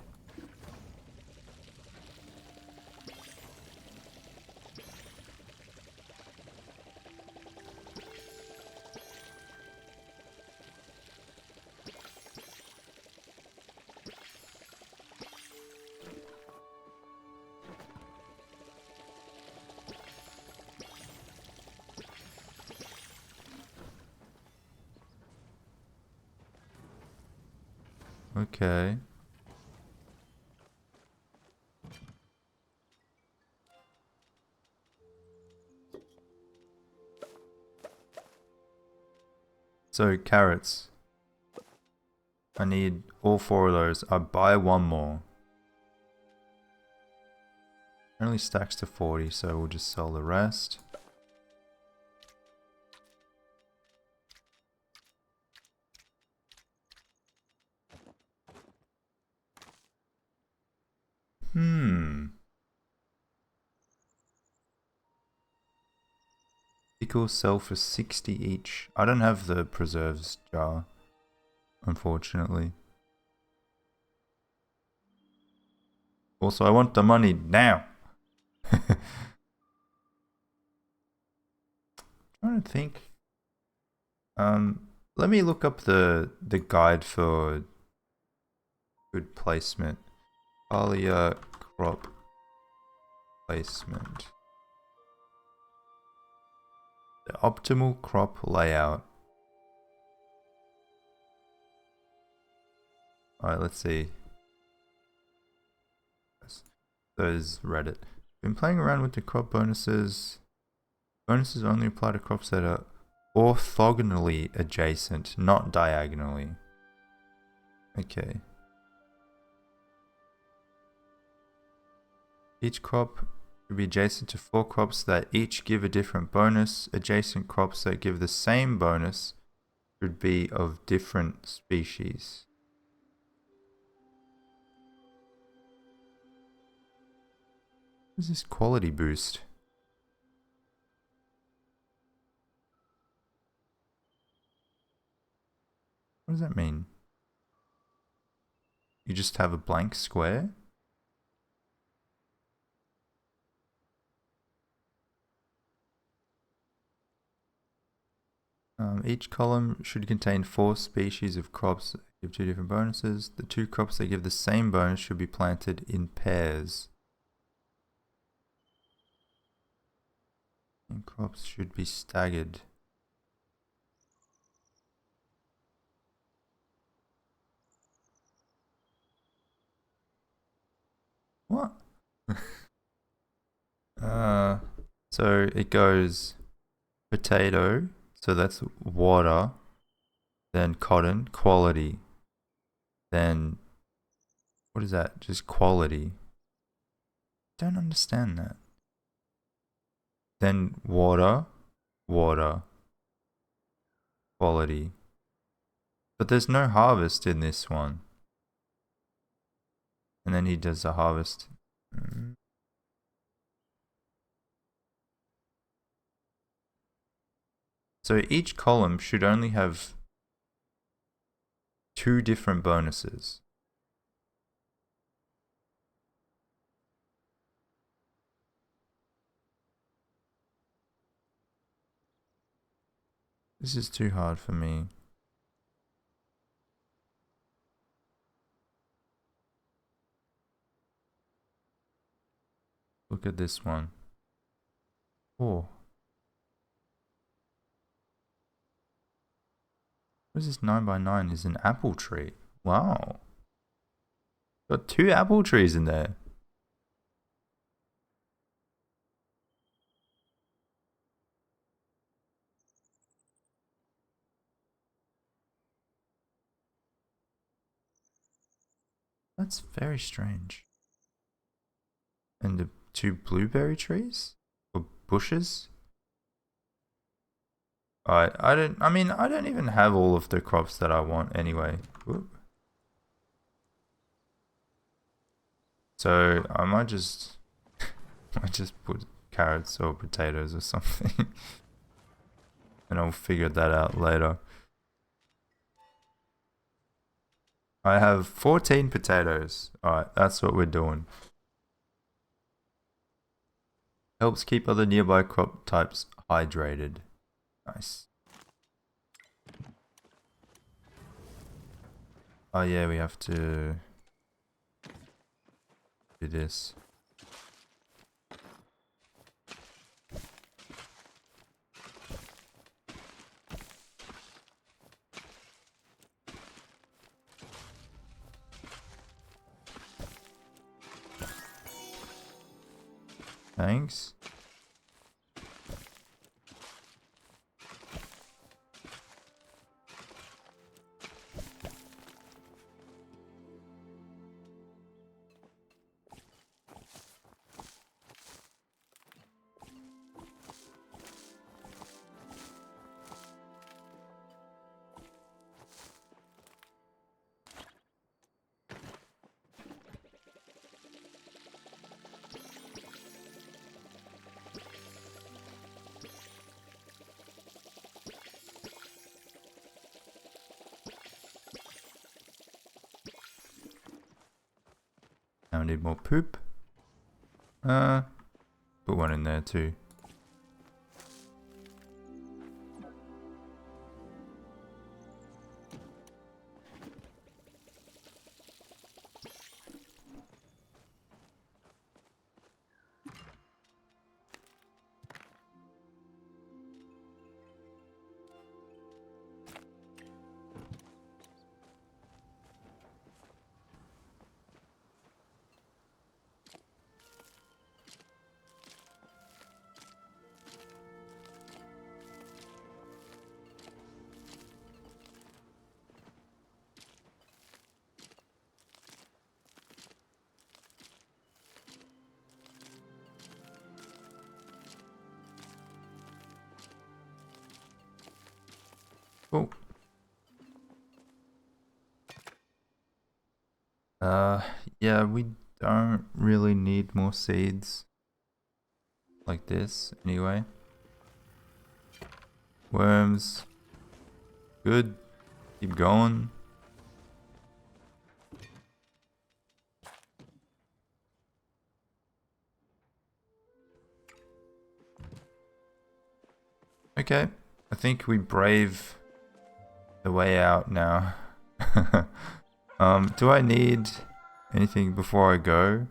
Okay. So carrots. I need all 4 of those. I buy 1 more. Only stacks to 40, so we'll just sell the rest. Pickles sell for 60 each. I don't have the preserves jar, unfortunately. Also, I want the money now. Trying to think. Let me look up the guide for good placement. Palia crop placement. The optimal crop layout. Alright, let's see. Those Reddit. Been playing around with the crop bonuses. Bonuses only apply to crops that are orthogonally adjacent, not diagonally. Okay. Each crop should be adjacent to 4 crops that each give a different bonus. Adjacent crops that give the same bonus should be of different species. What is this quality boost? What does that mean? You just have a blank square? Each column should contain 4 species of crops that give 2 different bonuses. The 2 crops that give the same bonus should be planted in pairs. And crops should be staggered. What? So it goes potato, so that's water, then cotton, quality, then what is that? Just quality. Don't understand that. Then water, water, quality. But there's no harvest in this one. And then he does the harvest. So each column should only have 2 different bonuses. This is too hard for me. Look at this one. Oh. What is this 9x9? Is an apple tree. Wow. Got 2 apple trees in there. That's very strange. And the 2 blueberry trees? Or bushes? Alright, I don't even have all of the crops that I want anyway. Whoop. So I might just put carrots or potatoes or something. And I'll figure that out later. I have 14 potatoes. Alright, that's what we're doing. Helps keep other nearby crop types hydrated. Nice. Oh yeah, we have to do this. Thanks. I need more poop. Put one in there too. Cool. Yeah, we don't really need more seeds like this anyway. Worms. Good. Keep going. Okay. I think we brave the way out now. Do I need anything before I go?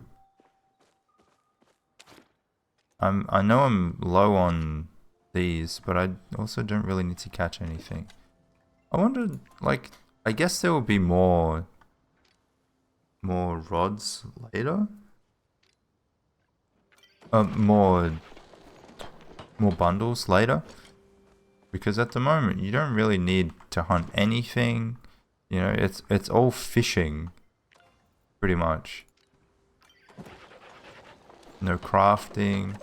I know I'm low on these, but I also don't really need to catch anything. I wonder, like, I guess there will be more rods later. More bundles later. Because at the moment you don't really need to hunt anything. You know, it's all fishing, pretty much. No crafting.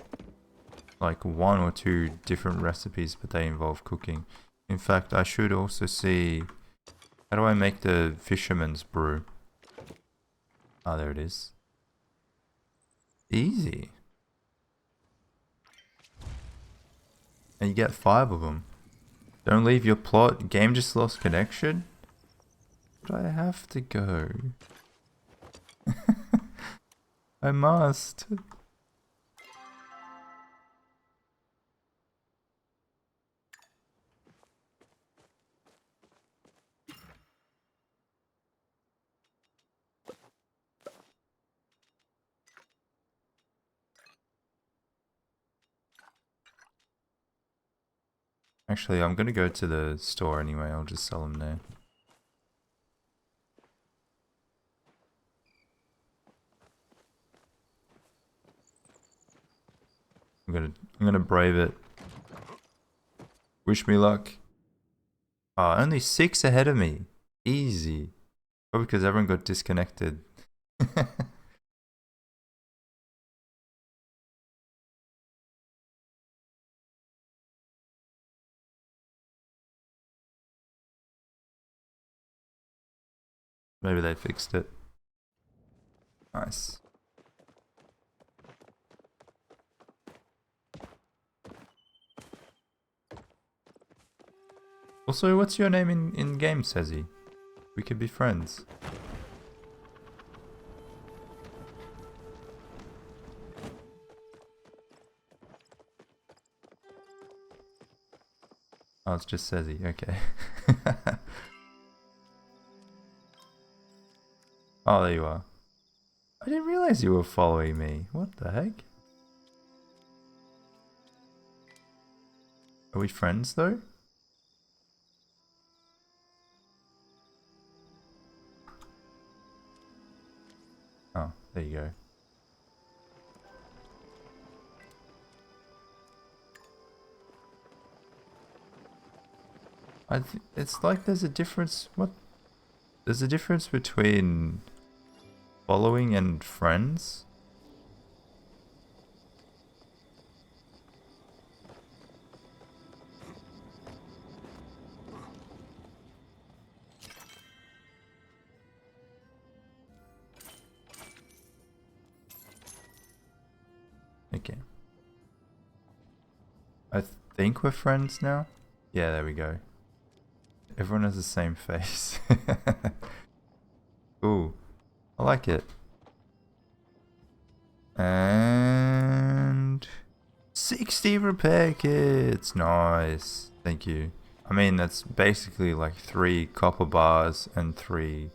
Like 1 or 2 different recipes, but they involve cooking. In fact, I should also see, how do I make the fisherman's brew? Ah, there it is. Easy. And you get 5 of them. Don't leave your plot. Game just lost connection. But I have to go. I must. Actually, I'm gonna go to the store anyway. I'll just sell them there. I'm gonna brave it. Wish me luck. Oh, only 6 ahead of me. Easy. Probably because everyone got disconnected. Maybe they fixed it. Nice. Also, what's your name in game, Sezzy? We could be friends. Oh, it's just Sezzy. Okay. Oh, there you are. I didn't realize you were following me. What the heck? Are we friends though? Oh, there you go. It's like there's a difference. What? There's a difference between following and friends. Okay. I think we're friends now. Yeah, there we go. Everyone has the same face. Cool. I like it. And 60 repair kits. Nice. Thank you. I mean, that's basically like 3 copper bars and 3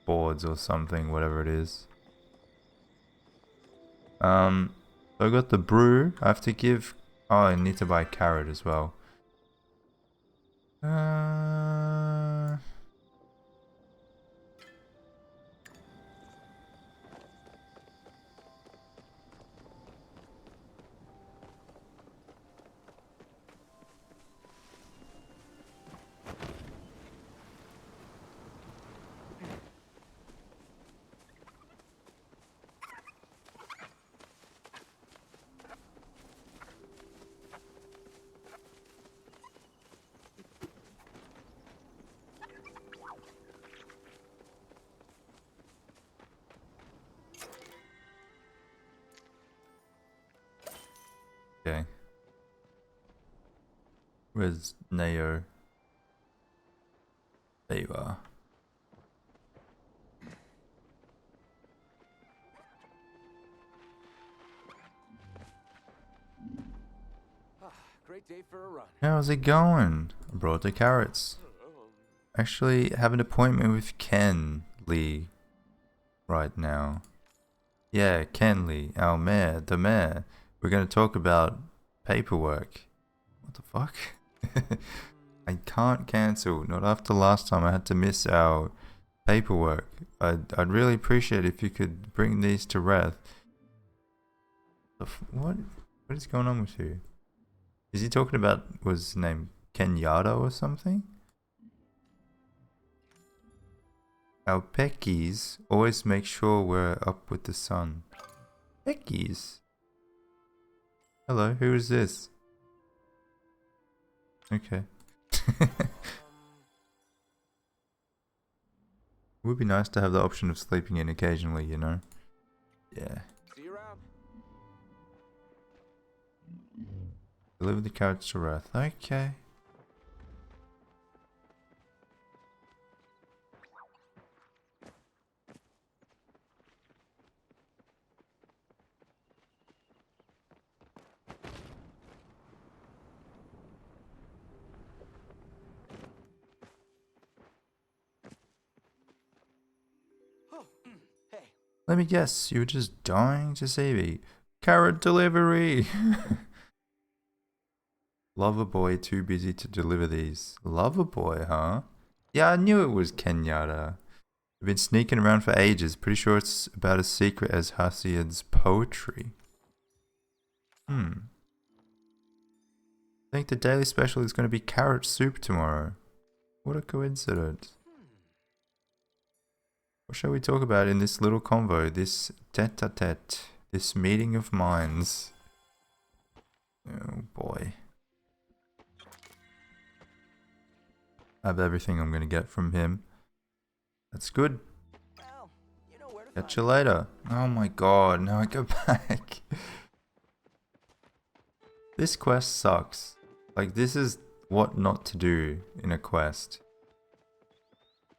boards or something, whatever it is. So I got the brew. I have to give... Oh, I need to buy a carrot as well. Okay. Where's Neo? There you are. Great day for a run. How's it going? I brought the carrots. Actually, have an appointment with Ken Lee right now. Yeah, Ken Lee, our mayor, the mayor. We're going to talk about paperwork. What the fuck? I can't cancel. Not after last time I had to miss our paperwork. I'd really appreciate if you could bring these to Wrath. What is going on with you? Is he talking about, was his name Kenyatta or something? Our Peckies always make sure we're up with the sun. Peckies? Hello, who is this? Okay. It would be nice to have the option of sleeping in occasionally, you know? Yeah. See you around. Deliver the carrots to Wrath. Okay. Oh, hey. Let me guess, you were just dying to see me. Carrot delivery! Lover boy too busy to deliver these. Lover boy, huh? Yeah, I knew it was Kenyatta. I've been sneaking around for ages. Pretty sure it's about as secret as Hasiad's poetry. I think the daily special is going to be carrot soup tomorrow. What a coincidence. What shall we talk about in this little convo, this tete-a-tete, this meeting of minds? Oh boy. I have everything I'm going to get from him. That's good. Well, you know where to Catch find you later. Oh my god, now I go back. This quest sucks. Like, this is what not to do in a quest.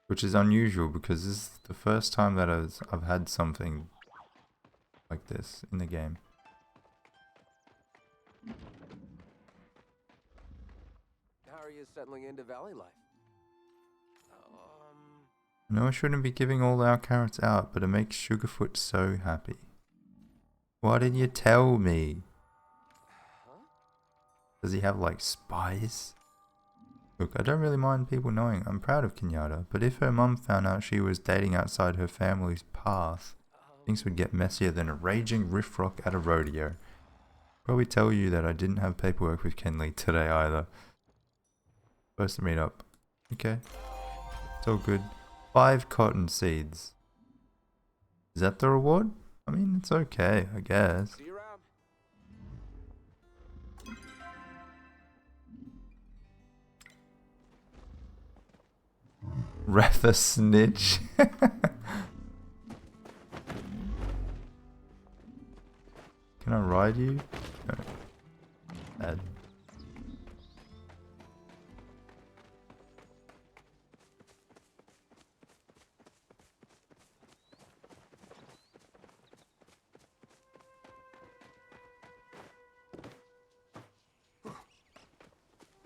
Which is unusual because this is the first time that I've had something like this in the game. How are you settling into valley life? I know I shouldn't be giving all our carrots out, but it makes Sugarfoot so happy. Why didn't you tell me? Does he have like spies? Look, I don't really mind people knowing. I'm proud of Kenyatta, but if her mum found out she was dating outside her family's path, things would get messier than a raging riffrock at a rodeo. Probably tell you that I didn't have paperwork with Kenley today either. Supposed to meet up. Okay. It's all good. 5 cotton seeds. Is that the reward? I mean, it's okay, I guess. See you around. Rather snitch. Can I ride you? No. Bad.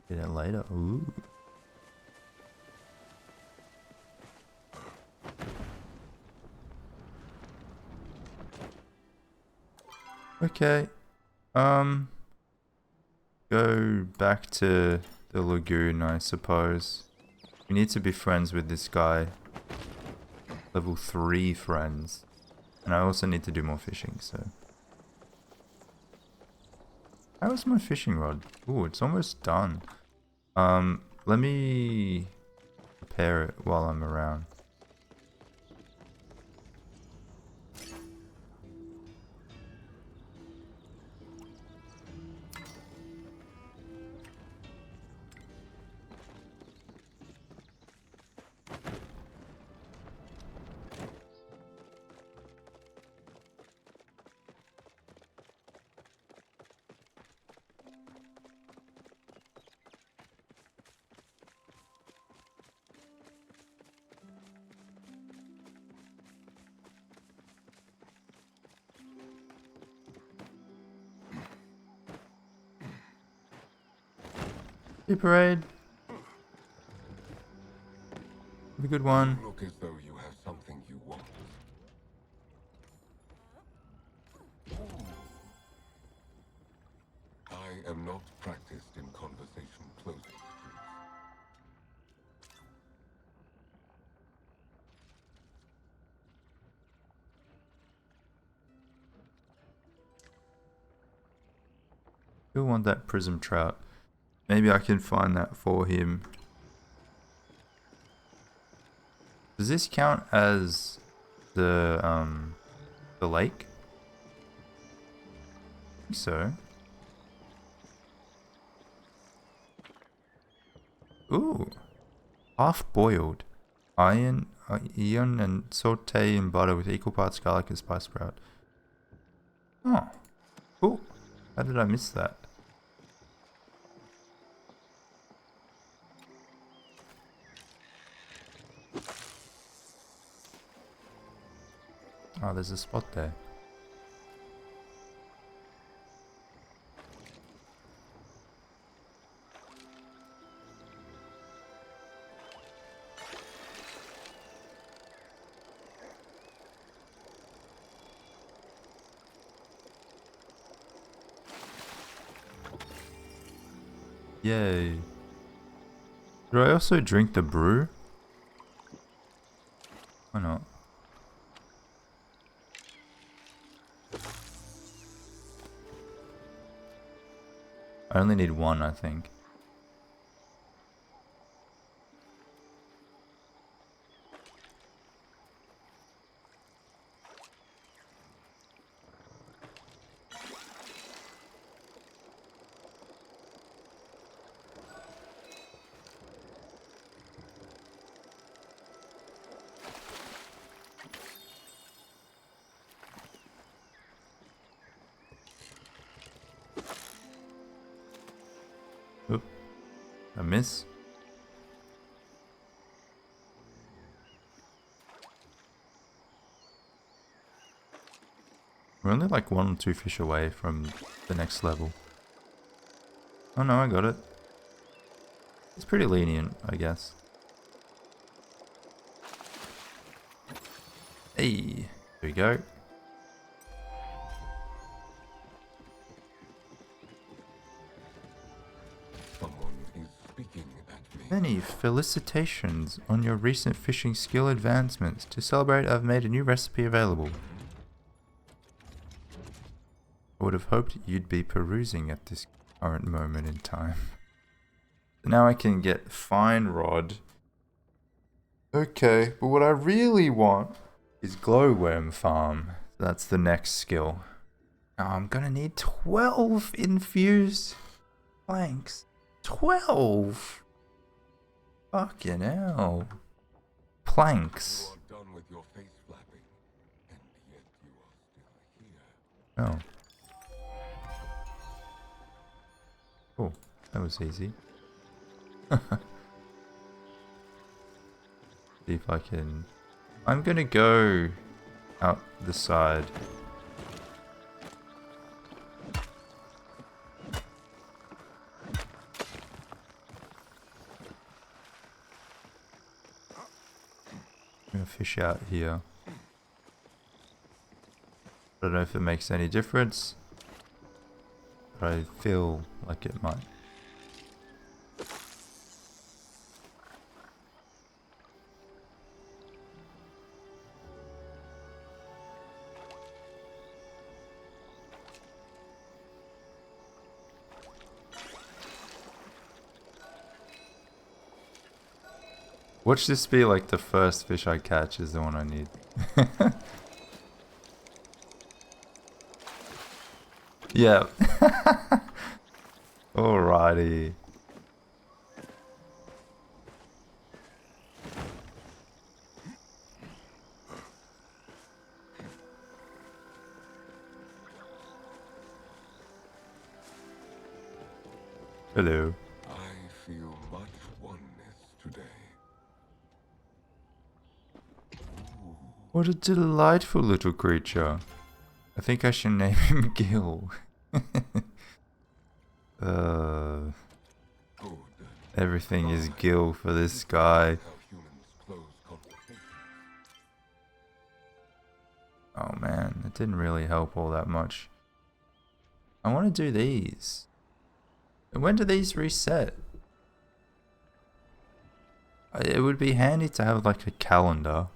Get it later. Ooh. Okay. Go back to the lagoon, I suppose. We need to be friends with this guy. Level 3 friends. And I also need to do more fishing, so. How is my fishing rod? Ooh, it's almost done. Let me repair it while I'm around. Hey, Parade. Have a good one. Look as though you have something you want. I am not practiced in conversation closing. Still want that prism trout. Maybe I can find that for him. Does this count as the lake? I think so. Ooh. Half boiled. Iron and saute in butter with equal parts garlic and spice sprout. Oh. Cool. How did I miss that? Oh, there's a spot there. Yay. Did I also drink the brew? Why not? I only need one, I think. Oop. I miss. We're only like 1 or 2 fish away from the next level. Oh no, I got it. It's pretty lenient, I guess. Hey, there we go. Someone is speaking at me. Many felicitations on your recent fishing skill advancements. To celebrate, I've made a new recipe available. I would have hoped you'd be perusing at this current moment in time. Now I can get fine rod. Okay, but what I really want is glowworm farm. That's the next skill. Now I'm gonna need 12 infused planks. 12! Fucking hell. Planks. You are done with your face flapping, and yet you are still here. Oh. Oh, that was easy. See if I can... I'm gonna go out the side. fish out here. I don't know if it makes any difference, but I feel like it might. Watch this be like the first fish I catch is the one I need. Yeah. Alrighty. Hello. I feel much oneness today. What a delightful little creature. I think I should name him Gil. Good. Everything is Gil for this guy. How humans close conversations. Oh man, it didn't really help all that much. I want to do these. When do these reset? It would be handy to have like a calendar.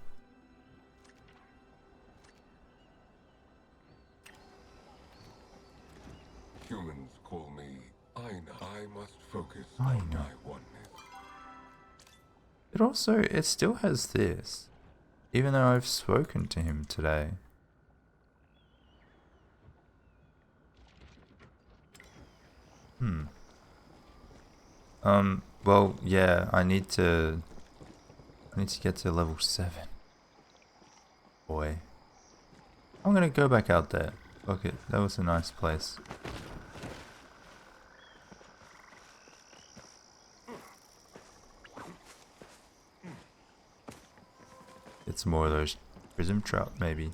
Humans call me Aina. I must focus Aina. on my oneness. It still has this. Even though I've spoken to him today. Well, yeah, I need to get to level 7. Boy. I'm gonna go back out there. Fuck it, that was a nice place. It's more of those prism trout, maybe.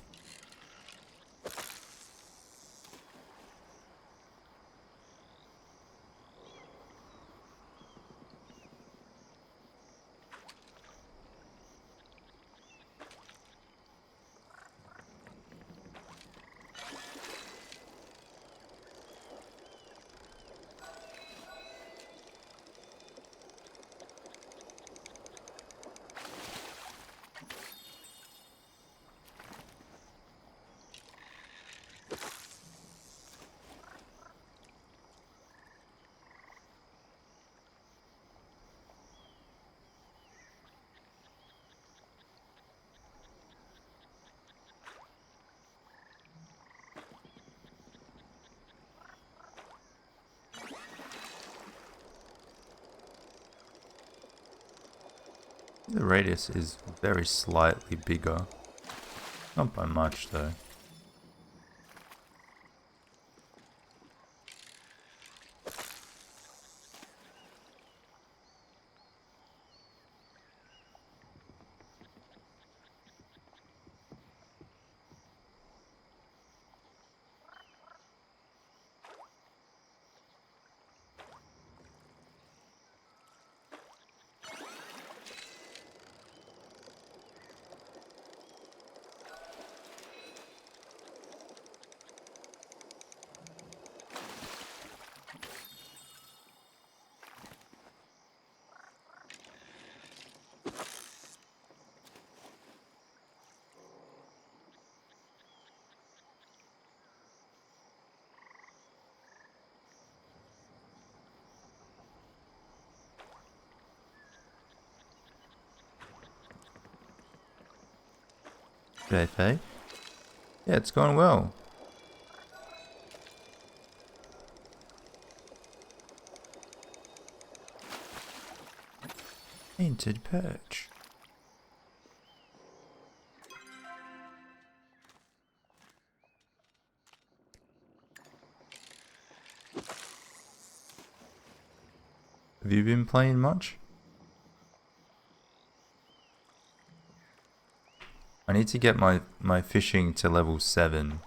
The radius is very slightly bigger. Not by much though. G'day, Faye. Yeah, it's going well. Painted perch. Have you been playing much? I need to get my fishing to level 7.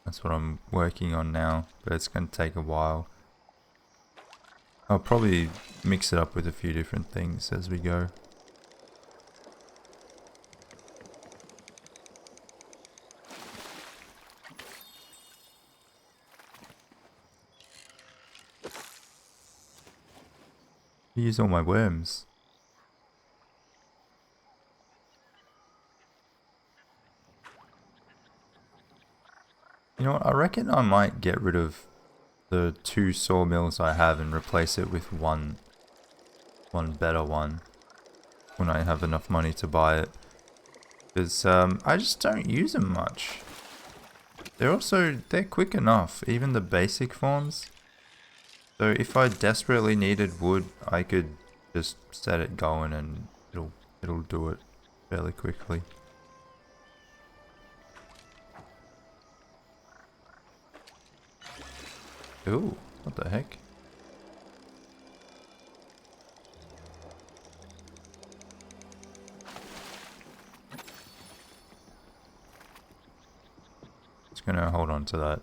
That's what I'm working on now, but it's going to take a while. I'll probably mix it up with a few different things as we go. Use all my worms. You know what? I reckon I might get rid of the 2 sawmills I have and replace it with one better one when I have enough money to buy it. Because I just don't use them much. They're quick enough, even the basic forms. So if I desperately needed wood, I could just set it going and it'll do it fairly quickly. Ooh, what the heck? Just gonna hold on to that.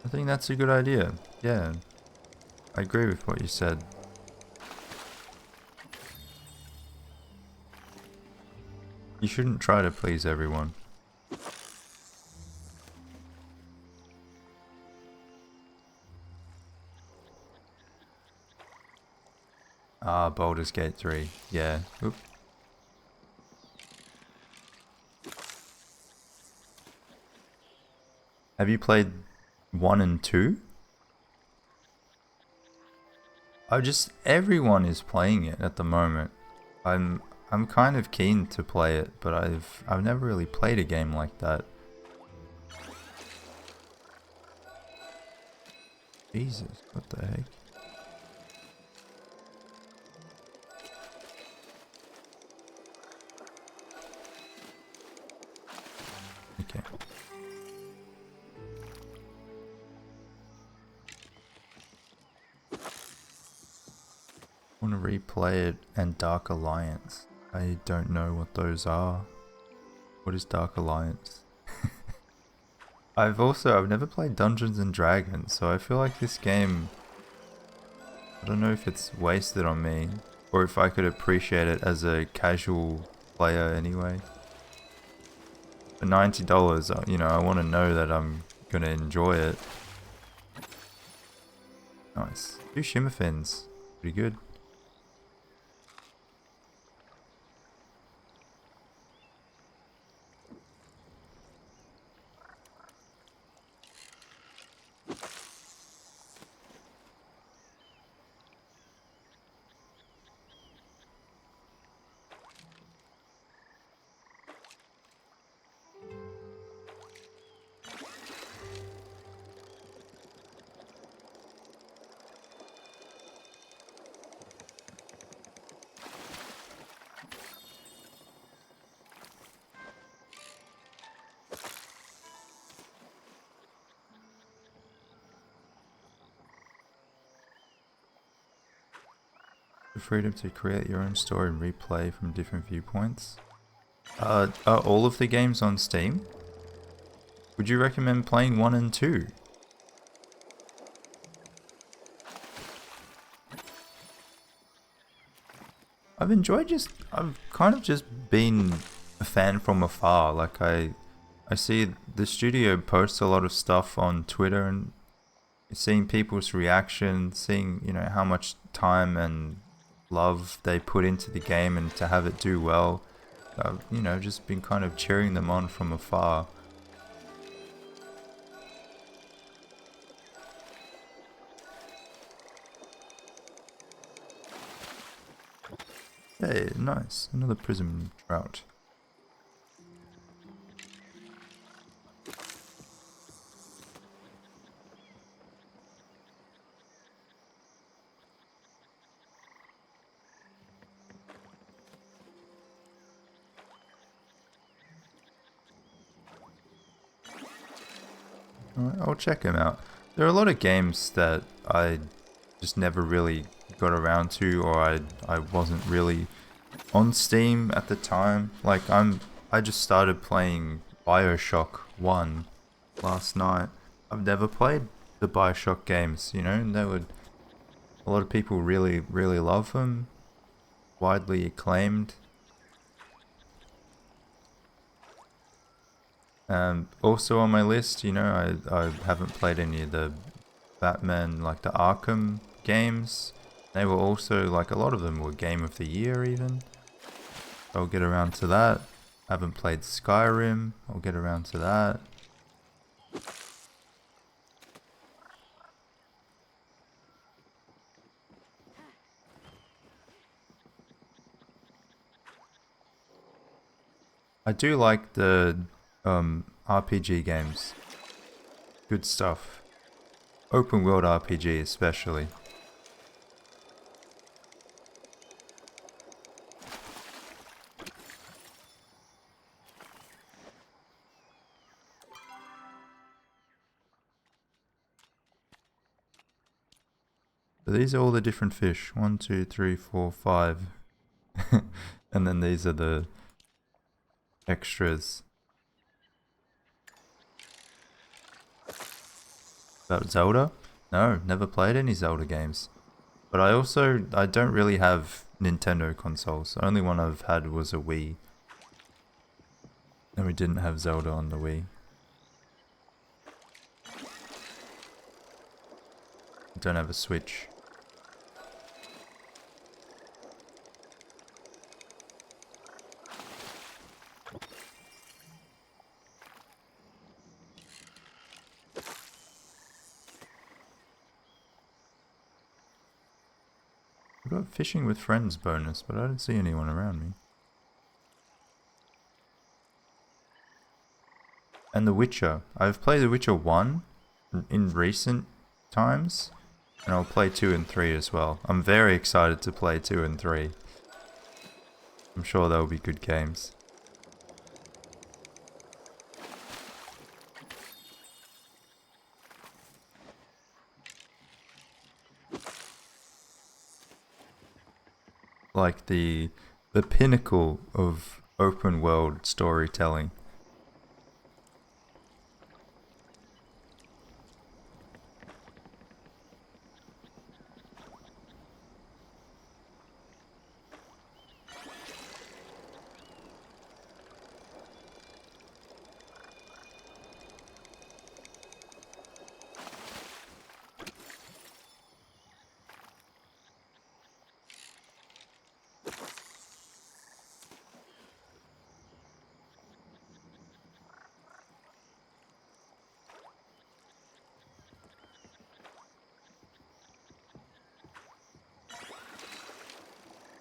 I think that's a good idea. Yeah, I agree with what you said. You shouldn't try to please everyone. Ah, Baldur's Gate 3. Yeah. Oop. Have you played 1 and 2? Everyone is playing it at the moment. I'm kind of keen to play it, but I've never really played a game like that. Jesus, what the heck? Okay. I want to replay it and Dark Alliance. I don't know what those are. What is Dark Alliance? I've never played Dungeons and Dragons, so I feel like this game, I don't know if it's wasted on me, or if I could appreciate it as a casual player anyway. For $90, you know, I want to know that I'm gonna enjoy it. Nice. 2 shimmer fins. Pretty good. The freedom to create your own story and replay from different viewpoints. Are all of the games on Steam? Would you recommend playing 1 and 2? I've kind of just been a fan from afar. Like I see the studio posts a lot of stuff on Twitter and seeing people's reaction, seeing, you know, how much time and love they put into the game and to have it do well. I've, you know, just been kind of cheering them on from afar. Hey, nice. Another prism trout. Alright, I'll check them out. There are a lot of games that I just never really got around to, or I wasn't really on Steam at the time. Like I just started playing Bioshock 1 last night. I've never played the Bioshock games, you know, and a lot of people really, really love them. Widely acclaimed. Also on my list, you know, I haven't played any of the Batman, like the Arkham games. They were also, like, a lot of them were Game of the Year even. I'll get around to that. Haven't played Skyrim. I'll get around to that. I do like the RPG games. Good stuff. Open world RPG especially. So these are all the different fish. 1, 2, 3, 4, 5. And then these are the extras. About Zelda? No, never played any Zelda games. But I don't really have Nintendo consoles. The only one I've had was a Wii. And we didn't have Zelda on the Wii. I don't have a Switch. I've got fishing with friends bonus, but I don't see anyone around me. And The Witcher. I've played The Witcher 1 in recent times, and I'll play 2 and 3 as well. I'm very excited to play 2 and 3. I'm sure they'll be good games. Like the pinnacle of open world storytelling.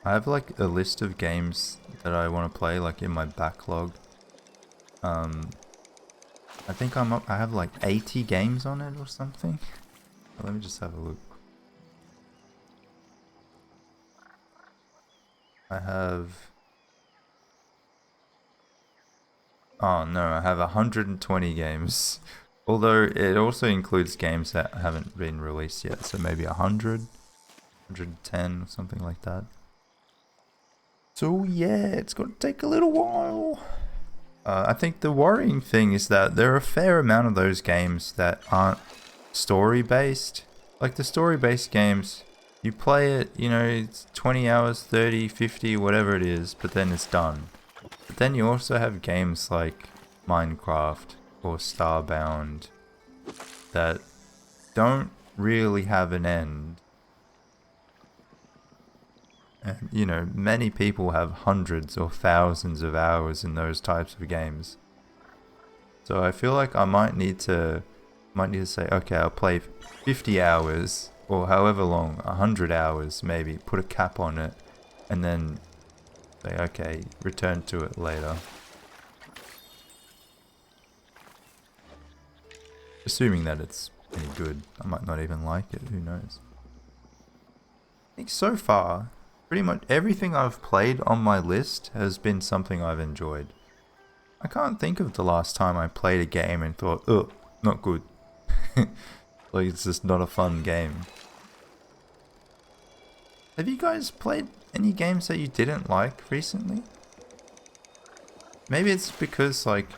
I have like a list of games that I want to play, like in my backlog. I think I have like 80 games on it or something. Let me just have a look. I have... Oh no, I have 120 games. Although it also includes games that haven't been released yet, so maybe 100, 110 or something like that. So yeah, it's gonna take a little while. I think the worrying thing is that there are a fair amount of those games that aren't story based. Like the story based games, you play it, you know, it's 20 hours, 30, 50, whatever it is, but then it's done. But then you also have games like Minecraft or Starbound that don't really have an end. And, you know, many people have hundreds or thousands of hours in those types of games. So I feel like I might need to say, okay, I'll play 50 hours or however long, 100 hours maybe, put a cap on it, and then say, okay, return to it later. Assuming that it's any good. I might not even like it, who knows. I think so far, pretty much everything I've played on my list has been something I've enjoyed. I can't think of the last time I played a game and thought, oh, not good. Like, it's just not a fun game. Have you guys played any games that you didn't like recently? Maybe it's because, like,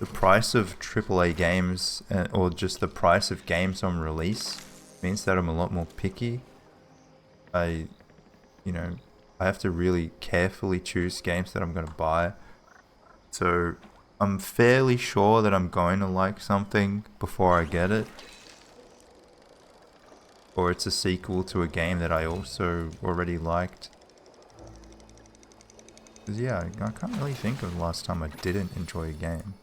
the price of AAA games, or just the price of games on release, means that I'm a lot more picky. I have to really carefully choose games that I'm going to buy. So I'm fairly sure that I'm going to like something before I get it. Or it's a sequel to a game that I also already liked. 'Cause yeah, I can't really think of the last time I didn't enjoy a game.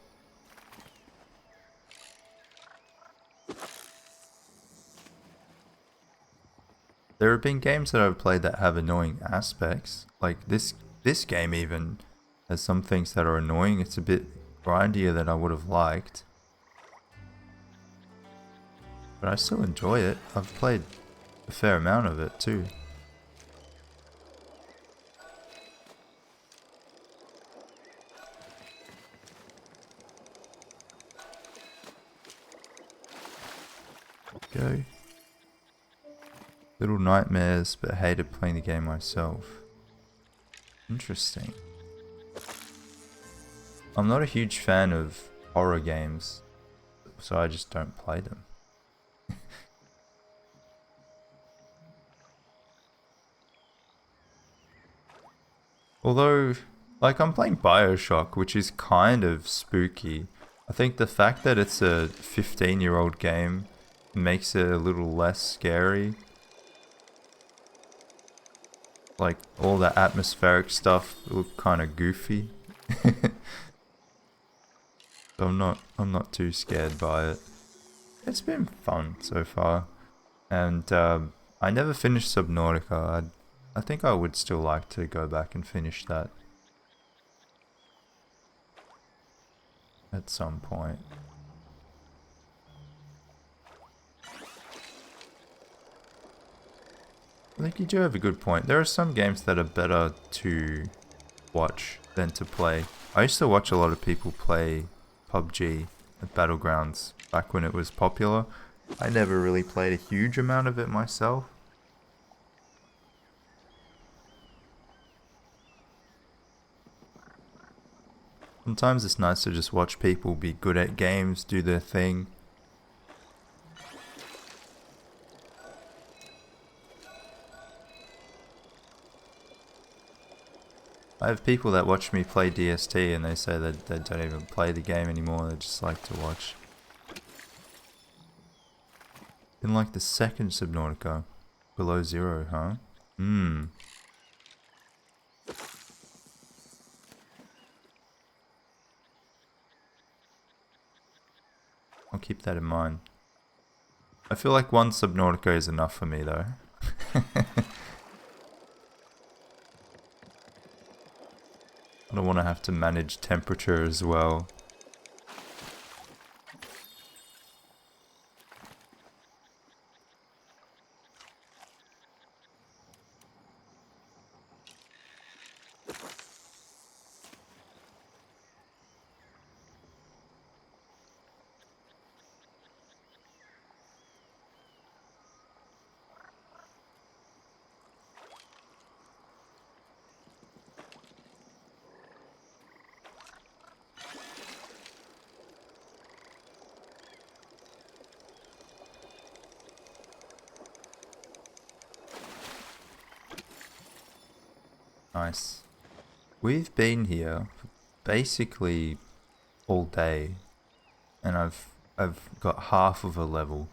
There have been games that I've played that have annoying aspects. Like this game even has some things that are annoying. It's a bit grindier than I would have liked. But I still enjoy it. I've played a fair amount of it too. Go. Little nightmares, but hated playing the game myself. Interesting. I'm not a huge fan of horror games, so I just don't play them. Although, like, I'm playing BioShock, which is kind of spooky. I think the fact that it's a 15-year-old game makes it a little less scary. Like, all the atmospheric stuff look kind of goofy. So I'm not too scared by it. It's been fun so far. And I never finished Subnautica. I think I would still like to go back and finish that at some point. I think you do have a good point. There are some games that are better to watch than to play. I used to watch a lot of people play PUBG at Battlegrounds back when it was popular. I never really played a huge amount of it myself. Sometimes it's nice to just watch people be good at games, do their thing. I have people that watch me play DST and they say that they don't even play the game anymore, they just like to watch. Didn't like the second Subnautica. Below Zero, huh? I'll keep that in mind. I feel like one Subnautica is enough for me though. I don't want to have to manage temperature as well. Nice. We've been here for basically all day, and I've got half of a level.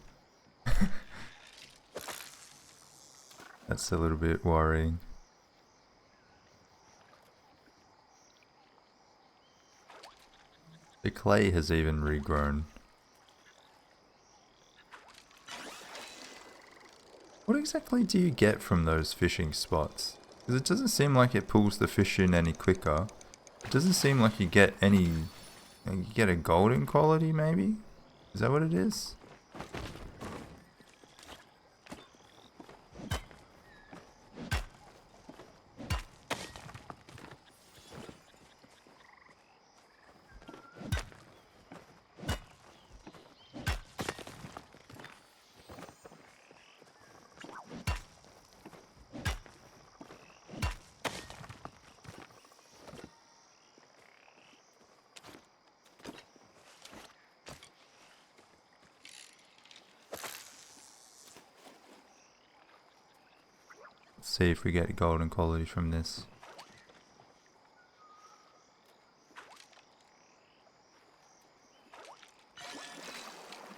That's a little bit worrying. The clay has even regrown. What exactly do you get from those fishing spots? Because it doesn't seem like it pulls the fish in any quicker. It doesn't seem like you get any... You get a golden quality maybe? Is that what it is? see if we get golden quality from this.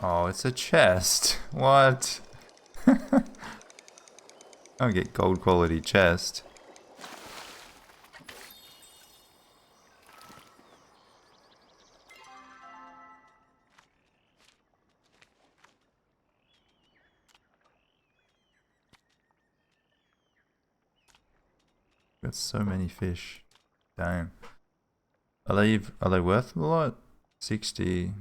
Oh, it's a chest. What? I'll get gold quality chest. Got so many fish. Damn. Are they worth a lot? 60.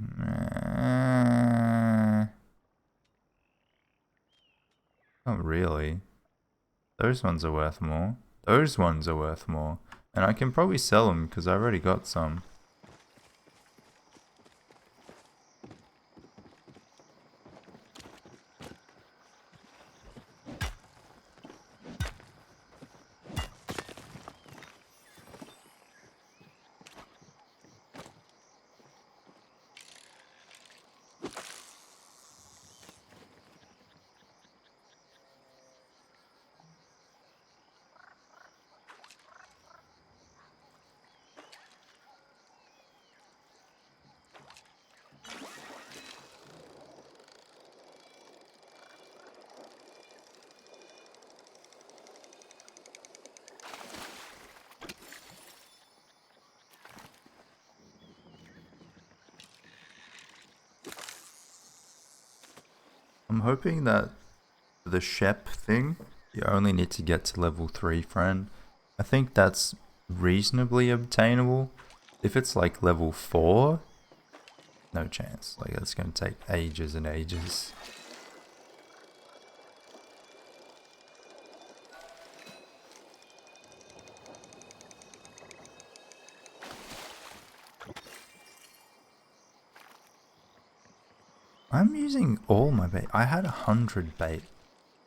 Not really. Those ones are worth more. Those ones are worth more. And I can probably sell them because I already got some. I'm hoping that the Shep thing, you only need to get to level 3, friend. I think that's reasonably obtainable. If it's like level 4, no chance. Like, that's going to take ages and ages. I'm using all my bait. I had 100 bait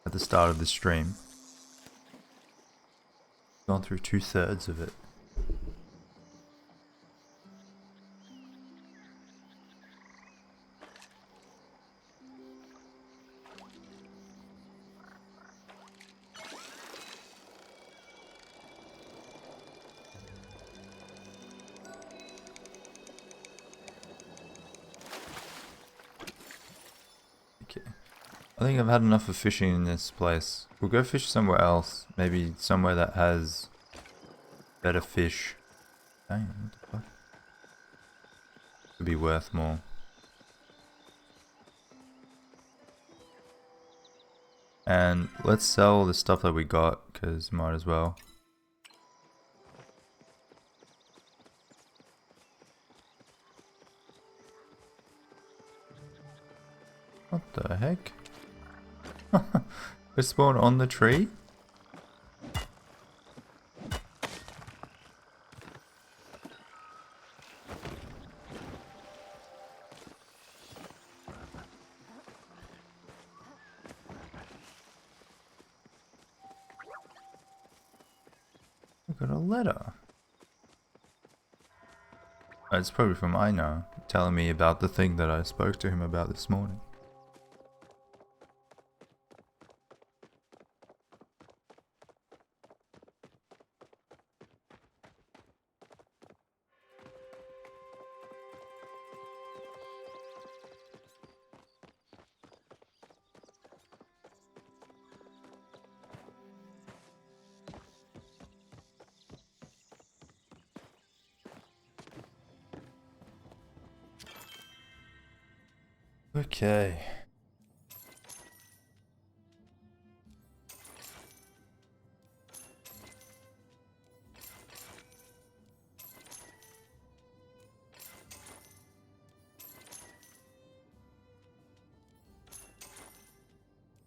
at the start of the stream. Gone through 2/3 of it. Okay. I think I've had enough of fishing in this place. We'll go fish somewhere else. Maybe somewhere that has better fish. Dang, what the fuck? Could be worth more. And let's sell the stuff that we got, because might as well. What the heck? We spawned on the tree? I got a letter. Oh, it's probably from Aina, telling me about the thing that I spoke to him about this morning. Okay.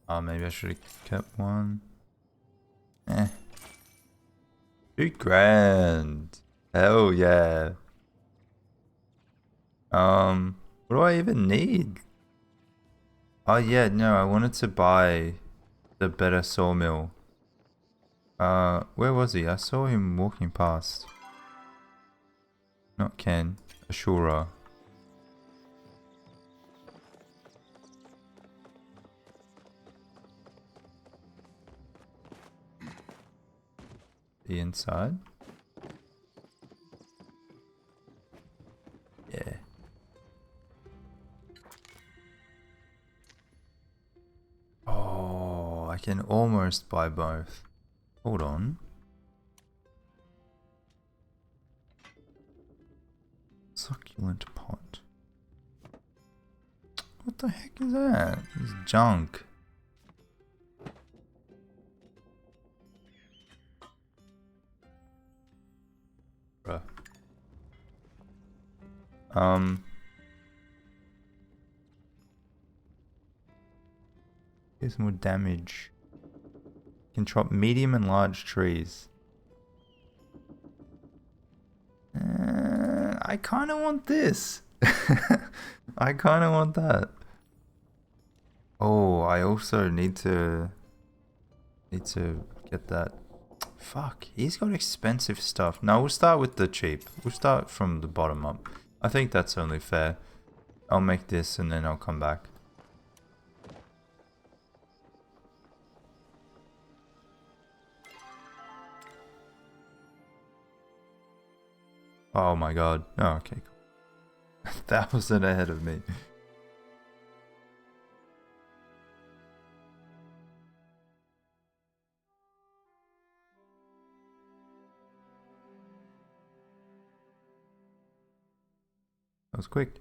Oh, maybe I should have kept one. Eh. 2 grand. Hell yeah. What do I even need? Oh yeah, no, I wanted to buy the better sawmill. Where was he? I saw him walking past. Not Ken, Ashura. the inside. Yeah. Oh, I can almost buy both. Hold on. Succulent pot. What the heck is that? It's junk. Bruh. Here's more damage. Can chop medium and large trees. I kind of want this. I kind of want that. Oh, I also need to get that. Fuck, he's got expensive stuff. No, we'll start with the cheap. We'll start from the bottom up. I think that's only fair. I'll make this and then I'll come back. Oh my god. Oh, okay, cool. That wasn't ahead of me. That was quick.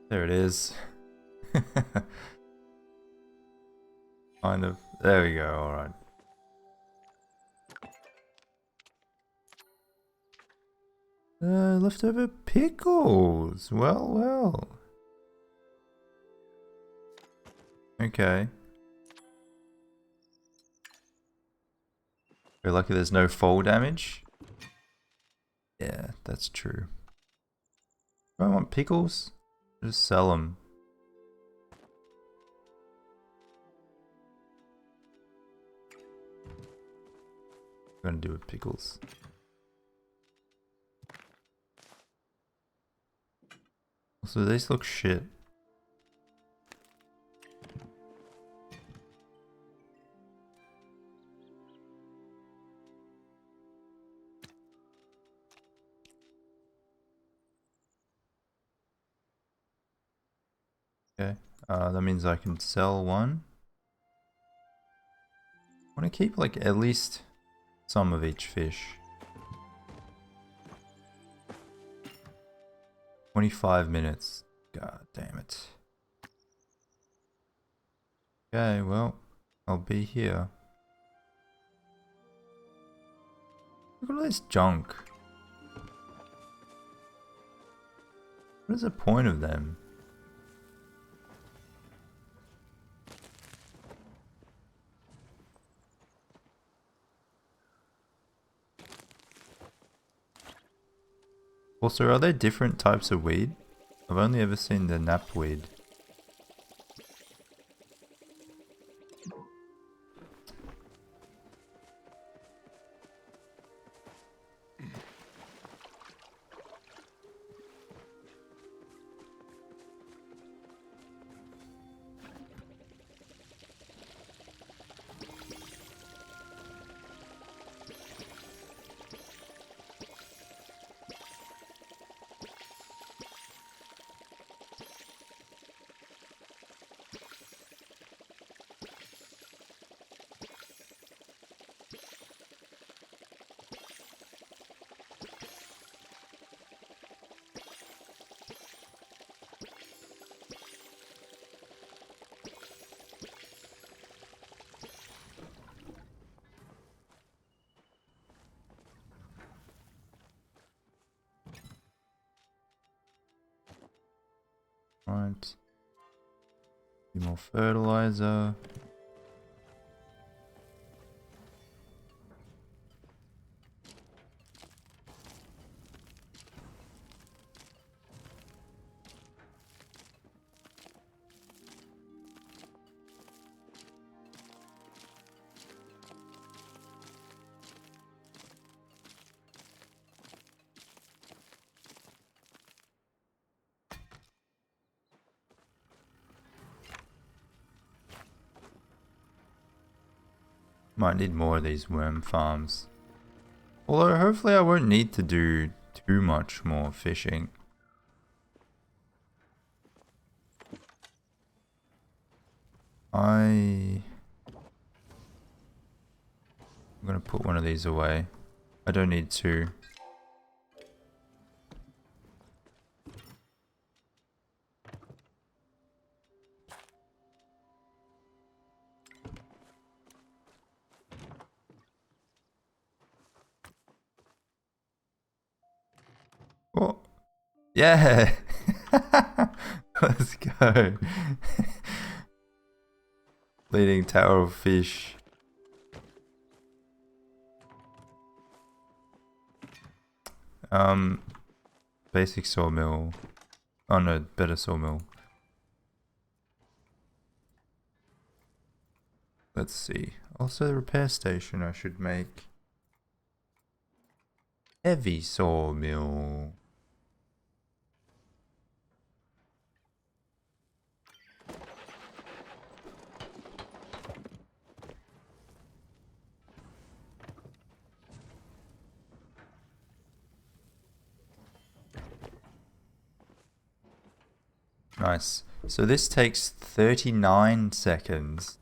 There it is. Kind of. There we go, alright. Leftover pickles. Well, well. Okay. We're lucky there's no fall damage. Yeah, that's true. Do I want pickles? Just sell them. I'm gonna do with pickles. Also, these look shit. Okay, that means I can sell one. I want to keep like at least some of each fish. 25 minutes. God damn it. Okay, well, I'll be here. Look at all this junk. What is the point of them? Also, are there different types of weed? I've only ever seen the knapweed. Right. Be more fertilizer. Might need more of these worm farms. Although hopefully I won't need to do too much more fishing. I'm gonna put one of these away. I don't need two. Oh, yeah! Let's go. Leading tower of fish. Basic sawmill. Oh no, better sawmill. Let's see. Also the repair station I should make. Heavy sawmill. Nice. So this takes 39 seconds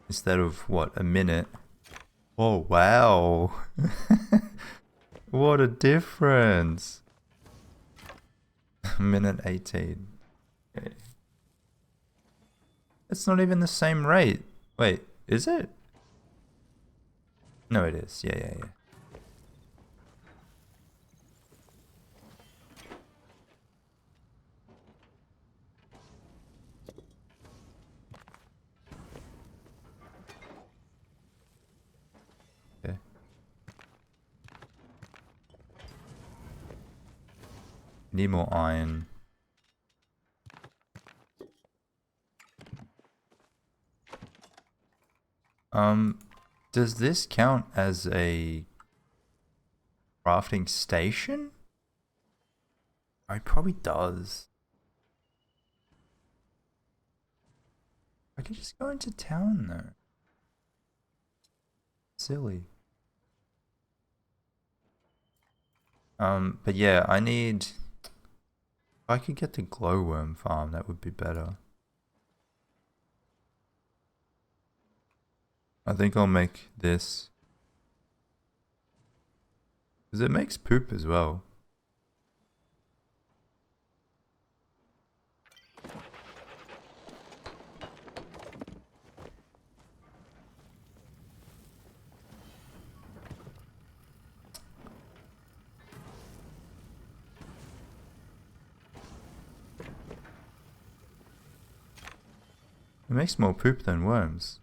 instead of what, a minute? Oh wow. What a difference. Minute 18. Okay. It's not even the same rate. Wait, is it? No, it is. Yeah. Okay. Need more iron. Does this count as a crafting station? It probably does. I could just go into town though. Silly. But yeah, I need... If I could get the glowworm farm, that would be better. I think I'll make this. Because it makes poop as well. It makes more poop than worms.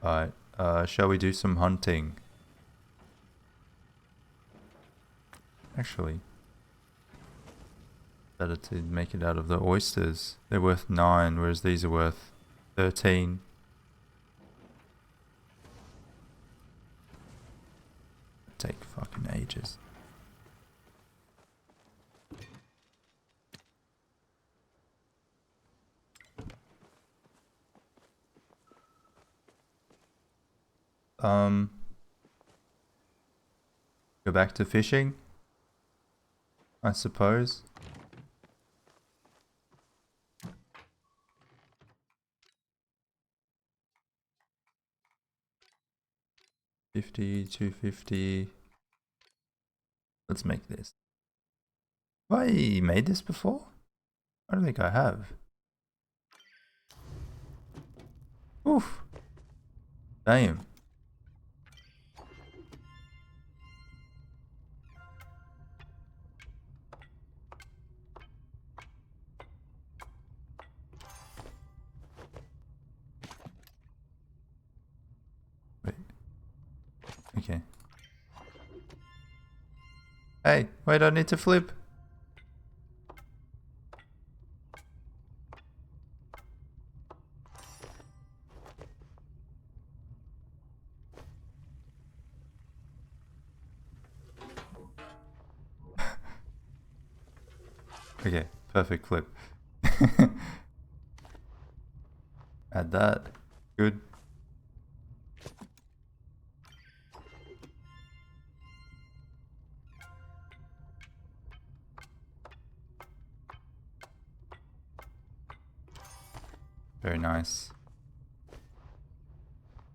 Alright, shall we do some hunting? Actually, better to make it out of the oysters. They're worth 9, whereas these are worth 13. Take fucking ages. Go back to fishing, I suppose. $250. Let's make this. Have I made this before? I don't think I have. Oof. Damn. Wait. Okay. Hey, wait, I need to flip. Okay, perfect flip. Add that. Good. Very nice.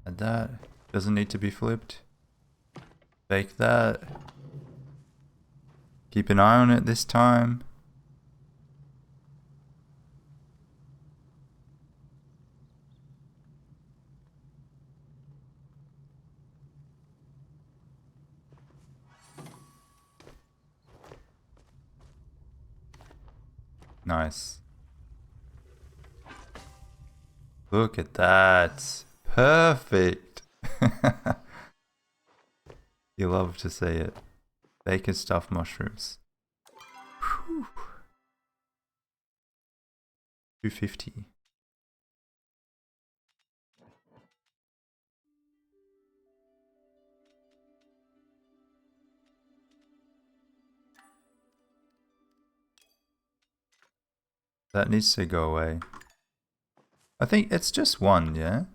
Add that. Doesn't need to be flipped. Bake that. Keep an eye on it this time. Nice. Look at that. Perfect. You love to see it. Bacon stuffed mushrooms. Whew. 250. That needs to go away. I think it's just one, yeah?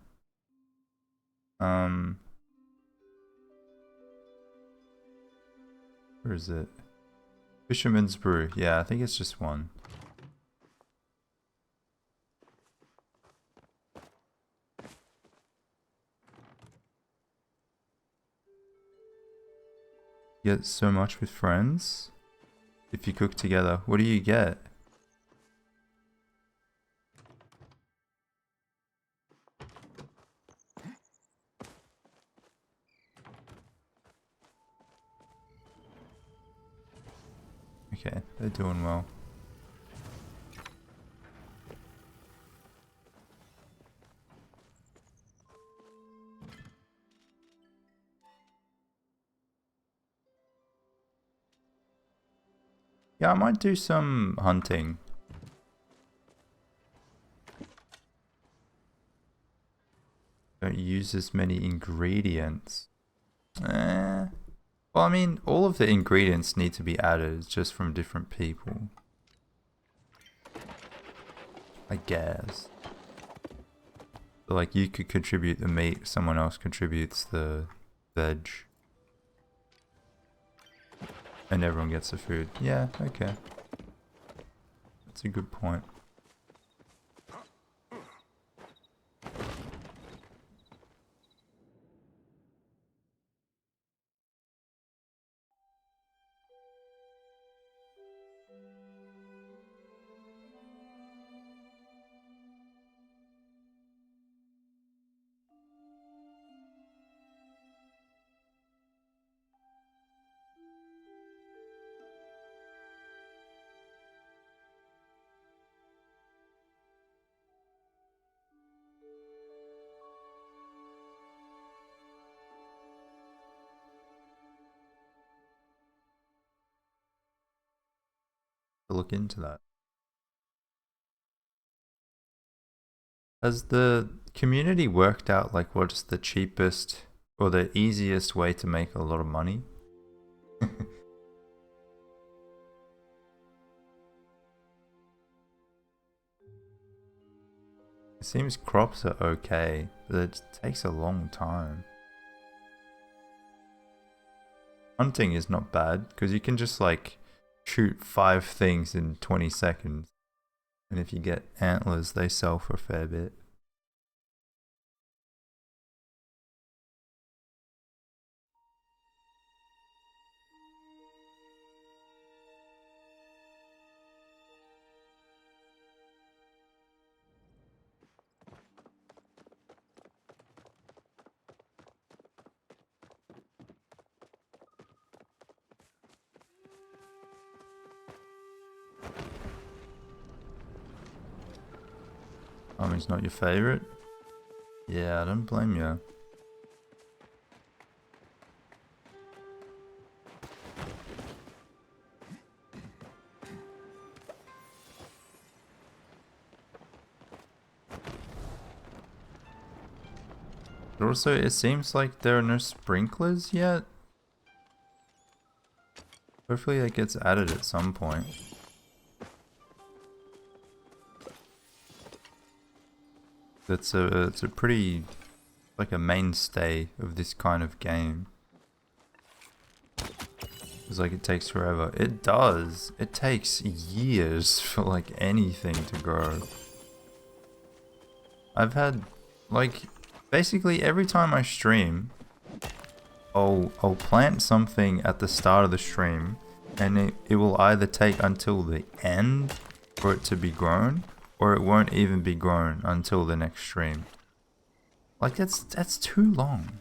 Where is it? Fisherman's Brew. Yeah, I think it's just one. You get so much with friends. If you cook together, what do you get? Okay, they're doing well. Yeah, I might do some hunting. Don't use as many ingredients. Well, I mean, all of the ingredients need to be added, just from different people. I guess. So, like, you could contribute the meat, someone else contributes the veg. And everyone gets the food. Yeah, okay. That's a good point. To look into that. Has the community worked out like what's the cheapest or the easiest way to make a lot of money? It seems crops are okay, but it takes a long time. Hunting is not bad because you can just like shoot 5 things in 20 seconds. And if you get antlers, they sell for a fair bit. Army's not your favorite? Yeah, I don't blame you. But also, it seems like there are no sprinklers yet. Hopefully that gets added at some point. It's a pretty, like a mainstay of this kind of game. It's like it takes forever. It does. It takes years for like anything to grow. I've had like basically every time I stream, I'll plant something at the start of the stream, and it will either take until the end for it to be grown, or it won't even be grown until the next stream. Like that's too long.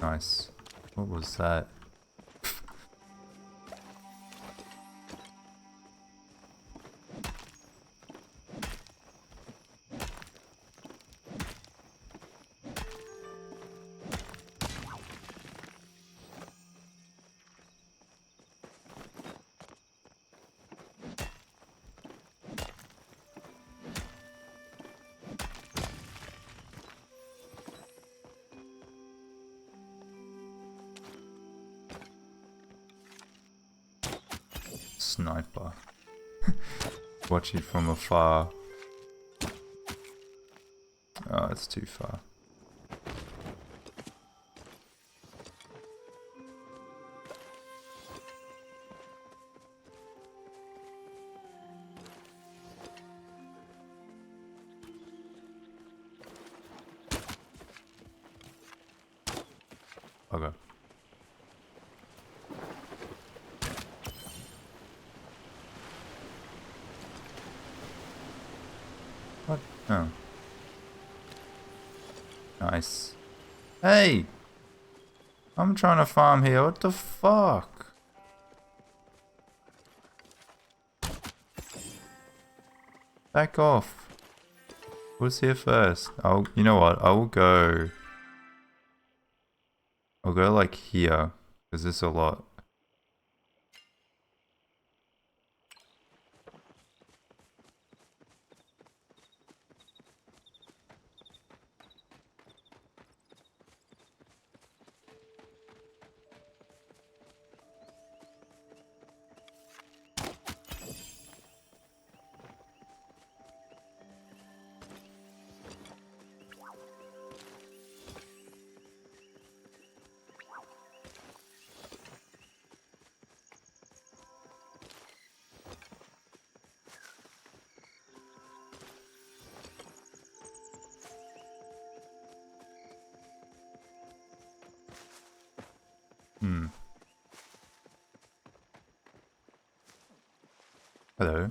Nice. What was that? Sniper. Watch it from afar. Oh, it's too far. Okay. What? Oh. Nice. Hey! I'm trying to farm here. What the fuck? Back off. Who's here first? You know what? I'll go like here, because there's a lot. Hmm. Hello.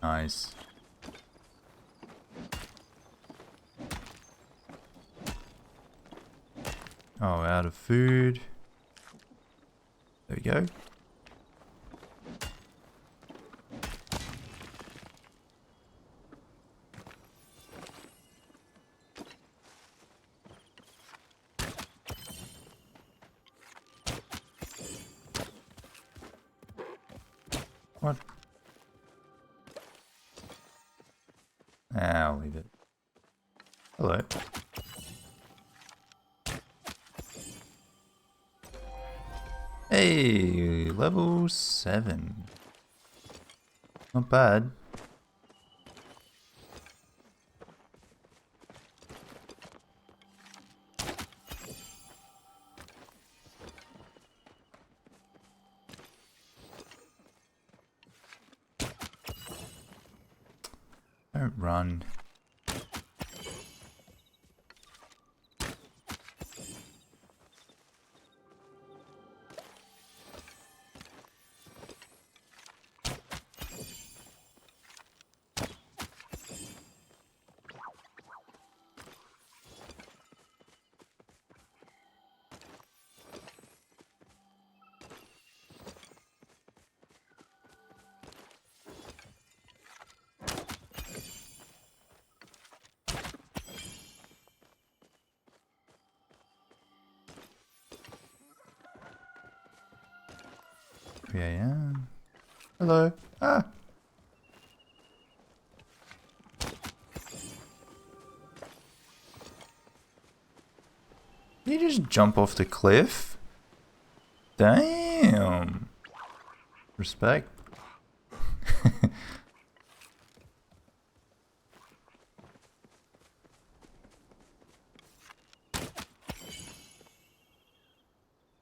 Nice. Oh, out of food. There we go. What? I'll leave it. Hello. Hey, level 7. Not bad. Don't run. Here I am. Hello. Ah. Did you just jump off the cliff? Damn. Respect.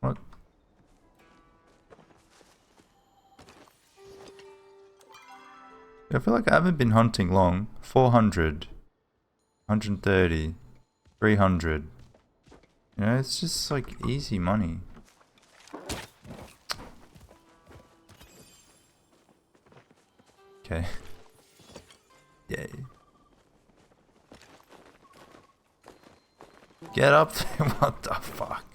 What? I feel like I haven't been hunting long. 400, 130, 300. You know, it's just like easy money. Okay. Yay. Get up there, what the fuck?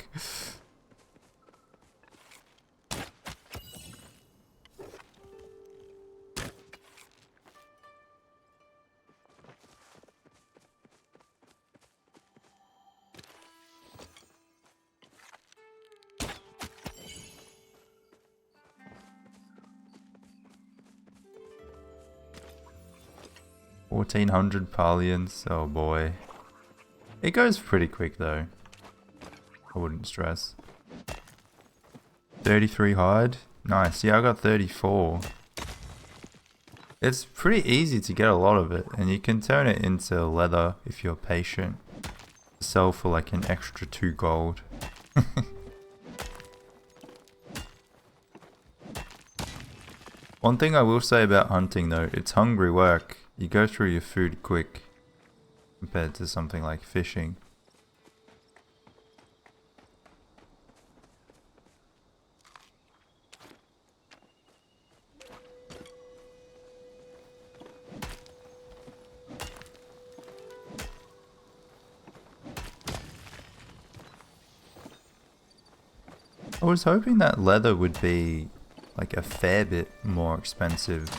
1400 Palians, oh boy. It goes pretty quick though. I wouldn't stress. 33 hide? Nice, yeah I got 34. It's pretty easy to get a lot of it, and you can turn it into leather if you're patient. Sell for like an extra 2 gold. One thing I will say about hunting though, it's hungry work. You go through your food quick compared to something like fishing. I was hoping that leather would be like a fair bit more expensive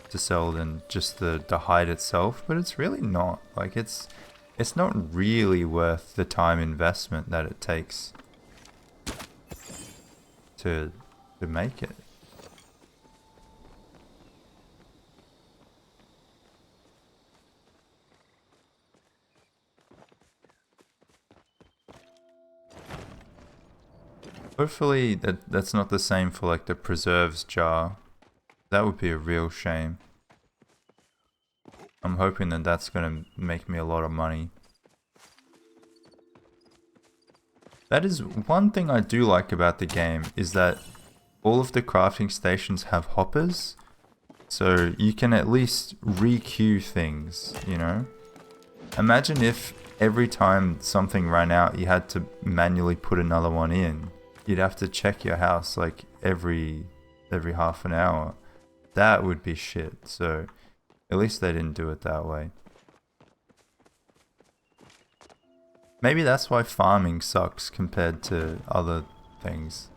to sell than just the hide itself, but it's really not. Like it's not really worth the time investment that it takes to make it. Hopefully that's not the same for like the preserves jar. That would be a real shame. I'm hoping that that's gonna make me a lot of money. That is one thing I do like about the game, is that all of the crafting stations have hoppers. So you can at least re-queue things, you know? Imagine if every time something ran out you had to manually put another one in. You'd have to check your house like every half an hour. That would be shit. So at least they didn't do it that way. Maybe that's why farming sucks compared to other things.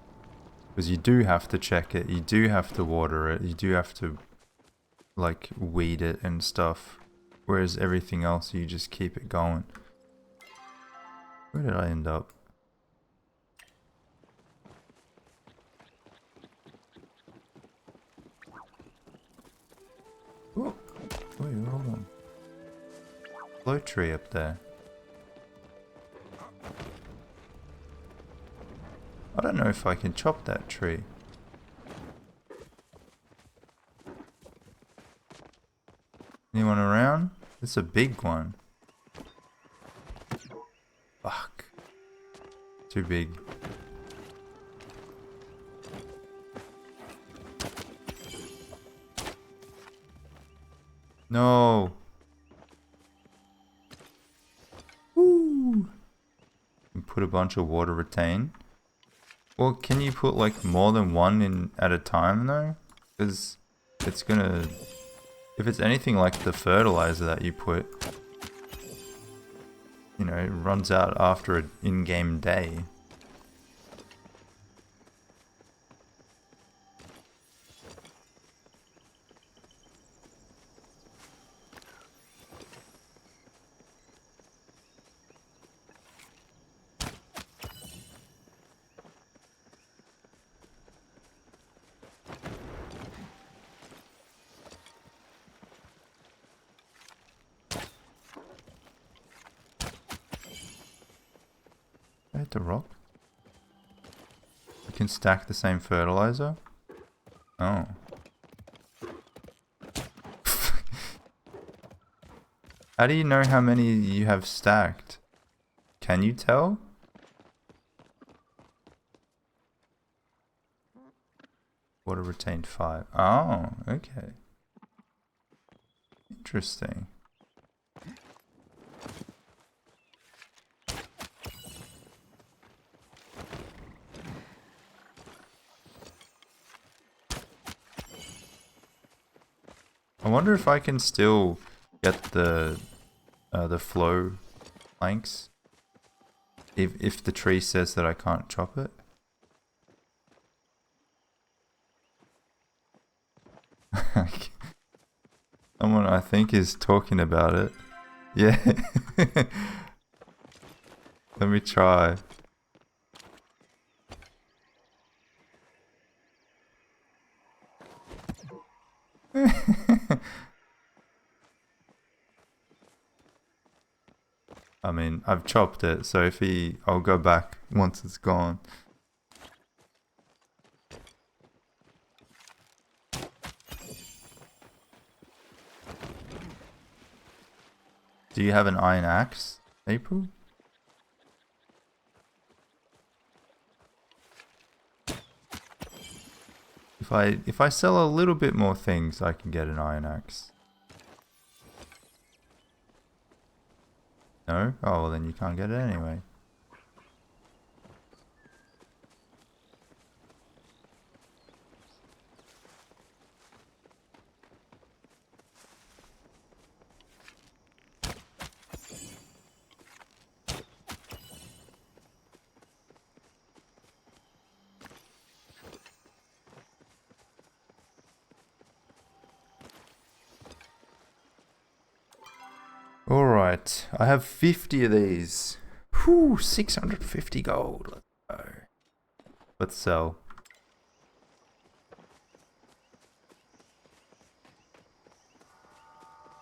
Because you do have to check it, you do have to water it, you do have to like weed it and stuff. Whereas everything else you just keep it going. Where did I end up? Oh, wait, hold on. Flow tree up there. I don't know if I can chop that tree. Anyone around? It's a big one. Fuck. Too big. No. put a bunch of water retain. Well, can you put like more than one in at a time though? Because it's gonna... If it's anything like the fertilizer that you put, you know, it runs out after an in-game day. Hit the rock. You can stack the same fertilizer? Oh. How do you know how many you have stacked? Can you tell? Water retained 5. Oh, okay. Interesting. I wonder if I can still get the flow planks if the tree says that I can't chop it. Someone I think is talking about it. Yeah. Let me try. I mean, I've chopped it, so if I'll go back once it's gone. Do you have an iron axe, April? If I sell a little bit more things, I can get an iron axe. No? Oh, well then you can't get it anyway. Alright, I have 50 of these. Whew, 650 gold. Let's go. Let's sell.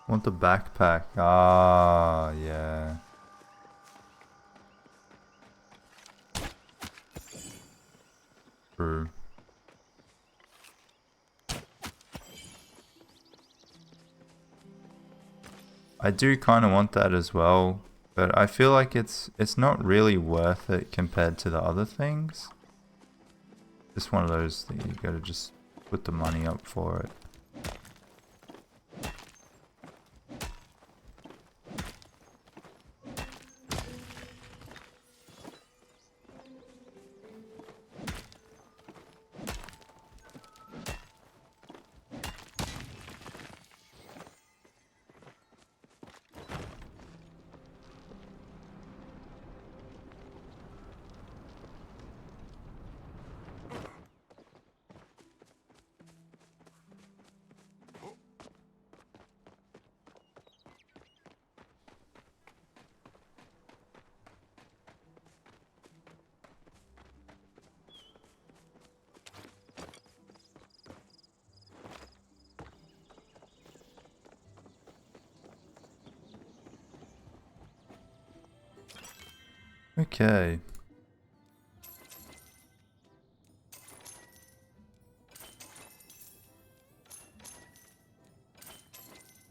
Want the backpack. Ah, yeah. True. I do kind of want that as well, but I feel like it's not really worth it compared to the other things. Just one of those that you gotta just put the money up for it. Okay.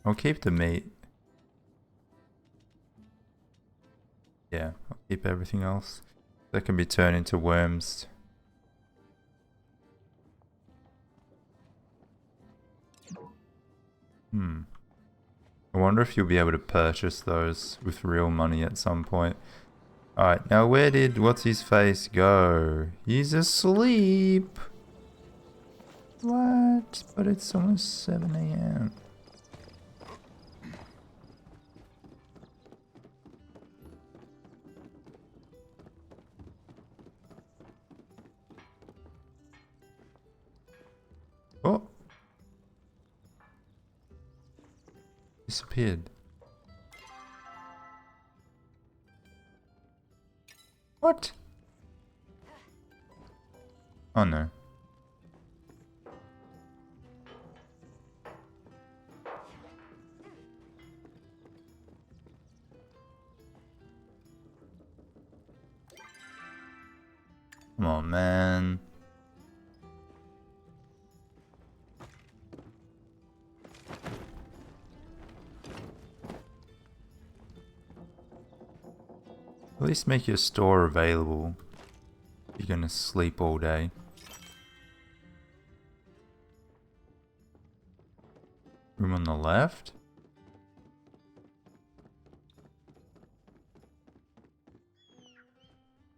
I'll keep the meat. Yeah, I'll keep everything else. That can be turned into worms. I wonder if you'll be able to purchase those with real money at some point. Alright, now where did what's his face go? He's asleep. What? But it's almost 7 a.m. Oh. Disappeared. What? Oh no. Come on, man. At least make your store available. You're gonna sleep all day. Room on the left?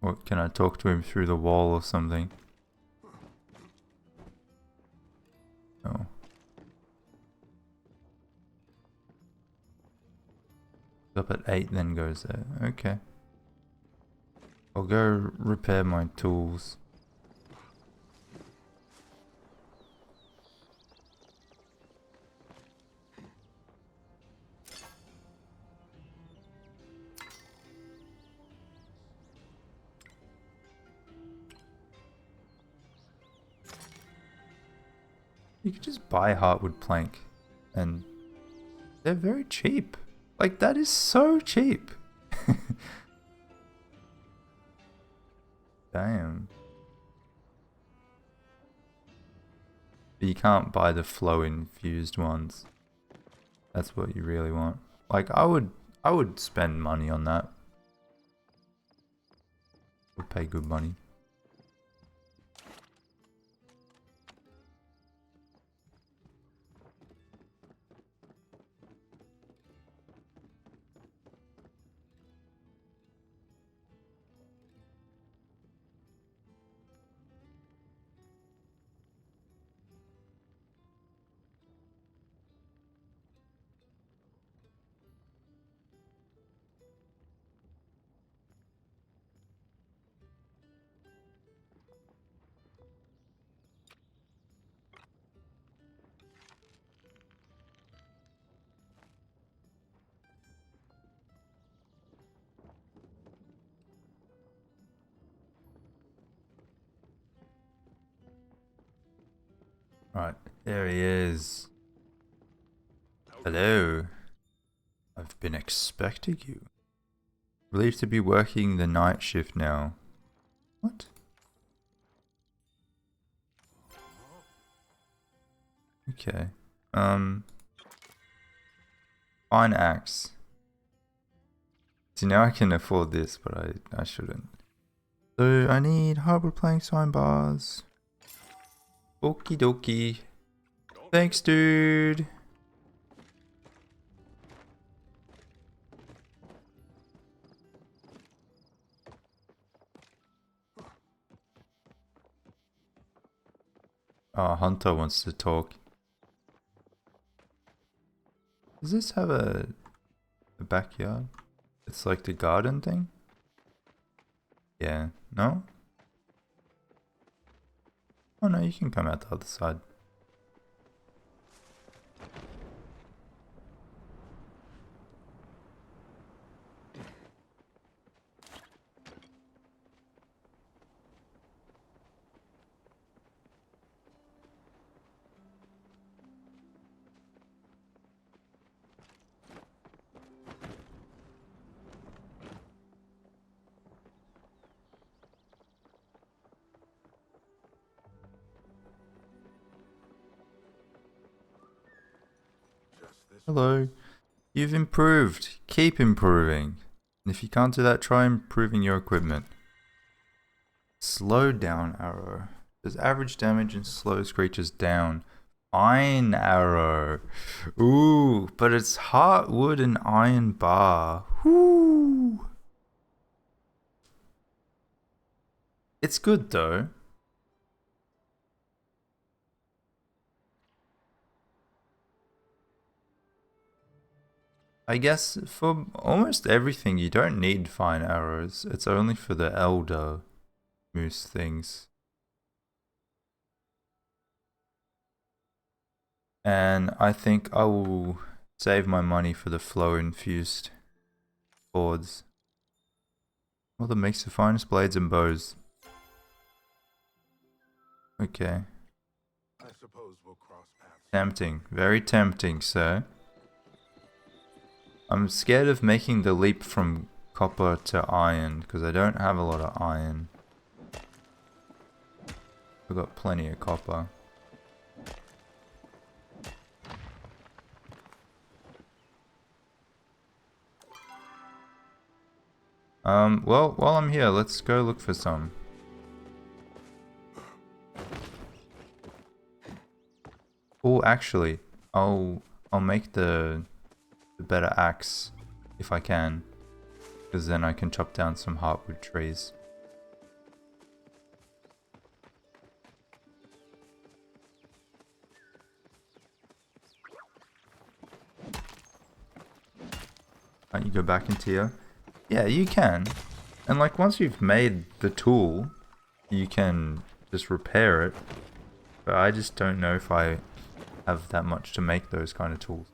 Or can I talk to him through the wall or something? Oh. Up at 8 then goes there. Okay. I'll go repair my tools. You could just buy hardwood plank and they're very cheap. Like that is so cheap. Damn. But you can't buy the flow infused ones. That's what you really want. Like I would spend money on that. Would pay good money. Right, there he is. Hello. I've been expecting you. Relieved to be working the night shift now. What? Okay. Fine axe. See, now I can afford this, but I shouldn't. So I need hardwood plank sign bars. Okie dokie. Thanks, dude. Oh, Hunter wants to talk. Does this have a backyard? It's like the garden thing? Yeah. No? Oh no, you can come out the other side. Hello. You've improved. Keep improving. And if you can't do that, try improving your equipment. Slow down arrow. Does average damage and slows creatures down. Fine arrow. Ooh, but it's heartwood and iron bar. Whoo. It's good though. I guess for almost everything you don't need fine arrows. It's only for the elder moose things. And I think I will save my money for the flow infused boards. Well, that makes the finest blades and bows. Okay. I suppose we'll cross paths. Tempting. Very tempting, sir. I'm scared of making the leap from copper to iron, because I don't have a lot of iron. I've got plenty of copper. Well, while I'm here, let's go look for some. Oh, actually, I'll make the better axe if I can, because then I can chop down some heartwood trees. Can't you go back into here? Yeah, you can. And like once you've made the tool, you can just repair it. But I just don't know if I have that much to make those kind of tools.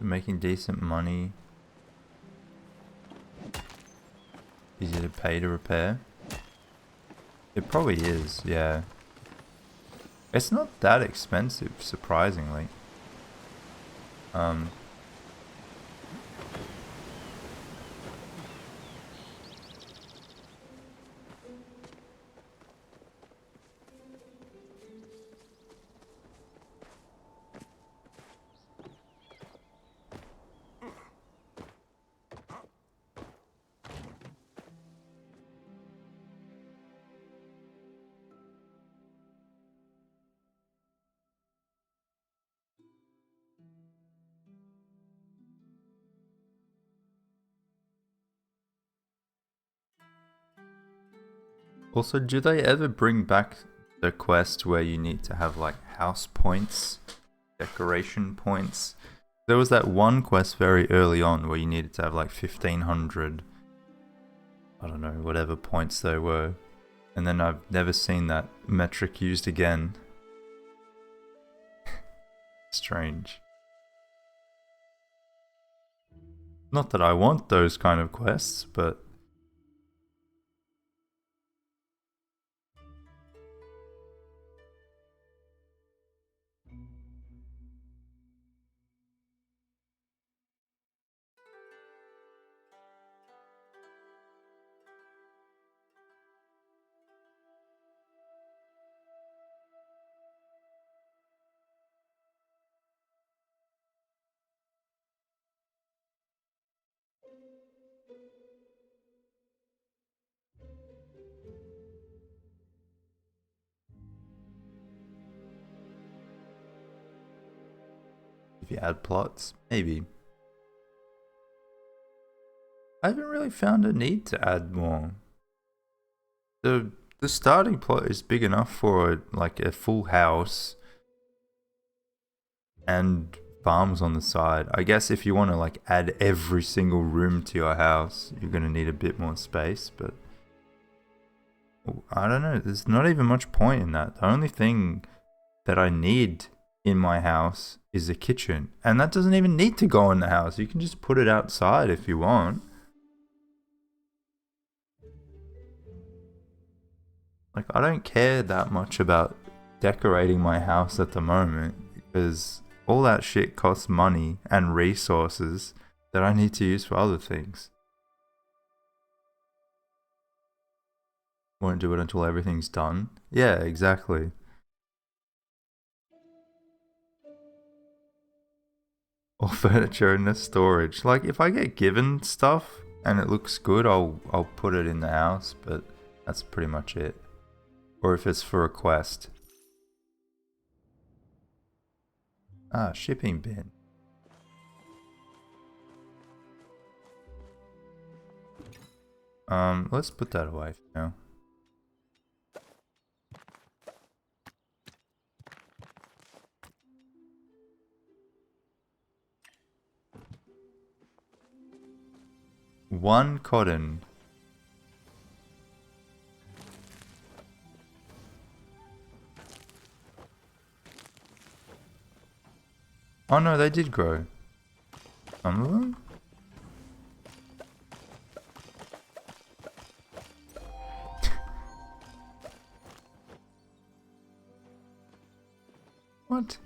Making decent money. Easy to pay to repair. It probably is, yeah. It's not that expensive, surprisingly. Also, do they ever bring back the quest where you need to have like house points, decoration points? There was that one quest very early on where you needed to have like 1500, I don't know, whatever points they were. And then I've never seen that metric used again. Strange. Not that I want those kind of quests, but if you add plots, maybe. I haven't really found a need to add more. The starting plot is big enough for like a full house and farms on the side. I guess if you want to like add every single room to your house, you're going to need a bit more space, but I don't know, there's not even much point in that. The only thing that I need in my house is a kitchen. And that doesn't even need to go in the house. You can just put it outside if you want. Like, I don't care that much about decorating my house at the moment because all that shit costs money and resources that I need to use for other things. Won't do it until everything's done. Yeah, exactly. Or furniture in the storage. Like, if I get given stuff and it looks good, I'll put it in the house, but that's pretty much it. Or if it's for a quest. Ah, shipping bin. Let's put that away for now. One cotton. Oh no, they did grow. Some of them? What?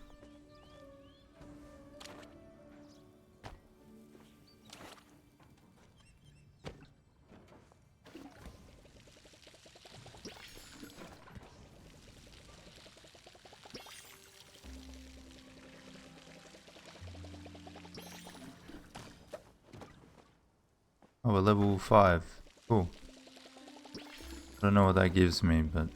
Oh, we're level 5. Cool. I don't know what that gives me, but...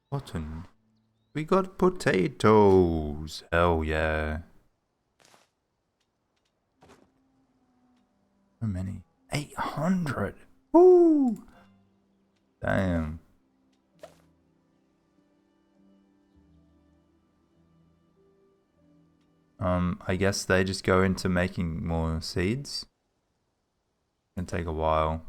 Cotton. We got potatoes. Hell yeah. So many. 800. Woo! Damn. I guess they just go into making more seeds. Can take a while.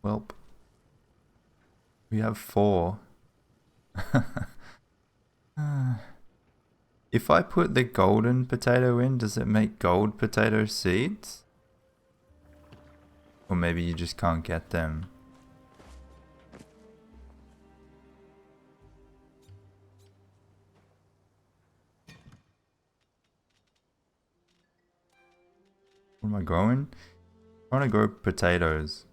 Welp. We have 4. If I put the golden potato in, does it make gold potato seeds? Or maybe you just can't get them. What am I growing? I want to grow potatoes.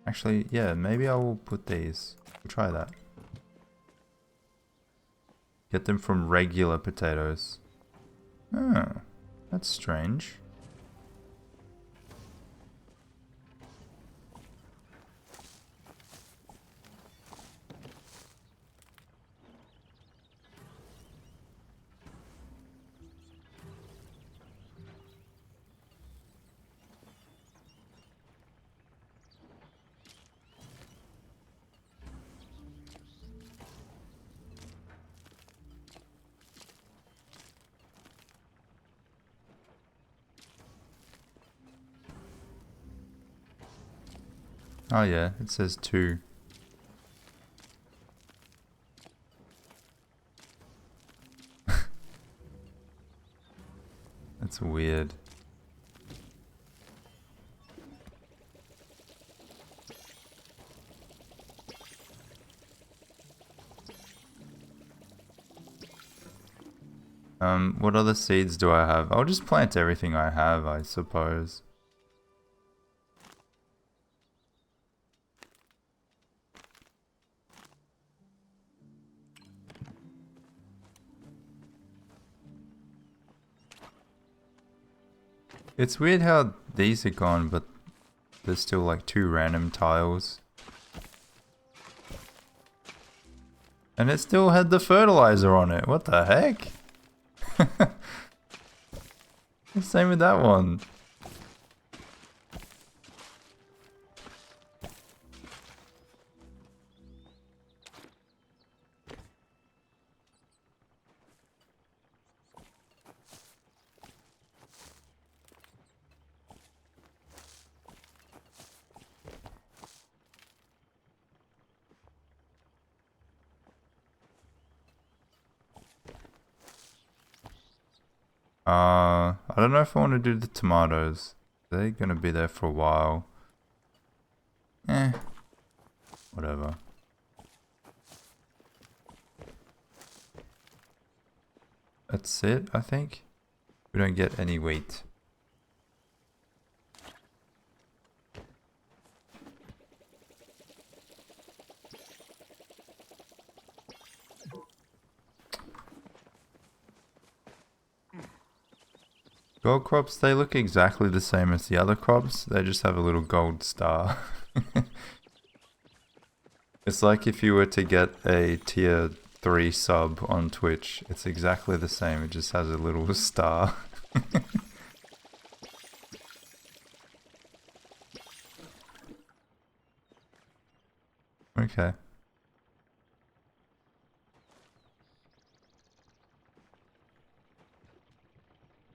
Actually, yeah, maybe I will put these. We'll try that. Get them from regular potatoes. Oh, that's strange. Oh yeah, it says 2. That's weird. What other seeds do I have? I'll just plant everything I have, I suppose. It's weird how these are gone, but there's still like 2 random tiles. And it still had the fertilizer on it. What the heck? Same with that one. I don't know if I want to do the tomatoes. They're gonna be there for a while. Whatever. That's it, I think. We don't get any wheat. Gold crops, they look exactly the same as the other crops. They just have a little gold star. It's like if you were to get a tier 3 sub on Twitch. It's exactly the same. It just has a little star. Okay.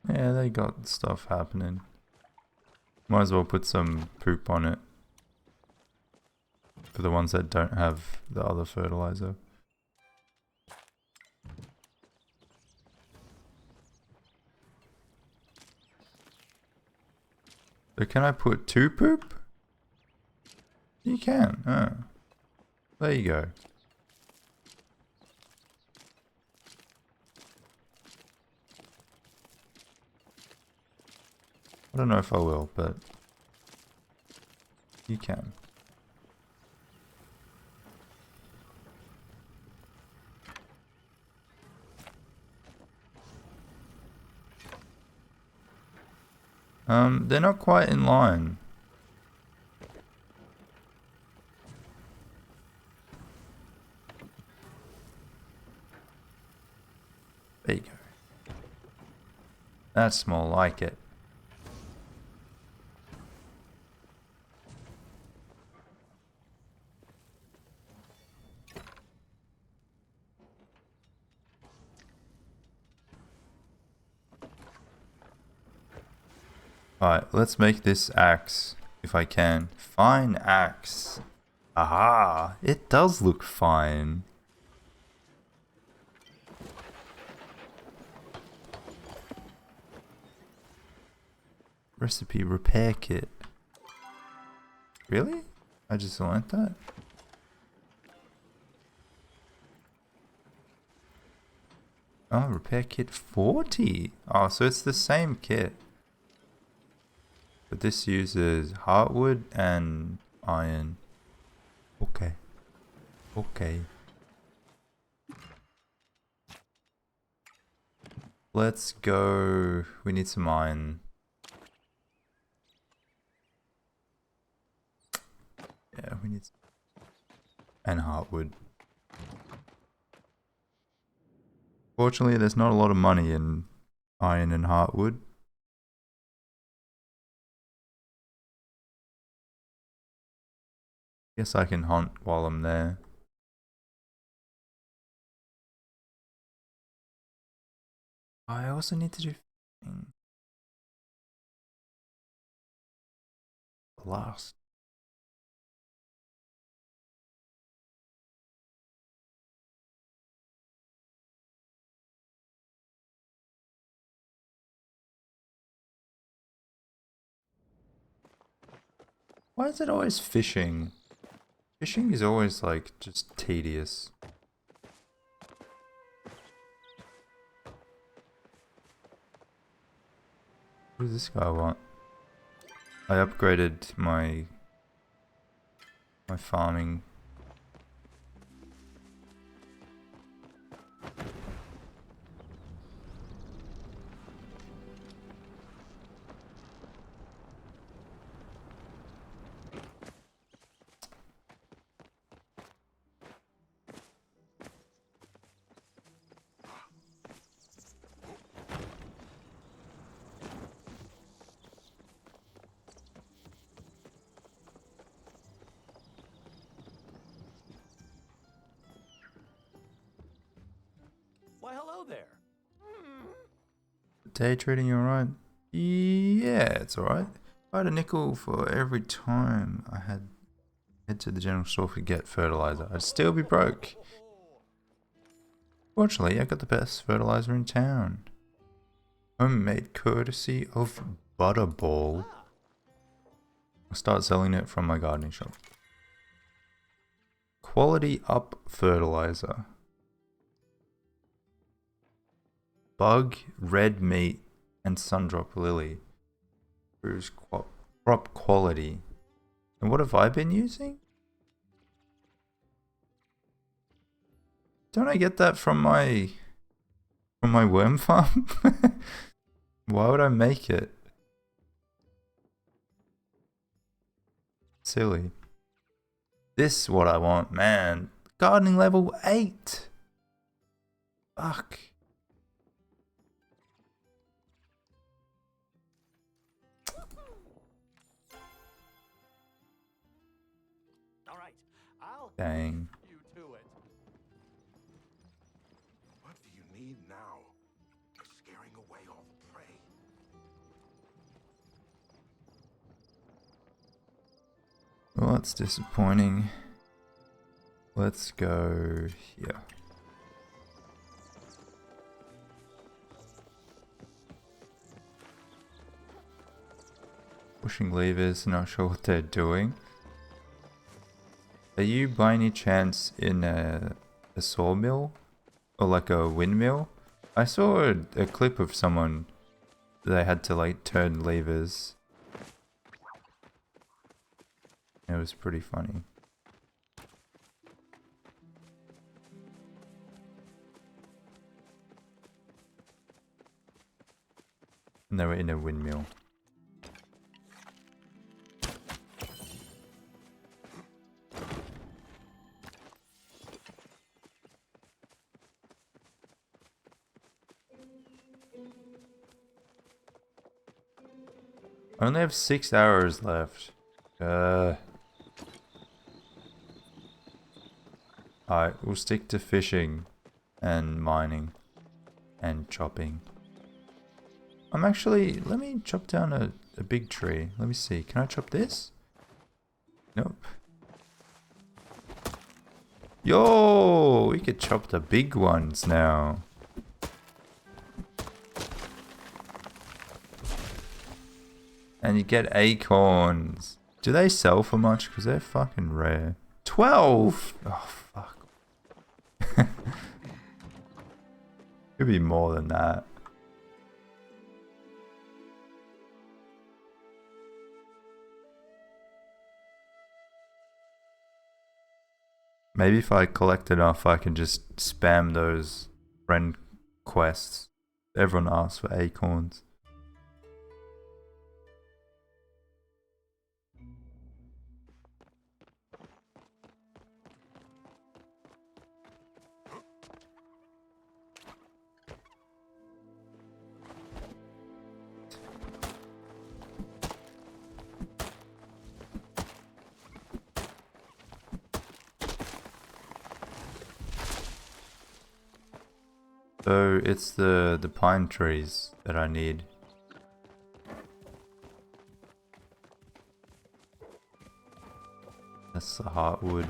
Yeah, they got stuff happening. Might as well put some poop on it. For the ones that don't have the other fertilizer. So can I put 2 poop? You can. Oh. There you go. I don't know if I will, but you can. They're not quite in line. There you go. That's more like it. Alright, let's make this axe, if I can. Fine axe. Aha! It does look fine. Recipe repair kit. Really? I just learnt that? Oh, repair kit 40. Oh, so it's the same kit. But this uses heartwood and iron. Okay. Okay. Let's go. We need some iron. Yeah, we need some. And heartwood. Fortunately, there's not a lot of money in iron and heartwood. Guess I can hunt while I'm there. I also need to do last. Why is it always fishing? Fishing is always like just tedious. What does this guy want? I upgraded my farming. there. Day trading, you alright? Yeah, it's alright. I had a nickel for every time I had head to the general store to get fertilizer. I'd still be broke. Fortunately, I got the best fertilizer in town. Homemade courtesy of Butterball. I'll start selling it from my gardening shop. Quality up fertilizer. Bug, red meat, and sundrop lily. Improves crop quality. And what have I been using? Don't I get that from my worm farm? Why would I make it? Silly. This is what I want, man. Gardening level 8. Fuck. All right, I'll Dang. you to it. What do you need now? You're scaring away all the prey. Well, that's disappointing. Let's go here. Pushing levers, not sure what they're doing. Are you by any chance in a sawmill? Or like a windmill? I saw a clip of someone, they had to like turn levers. It was pretty funny. And they were in a windmill. I only have 6 hours left. Alright, we'll stick to fishing and mining and chopping. I'm actually, let me chop down a big tree. Let me see, can I chop this? Nope. Yo, we could chop the big ones now. And you get acorns. Do they sell for much? Because they're fucking rare. 12! Oh, fuck. Could be more than that. Maybe if I collect enough, I can just spam those friend quests. Everyone asks for acorns. So it's the pine trees that I need. That's the heartwood.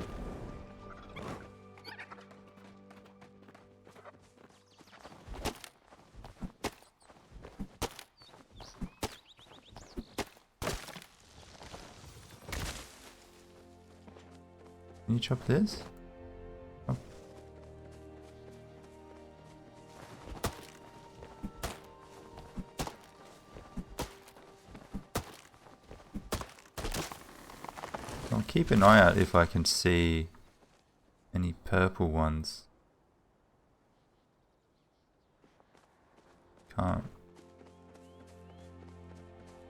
Can you chop this? Oh. I'll keep an eye out if I can see any purple ones. Can't.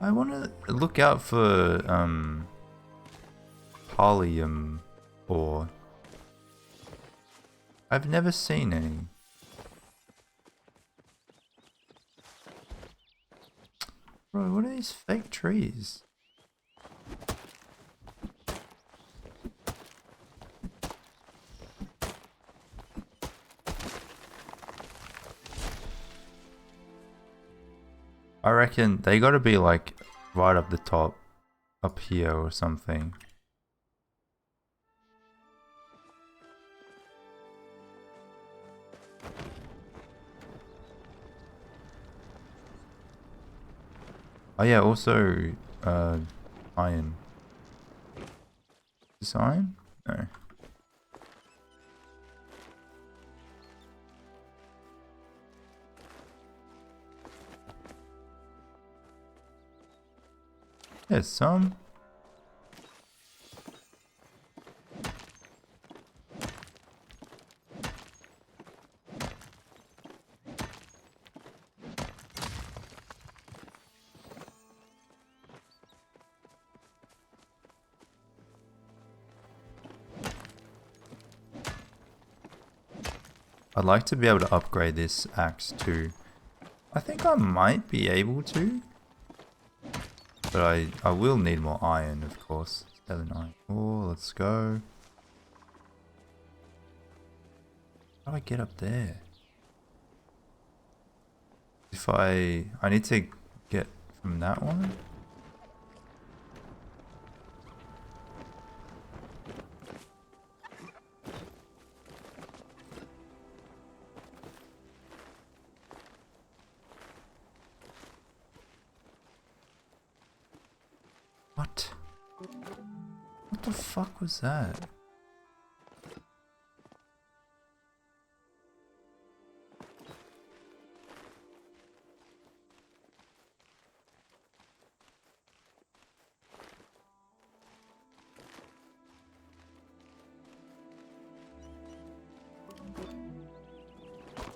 I want to look out for Palia ore. I've never seen any. Bro, what are these fake trees? I reckon they gotta be like right up the top, up here or something. Oh yeah, also iron. Is this iron? No. There's some. I'd like to be able to upgrade this axe too. I think I might be able to. But I will need more iron, of course. 7 iron. Oh, let's go. How do I get up there? If I need to get from that one? What? What the fuck was that?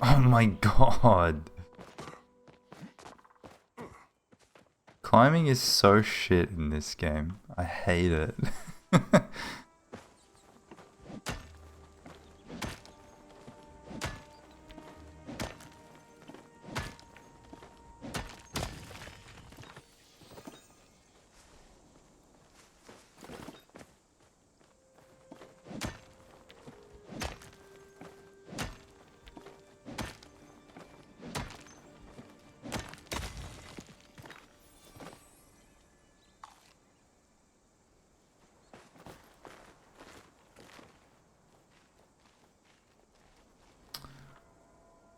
Oh my god. Climbing is so shit in this game. I hate it.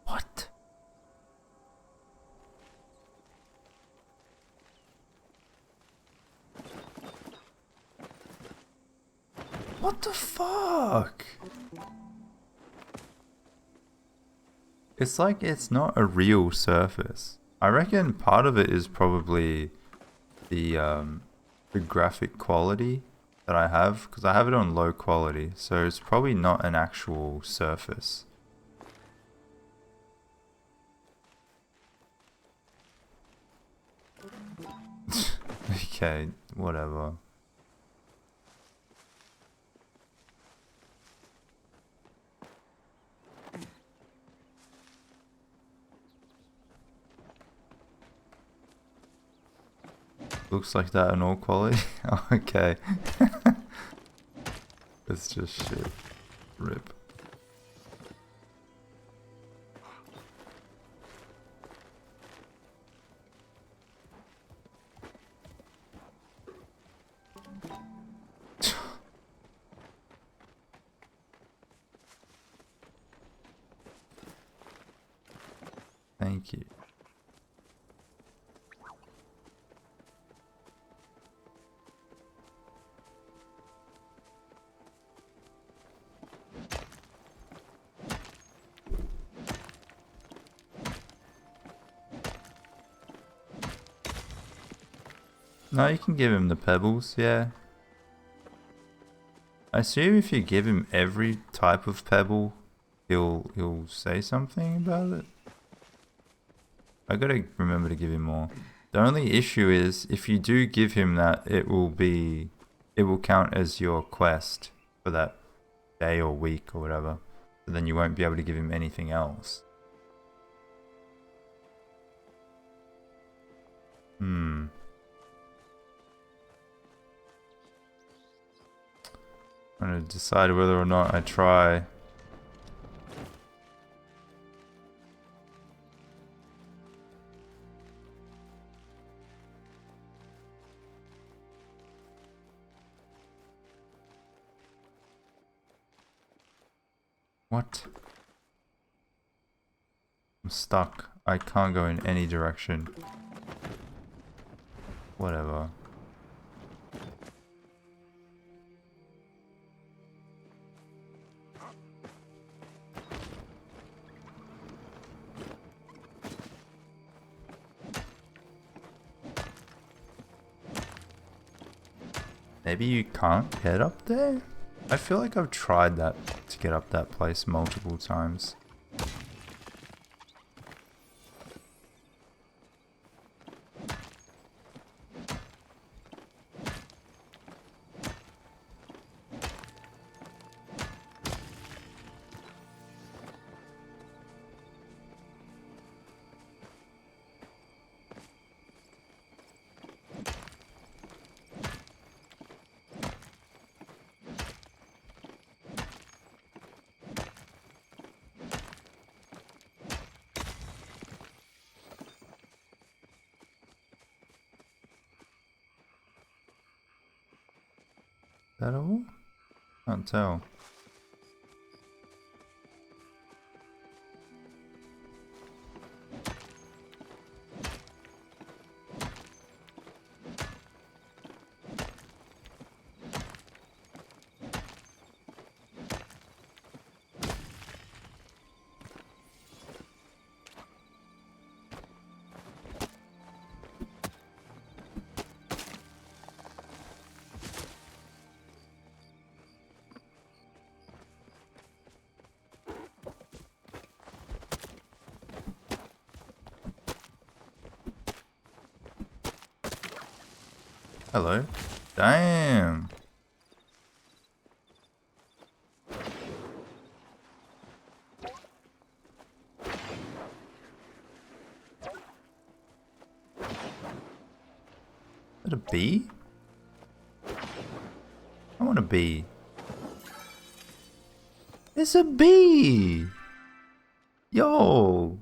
What? What the fuck? It's like it's not a real surface. I reckon part of it is probably the graphic quality that I have, because I have it on low quality, so it's probably not an actual surface. Okay, whatever. Looks like that in all quality. Okay. It's just shit. Rip. Thank you. No, you can give him the pebbles, yeah. I assume if you give him every type of pebble, he'll say something about it. I gotta remember to give him more. The only issue is if you do give him that, it will count as your quest for that day or week or whatever. So then you won't be able to give him anything else. I'm gonna decide whether or not I try. What? I'm stuck. I can't go in any direction. Whatever. Maybe you can't get up there? I feel like I've tried that to get up that place multiple times. Is that all? Can't tell. Hello. Damn. Is that a bee? I want a bee. It's a bee! Yo!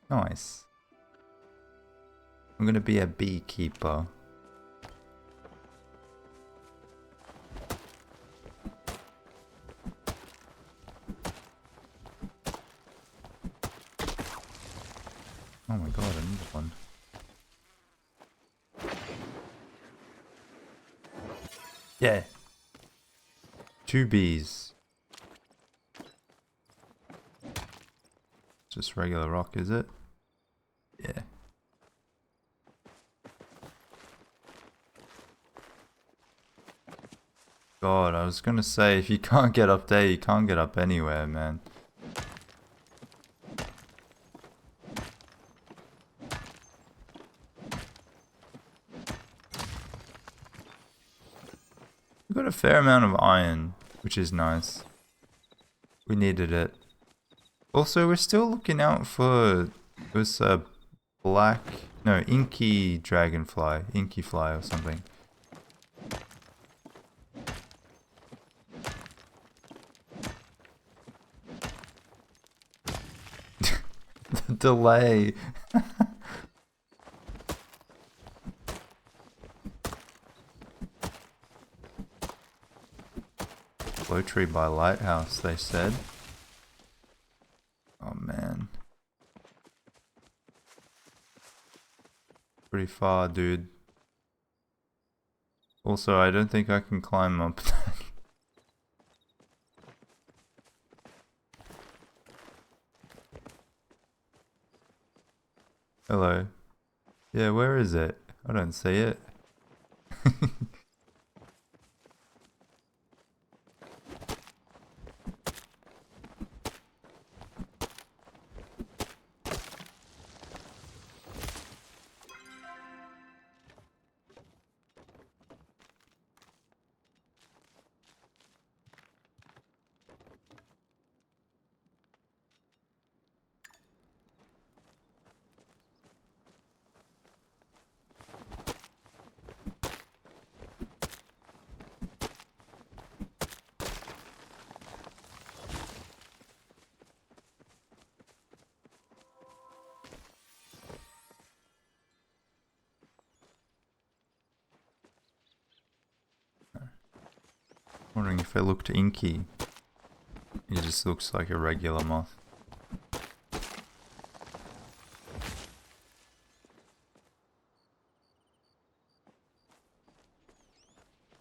Nice. I'm gonna be a beekeeper. Oh my god, I need one. Yeah. 2 bees. Just regular rock, is it? Yeah. God, I was gonna say, if you can't get up there, you can't get up anywhere, man. We've got a fair amount of iron, which is nice. We needed it. Also, we're still looking out for this inky dragonfly, inky fly or something. The delay. Low tree by lighthouse, they said. Oh man. Pretty far, dude. Also, I don't think I can climb up that. Hello. Yeah, where is it? I don't see it. Wondering if it looked inky. It just looks like a regular moth.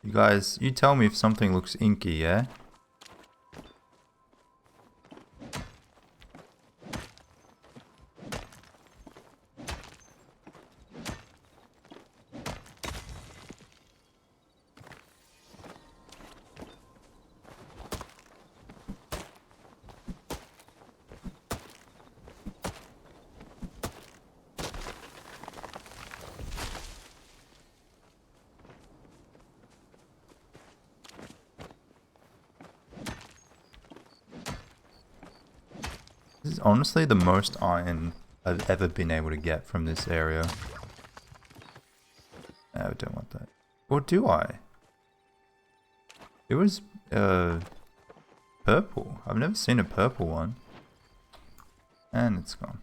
You guys, you tell me if something looks inky, yeah? This is honestly the most iron I've ever been able to get from this area. No, I don't want that. Or do I? It was, purple. I've never seen a purple one. And it's gone.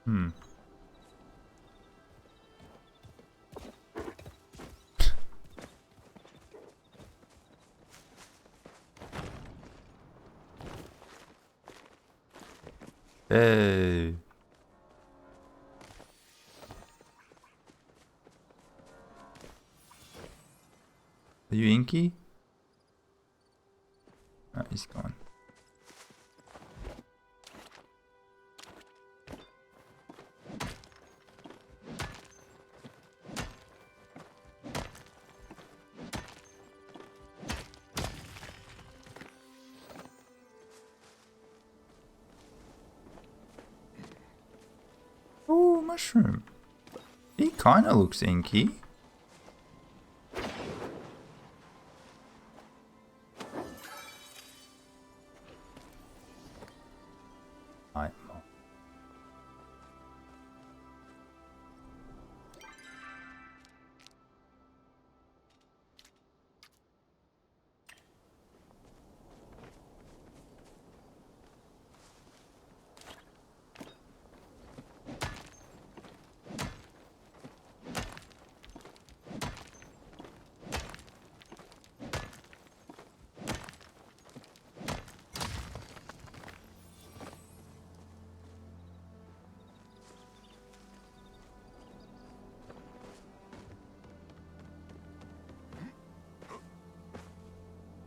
Hmm. Hey. Are you inky? Oh, he's gone. Oh, mushroom. He kinda looks inky. Night moth.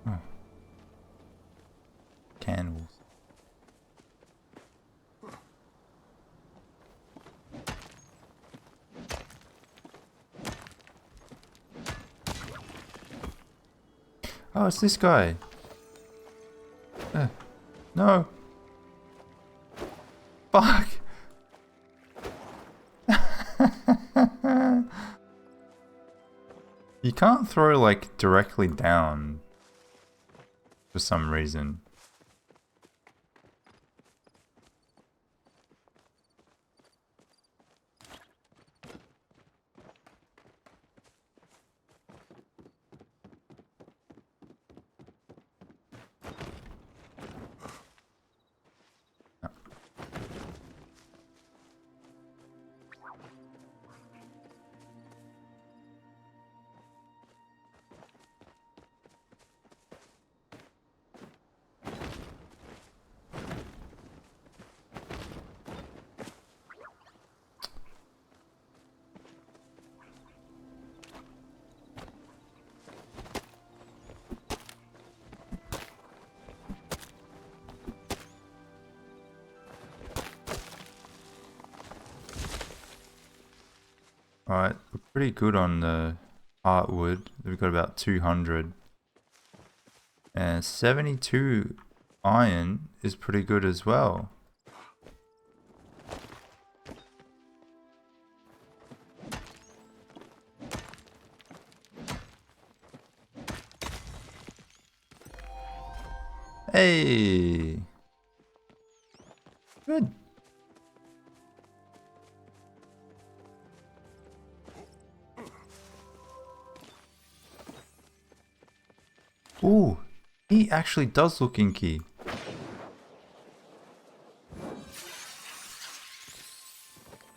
Oh. Candles. Oh, it's this guy. No. Fuck. You can't throw like directly down for some reason. Alright, we're pretty good on the heartwood. We've got about 200. And 72 iron is pretty good as well. Hey! Good. Ooh, he actually does look inky.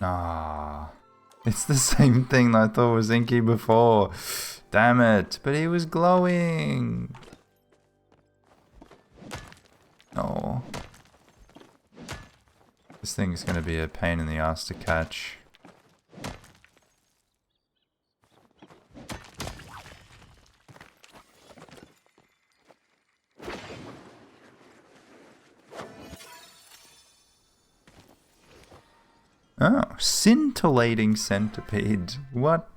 Ah, it's the same thing I thought was inky before. Damn it, but he was glowing. Oh. This thing's gonna be a pain in the ass to catch. Oh, scintillating centipede. What?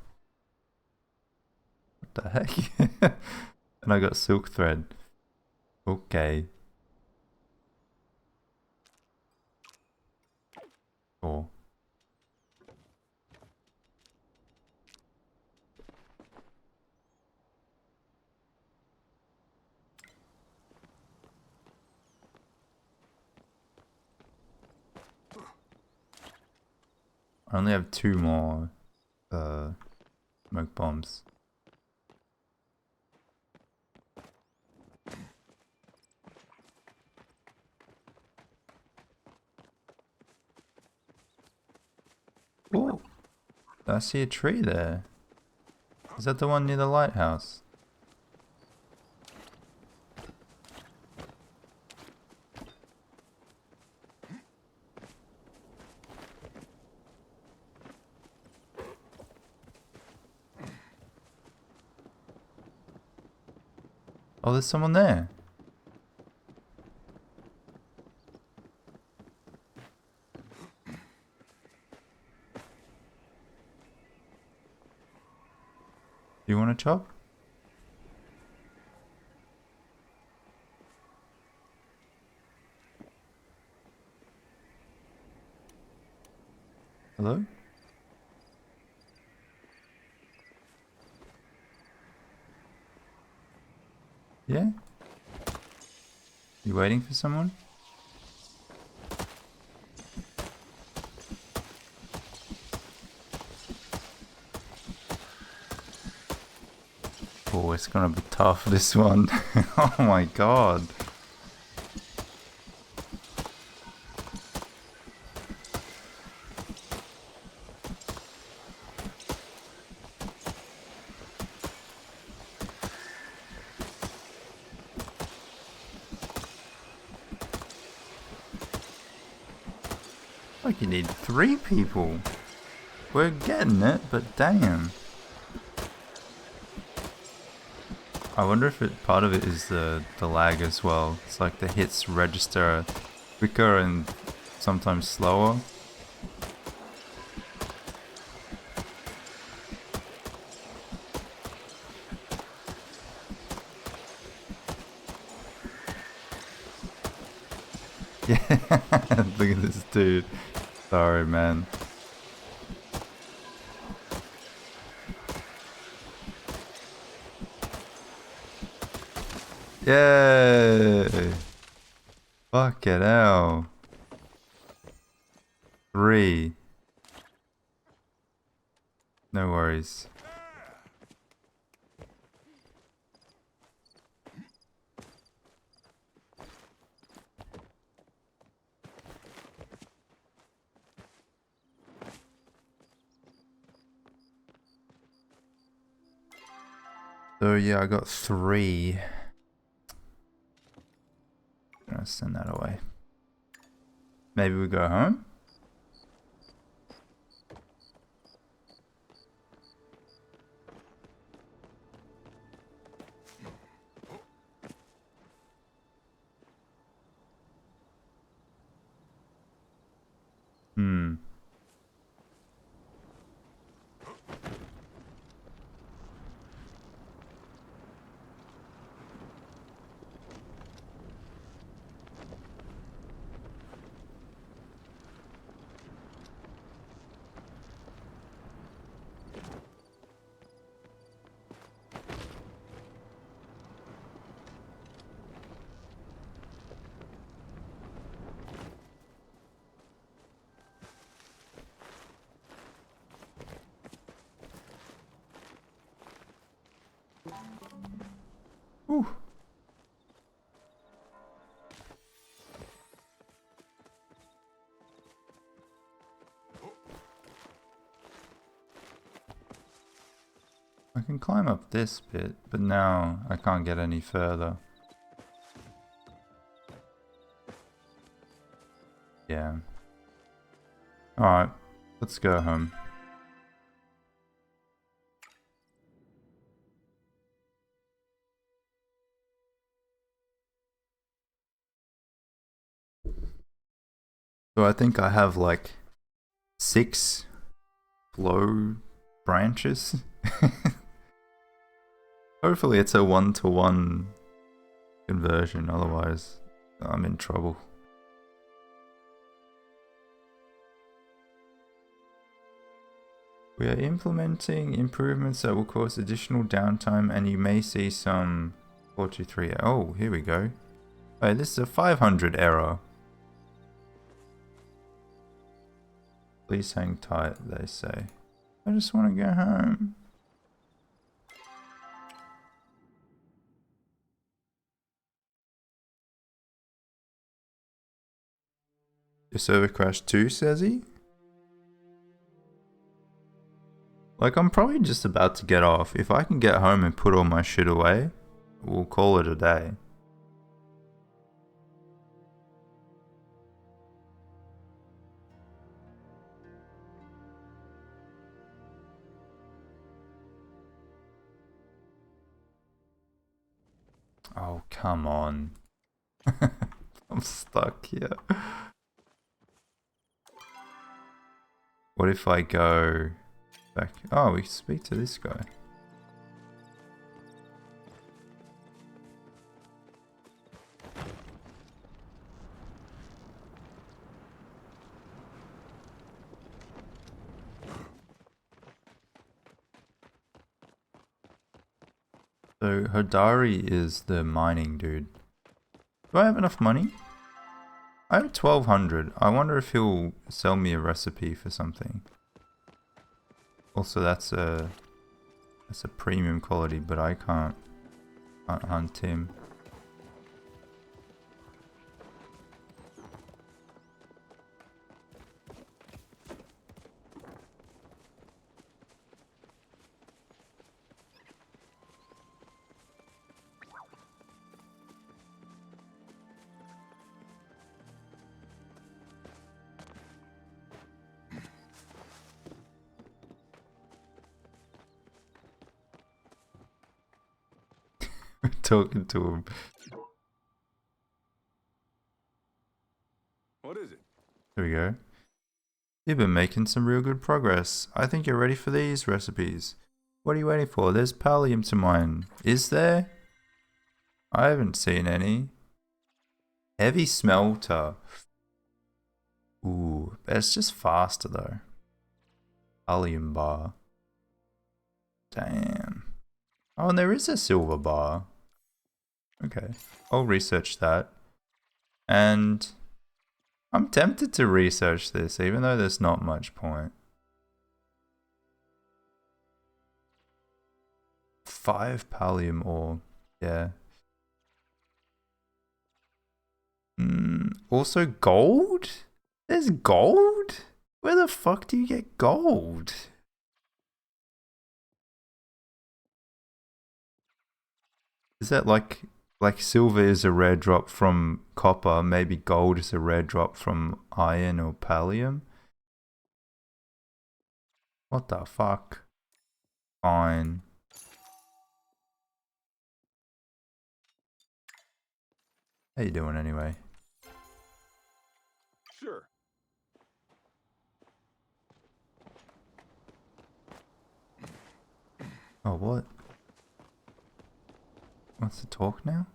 What the heck? And I got silk thread. Okay. Cool. I only have 2 more smoke bombs. Oh, I see a tree there. Is that the one near the lighthouse? Oh, there's someone there. Do you want to chop? Hello? Yeah? You waiting for someone? Oh, it's gonna be tough, this one. Oh my god. Like you need 3 people. We're getting it, but damn. I wonder if part of it is the lag as well. It's like the hits register quicker and sometimes slower. Yeah, look at this dude. Sorry, man. Yay! Fuck it out. 3. No worries. So yeah, I got 3. I'm gonna send that away. Maybe we go home? Hmm. Whew. I can climb up this bit, but now I can't get any further. Yeah. Alright, let's go home. So I think I have like 6 flow branches. Hopefully it's a 1-to-1 conversion, otherwise I'm in trouble. We are implementing improvements that will cause additional downtime, and you may see some 423. Oh, here we go. Oh, this is a 500 error. Please hang tight, they say. I just want to go home. Your server crashed too, says he? Like, I'm probably just about to get off. If I can get home and put all my shit away, we'll call it a day. Oh, come on. I'm stuck here. What if I go back? Oh, we can speak to this guy. So Hodari is the mining dude. Do I have enough money? I have 1200. I wonder if he'll sell me a recipe for something. Also, that's a premium quality, but I can't hunt him. We're talking to him. What is it? There we go. You've been making some real good progress. I think you're ready for these recipes. What are you waiting for? There's pallium to mine. Is there? I haven't seen any. Heavy smelter. Ooh, it's just faster though. Pallium bar. Damn. Oh, and there is a silver bar. Okay, I'll research that. And I'm tempted to research this, even though there's not much point. 5 pallium ore, yeah. Also gold? There's gold? Where the fuck do you get gold? Is that like silver is a rare drop from copper, maybe gold is a rare drop from iron or pallium? What the fuck? Fine. How you doing anyway? Sure. Oh, what? Wants to talk now?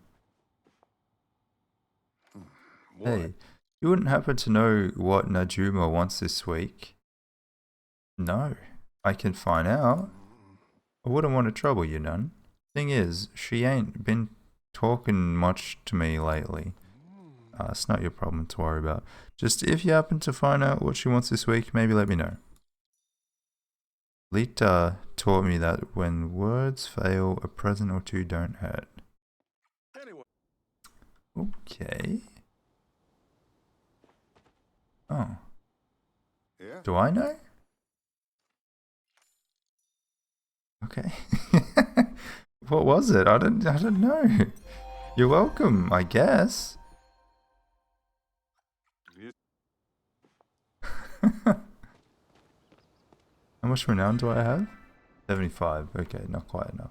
What? Hey, you wouldn't happen to know what Najuma wants this week? No, I can find out. I wouldn't want to trouble you none. Thing is, she ain't been talking much to me lately. It's not your problem to worry about. Just if you happen to find out what she wants this week, maybe let me know. Lita taught me that when words fail, a present or two don't hurt. Okay. Oh. Yeah? Do I know? Okay. What was it? I don't know. You're welcome, I guess. How much renown do I have? 75. Okay, not quite enough.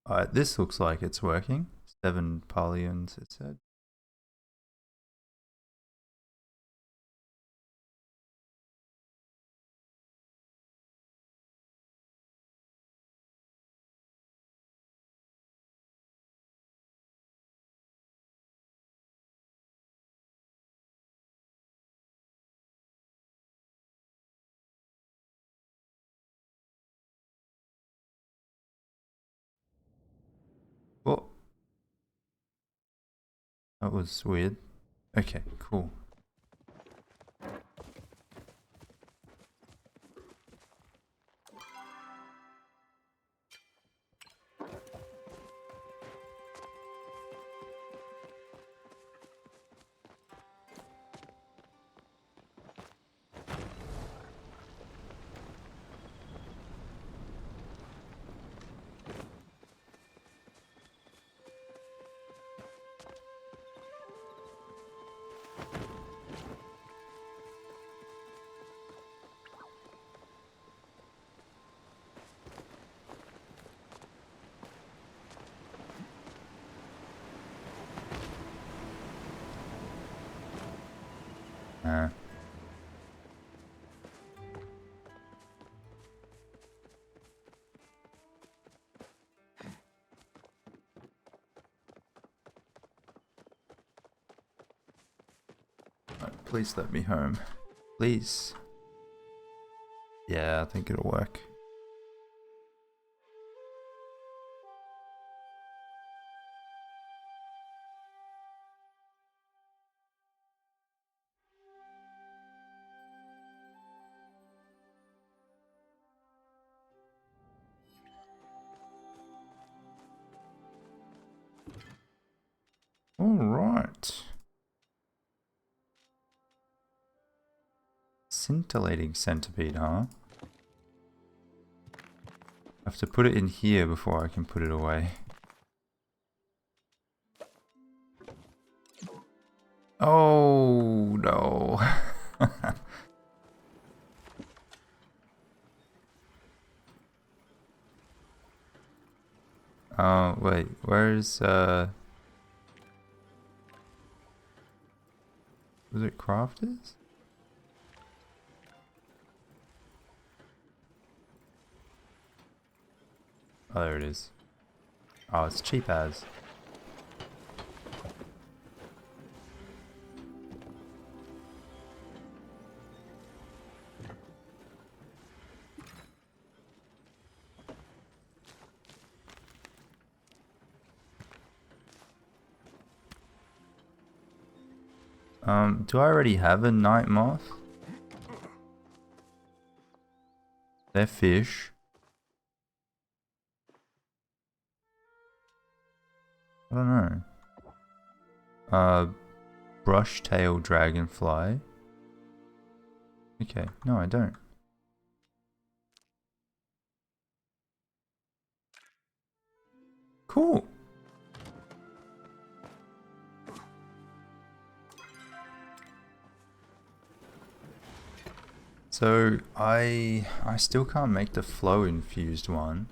Alright, this looks like it's working. 7 Palians, it said. Oh, that was weird. Okay, cool. Uh, please let me home. Please. Yeah, I think it'll work. Alright. Scintillating centipede, huh? I have to put it in here before I can put it away. Oh no. Oh wait, where's was it crafters? Oh, there it is. Oh, it's cheap as. Do I already have a night moth? They're fish. I don't know. Brush tail dragonfly. Okay, no, I don't. Cool. So I still can't make the flow infused one.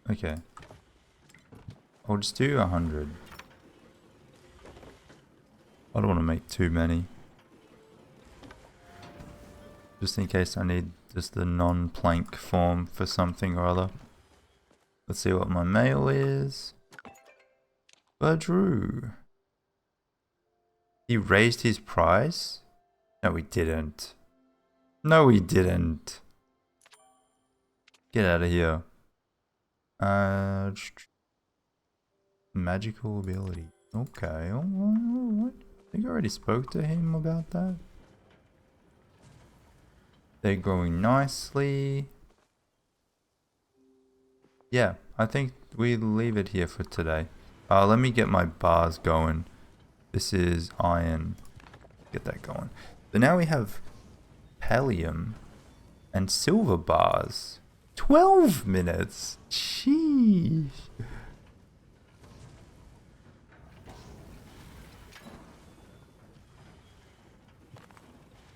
Okay. Or just do 100. I don't want to make too many. Just in case I need just the non-plank form for something or other. Let's see what my mail is. Badru. He raised his price? No, he didn't. No, he didn't. Get out of here. Magical ability. Okay, alright. I think I already spoke to him about that. They're growing nicely. Yeah, I think we leave it here for today. Let me get my bars going. This is iron. Get that going. So now we have pallium and silver bars. 12 minutes. Sheesh.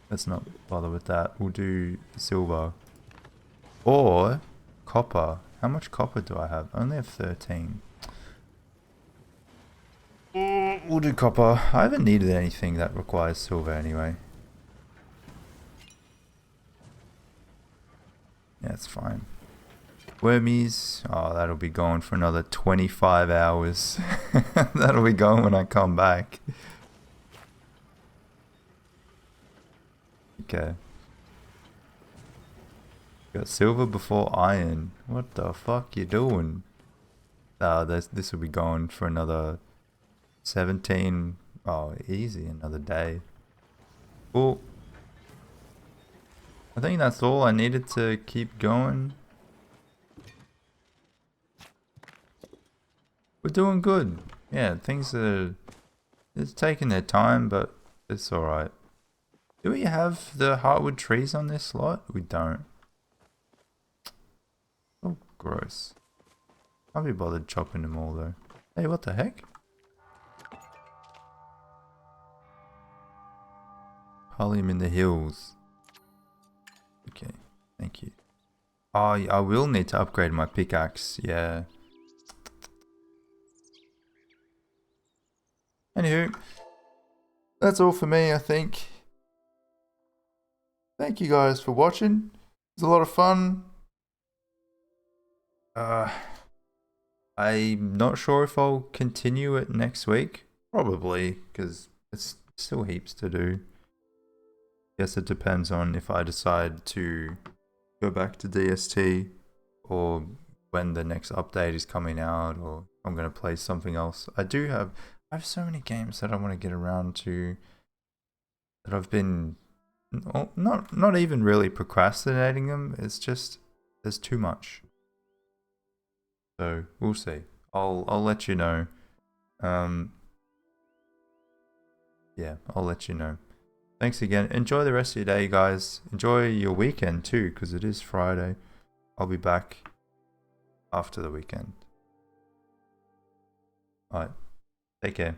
Let's not bother with that. We'll do silver. Or copper. How much copper do I have? I only have 13. We'll do copper. I haven't needed anything that requires silver anyway. Yeah, it's fine. Wormies. Oh, that'll be going for another 25 hours. That'll be going when I come back. Okay. Got silver before iron. What the fuck you doing? This will be going for another 17. Oh, easy. Another day. Cool. I think that's all I needed to keep going. We're doing good. Yeah, things are... It's taking their time, but it's alright. Do we have the heartwood trees on this slot? We don't. Oh, gross. Can't be bothered chopping them all though. Hey, what the heck? Palia in the hills. Okay, thank you. Oh, I will need to upgrade my pickaxe, yeah. Anywho, that's all for me, I think. Thank you guys for watching. It was a lot of fun. I'm not sure if I'll continue it next week. Probably, because it's still heaps to do. Guess it depends on if I decide to go back to DST or when the next update is coming out, or I'm going to play something else. I have so many games that I want to get around to that I've been not even really procrastinating them. It's just there's too much. So we'll see. I'll let you know. Yeah, I'll let you know. Thanks again. Enjoy the rest of your day, guys. Enjoy your weekend too, because it is Friday. I'll be back after the weekend. Alright. Take care.